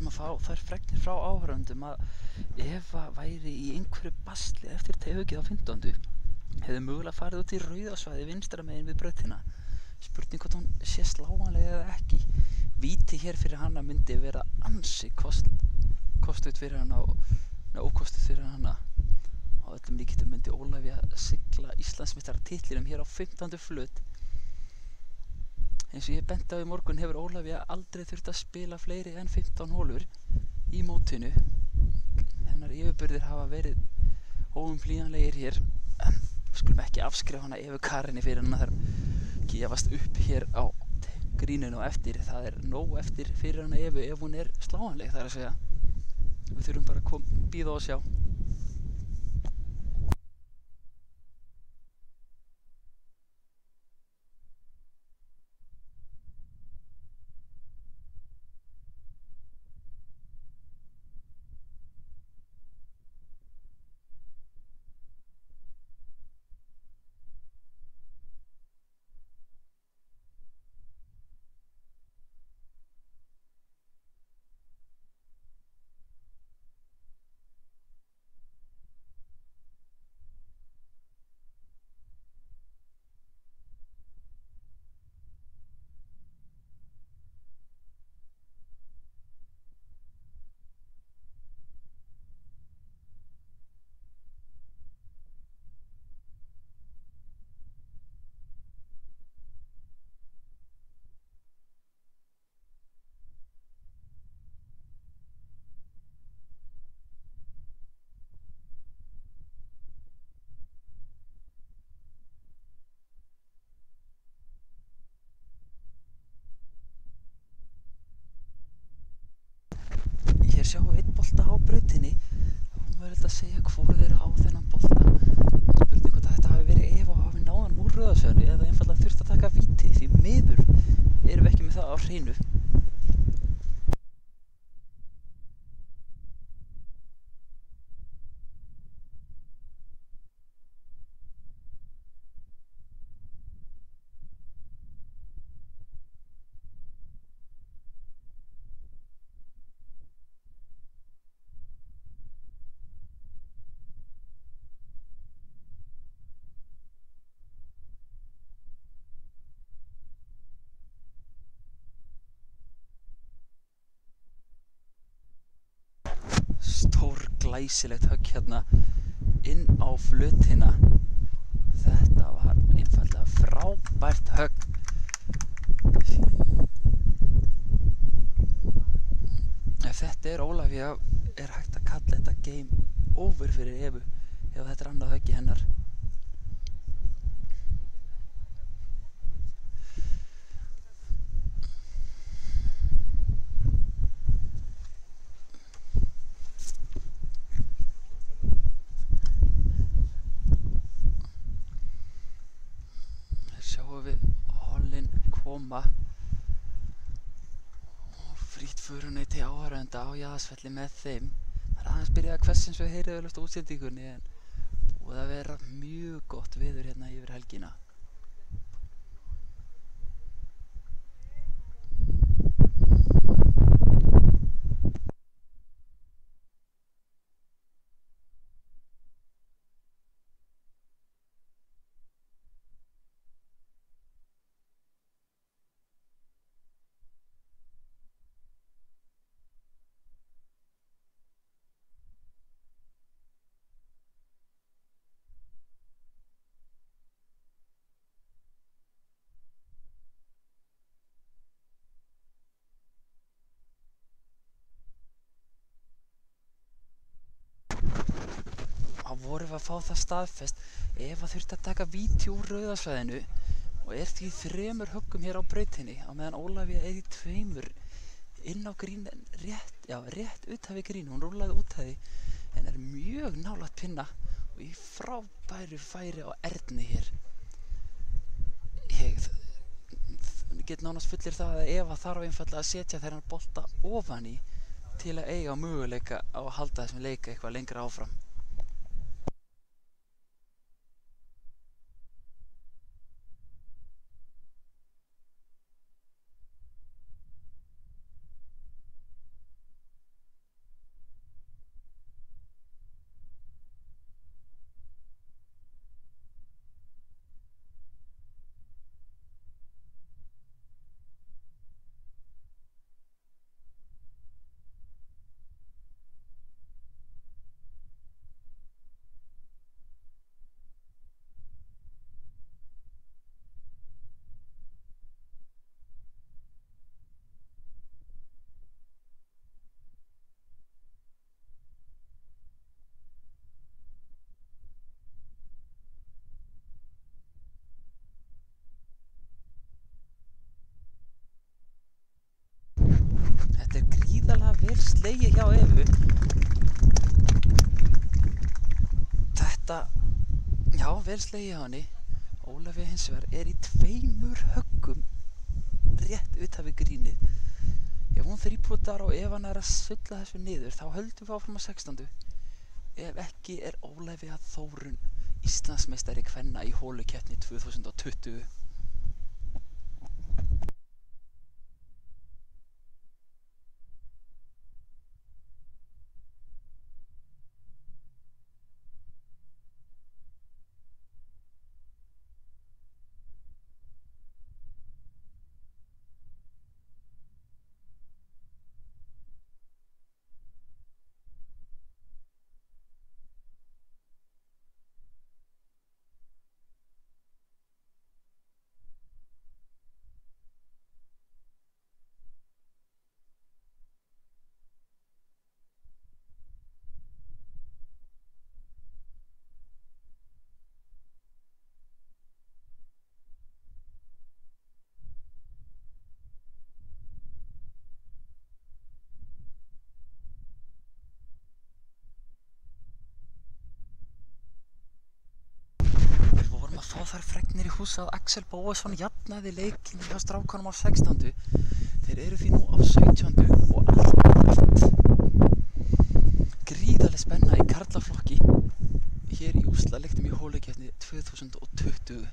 að fá þær fregnir frá áhorfendum að Eva væri í einhverju basli eftir teyhugið á 15. Hefði mögulega farið út í rauðasvæði vinstra megin við brautina. Spurning hvort hún sé sláanlega eða ekki. Víti hér fyrir hana myndi vera ansi kostut fyrir hana og ókostut fyrir hana. Á öllum líkindum myndi Ólafía sigla Íslandsmeistaratitlinum hér á 15. flöt. Eins og ég benti á í morgun hefur Ólafía aldrei þurft að spila fleiri en 15 hólur í mótinu. Hennar yfirburðir hafa verið óumflýjanlegir hér. Við skulum ekki afskrifa hana Evu Karinni fyrir hana þar gefast upp hér á gríninu og eftir. Það nóg eftir fyrir hana Evu ef hún sláanleg, það að segja. Við þurfum bara að bíða og sjá. Hér sjáum við einn bolta á brautinni. Hún verður að segja hvor þeirra á þennan bolta. Spurning hvort þetta hafi verið Eva og hafi náð hann úr rauðasvæðinu eða einfaldlega þurft að taka víti. Því miður erum við ekki með það á hreinu. Stór glæsilegt högg hérna inn á flötina. Þetta var einfaldlega frábært högg. Ef þetta Ólafía hægt að kalla þetta game over fyrir Evu ef þetta annað höggi hennar. Sjáum við hollin koma og frýtt föruneyti áhorfenda á Jaðarsvelli með þeim. Það aðeins byrjað hvers eins við heyrið öllust útsendingunni en búið að vera mjög gott veður hérna yfir helgina. Vorum við að fá það staðfest. Eva þurfti að taka víti úr rauðasvæðinu og því 3 höggum hér á brautinni á meðan Ólafía í 2 inn á grín rétt út af grín. Hún rúllaði út af því en mjög nálægt pinna og í frábæru færi á Erni hér. Ég get nánast fullir það að Eva þarf einfaldlega að setja þennan bolta ofan í til að eiga möguleika á að halda þessum leika eitthvað lengra áfram. slegið hjá Evu. Þetta, já, vel slegið hjá henni. Ólafía hins vegar í 2 höggum rétt utan við grínið. Ef hún þrípútar og ef hann að sulla þessu niður, þá höldum við áfram á 16. Ef ekki Ólafía Þórunn Íslandsmeistari kvenna í holukeppni 2020. Að fá þær fregnir í hús að Axel Bóasson jafnaði leikinn hjá strákunum á 16. Þeir eru því nú á 17. og allt gríðarleg spenna í karlaflokki hér í úrslitaleiknum í holukeppni 2020.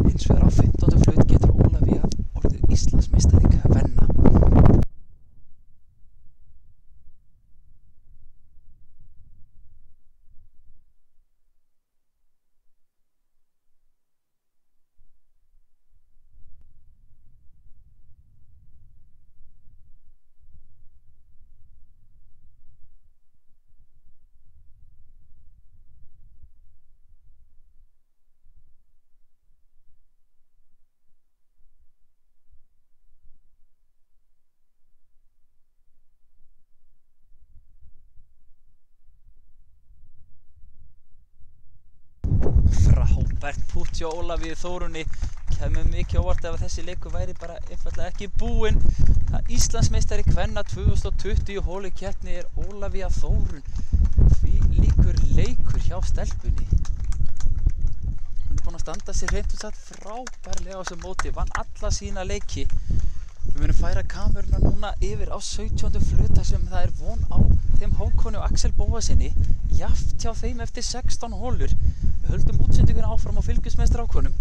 Hins vegar á 15. flaut getur Ólafía orðið Íslandsmeistari kvenna. Frábært pútt hjá Ólafíu Þórunni. Kæmi mikið óvart ef þessi leikur væri bara einfaldlega ekki búinn. Það Íslandsmeistari kvenna 2020 í holukeppni Ólafía Þórunn. Því líkur leikur hjá stelpunni. Hún búin að standa sér hreint út sagt frábærlega á þessu móti, vann alla sína leiki. Við munum færa kameruna núna yfir á 17. flaut þar sem það von á þeim Hákoni og Axel Bóasinni. Jafnt hjá þeim eftir 16 holur. Við höldum útsendinguna áfram og fylgjumst með strákunum.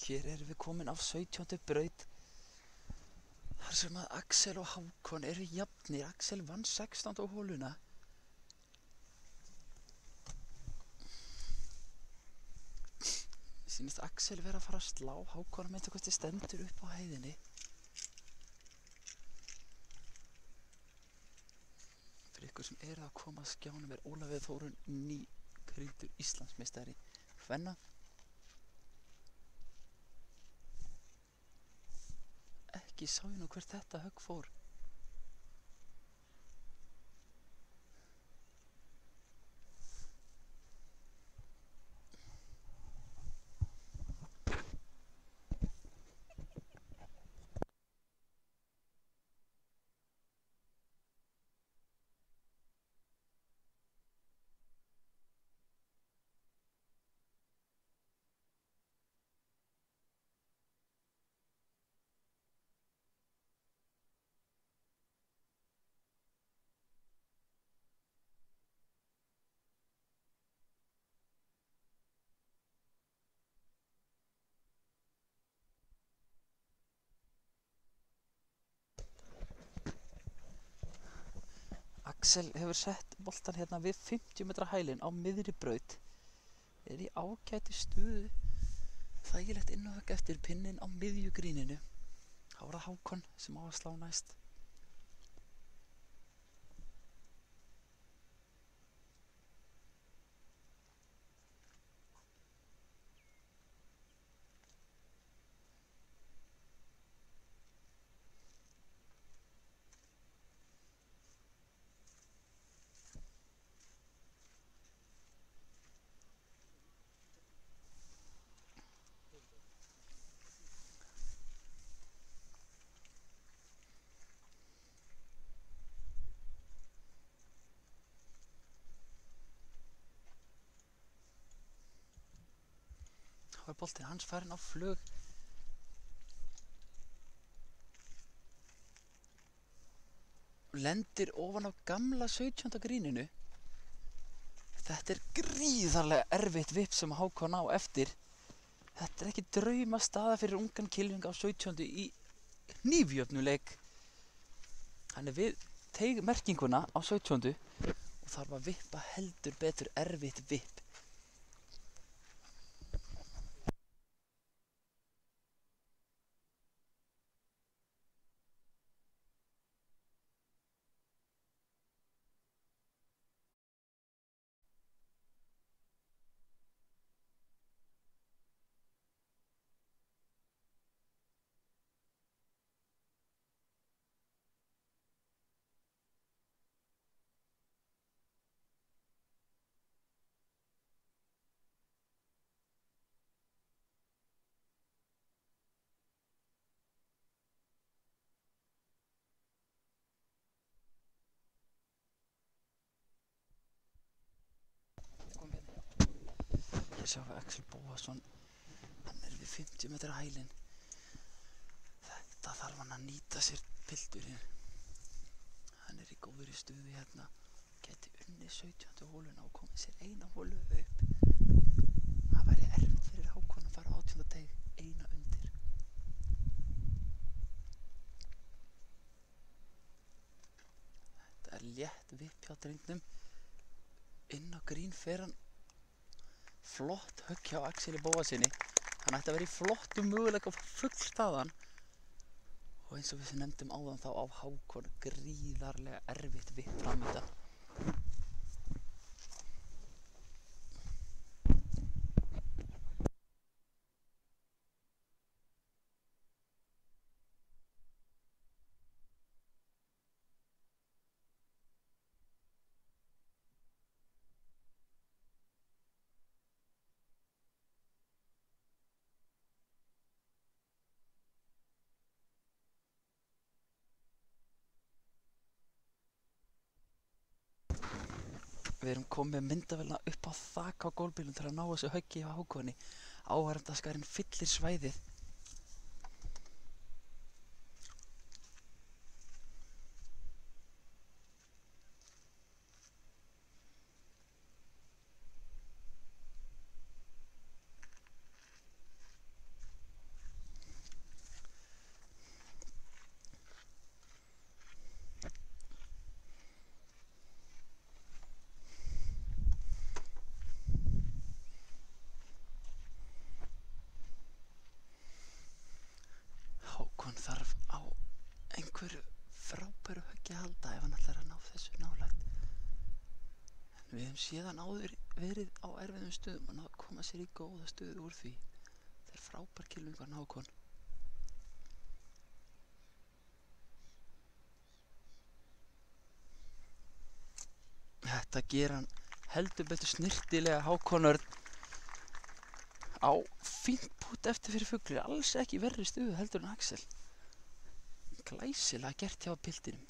Hér erum við komin af 17. braut þar sem að Axel og Hákon eru jafnir. Axel vann 16. hóluna. Sýnist Axel vera að fara að slá. Hákon að mynda hvort þið stendur upp á hæðinni. Fyrir ykkur sem eru að koma að skjánum er Ólafur Þórunn nýkrýndur Íslandsmeistari kvenna. Ekki sá ég nú hvert þetta högg fór. Axel hefur sett boltan hérna við 50 metra hælinn á miðri braut. Er í ágæti stuðu. Þægilegt innhögg eftir pinninn á miðju gríninu. Þá er það Hákon sem á að slá næst. Þá er boltinn hans farinn á flug. Lendir ofan á gamla 17. gríninu. Þetta er gríðarlega erfitt vipp sem Hákon á eftir. Þetta er ekki drauma staða fyrir ungan kylfing á 17. í hnífjöfnuleik. Hann er við teigmerkinguna á 17. og þarf að vippa heldur betur erfitt vipp. Hér sjáum við Axel Bóasson. Hann er við 50 metra hælinn. Þetta þarf hann að nýta sér, pilturinn. Hann er í góðri stuði hérna. Gæti unnið 17. hóluna og komið sér eina hólu upp. Það væri erfitt fyrir Hákon að fara 18. teig eina undir. Þetta er létt vipp hjá drengnum. Inn á grín fer hann. Flott högg hjá Axeli Bóasinni. Hann ætti að vera í flottum möguleika á fullstaðan. Og eins og við sem nefndum áðan þá á Hákon gríðarlega erfitt vipp framöndan. Við erum komið með myndavélina upp á þak á gólfbílnum til að ná þessu höggi hjá Hákoni. Áhorfendaskarinn fyllir svæðið. þessu nálægt. En við höfum síðan áður verið á erfiðum stöðum og náðu að koma sér í góða stöðu úr því. Það er frábær kylfingur Hákon. Þetta gera hann heldur betur snirtilega Hákon Örn á fínt pút eftir fyrir fugli, alls ekki verri stöðu heldur en Axel. Glæsilega gert hjá piltinum.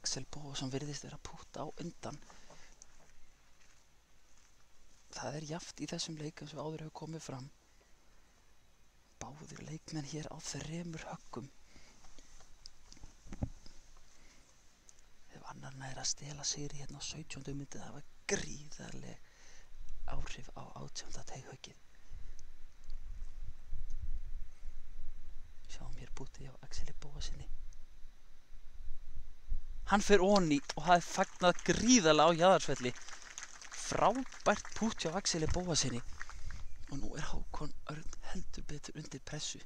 Axel Bóasson virðist vera að púta á undan. Það er jafnt í þessum leik eins og áður hefur komið fram. Báðir leikmenn hér á 3 höggum. Ef annar nær að stela sigri hérna á 17. myndi það hafa gríðarleg áhrif á 18. teighöggið. Sjáum hér pútið á Axeli Bóasinni. Hann fer onni og það er fagnað gríðarlega á Jaðarsvelli. Frábært pút hjá Axeli Bóasinni. Og nú er Hákon Örn heldur betur undir pressu.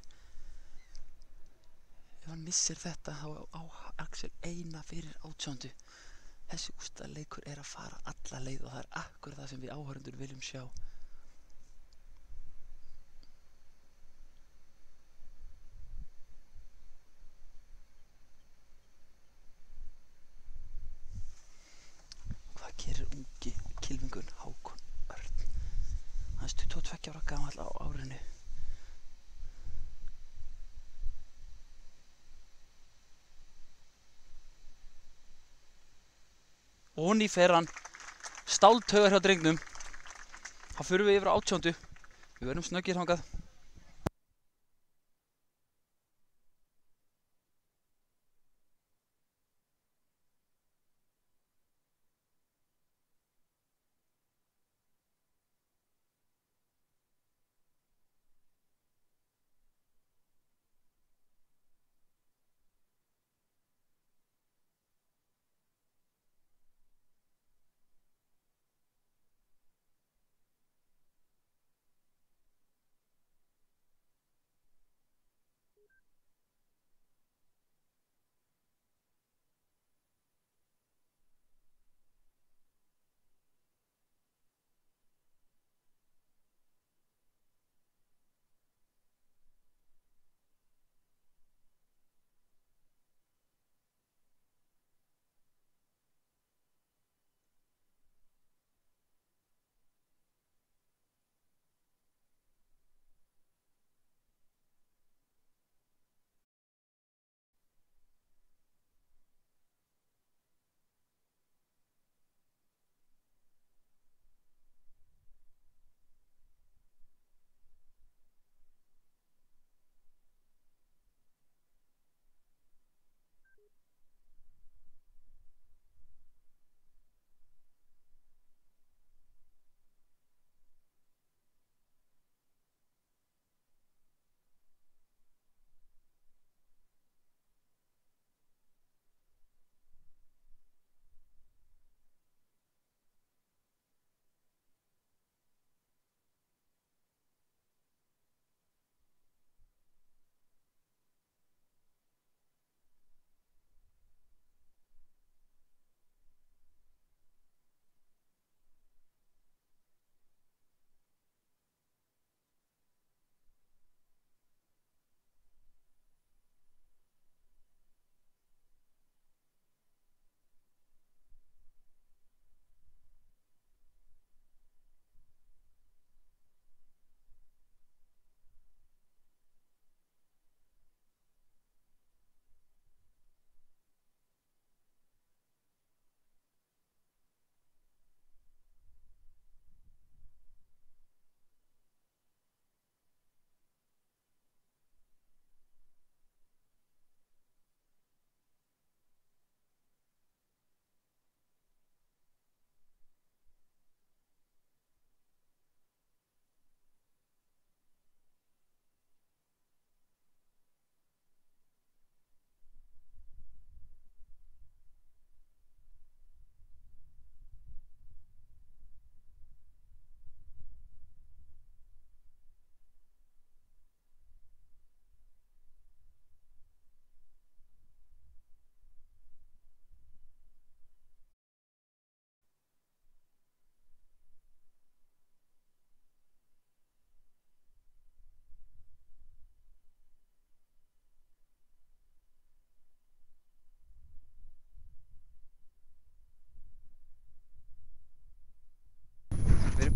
Ef hann missir þetta þá á Axel eina fyrir 18. Þessi úrslitaleikur er að fara alla leið og það er akkur það sem við áhorfendur viljum sjá. Hvað gerir ungi kylfingun Hákon Örn? Hann er 22 ára gamall á árinu. Og hún í fer hann stáltaugar hjá drengnum. Þá förum við yfir á 18. Við verðum snöggir þangað.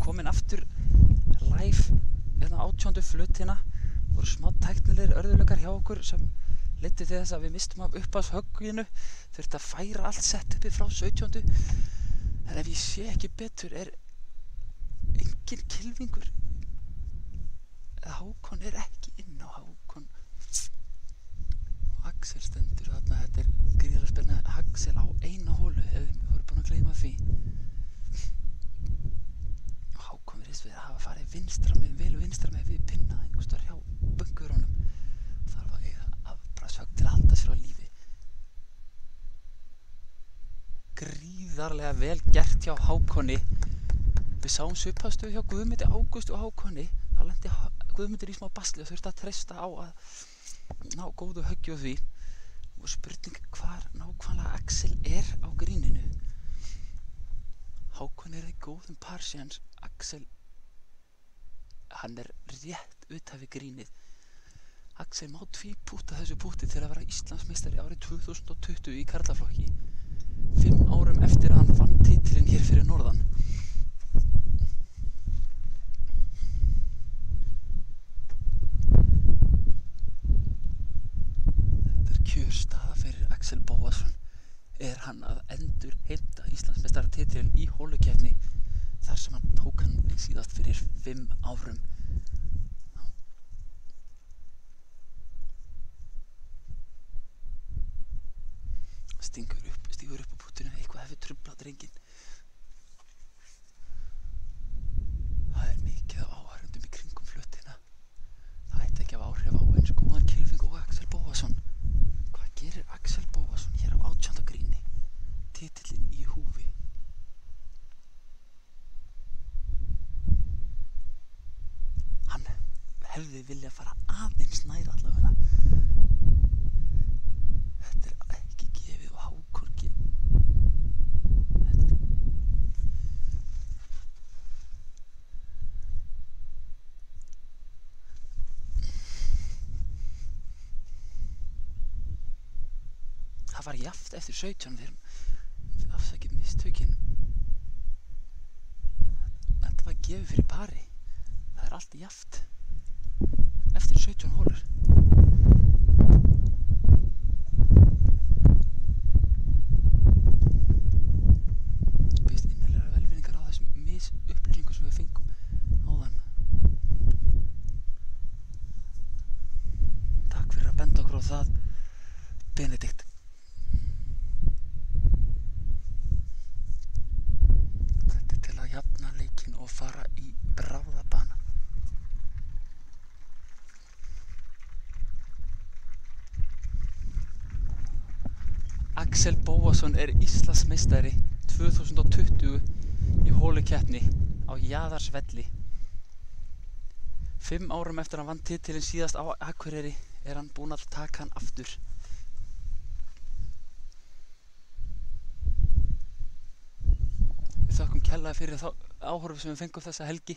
komin aftur live hérna 18. flutina. Voru smá tæknilegir örðuleikar hjá okkur sem leiddi til þess að við mistum af upphafshögginu. Þurfti að færa allt setupið frá 17. En ef ég sé ekki betur engin kylfingur. Hákon ekki inn á Hákon. Og Axel stendur þarna, þetta gríðarlega spennandi. Axel á eina hólu, ef þið voru búin að gleyma því. Og Hákon virðist við að hafa farið vel vinstra með við pinnað einhvers staðar hjá bunkurunum. Þarf að eiga afbragðshögg til að halda sér á lífi. Gríðarlega vel gert hjá Hákoni. Við sáum svipaðstöðu hjá Guðmundi Ágúst og Hákoni. Það lendi Guðmundur í smá basli og þurfti að treysta á að ná góðu höggi á því. Og spurning hvar nákvæmlega Axel á gríninu. Hákon í góðum parsjans. Axel, hann rétt utan við grínið. Axel má tvípúta þessu púti til að vera Íslandsmeistari árið 2020 í karlaflokki. 5 árum eftir að hann vann titilinn hér fyrir norðan. Kjörstaða fyrir Axel Bóasson. Hann að endur heimta Íslandsmeistaratitilinn í holukeppni þar sem hann tók hann síðast fyrir 5 árum. Stígur upp á pútinu, eitthvað hefur truflað drenginn. Það mikið af áhorfendum í kringum flutina. Það ætti ekki að hafa áhrif á eins góðan kylfing og Axel Bóasson. Hvað gerir Axel Bóasson hér á 18. gríni? Titillinn í húfi. Hann hefði viljað fara aðeins nær allavega. Þetta ekki gefið og Hákon Það var jafnt eftir 17 þegar afsakið mistökin. Þetta var gefið fyrir pari. Það allt jafnt eftir 17 hólur. Biðst innilegar velvirðingar á þessum misupplýsingum sem við fengum áðan. Takk fyrir að benda okkur á það, Benedikt. Jafna leikinn og fara í bráðabana. Axel Bóasson Íslandsmeistari 2020 í holukeppni á Jaðarsvelli. 5 árum eftir hann vann titilinn síðast á Akureyri hann búinn að taka hann aftur. Við þökkum kærlega fyrir þá áhorf sem við fengum þessa helgi.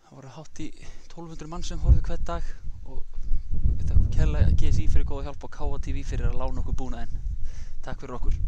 Það voru hátt í 1200 mann sem horfðu hvern dag og við þökkum kærlega GSI fyrir góða hjálp og KA TV fyrir að lána okkur búnaðinn. Takk fyrir okkur.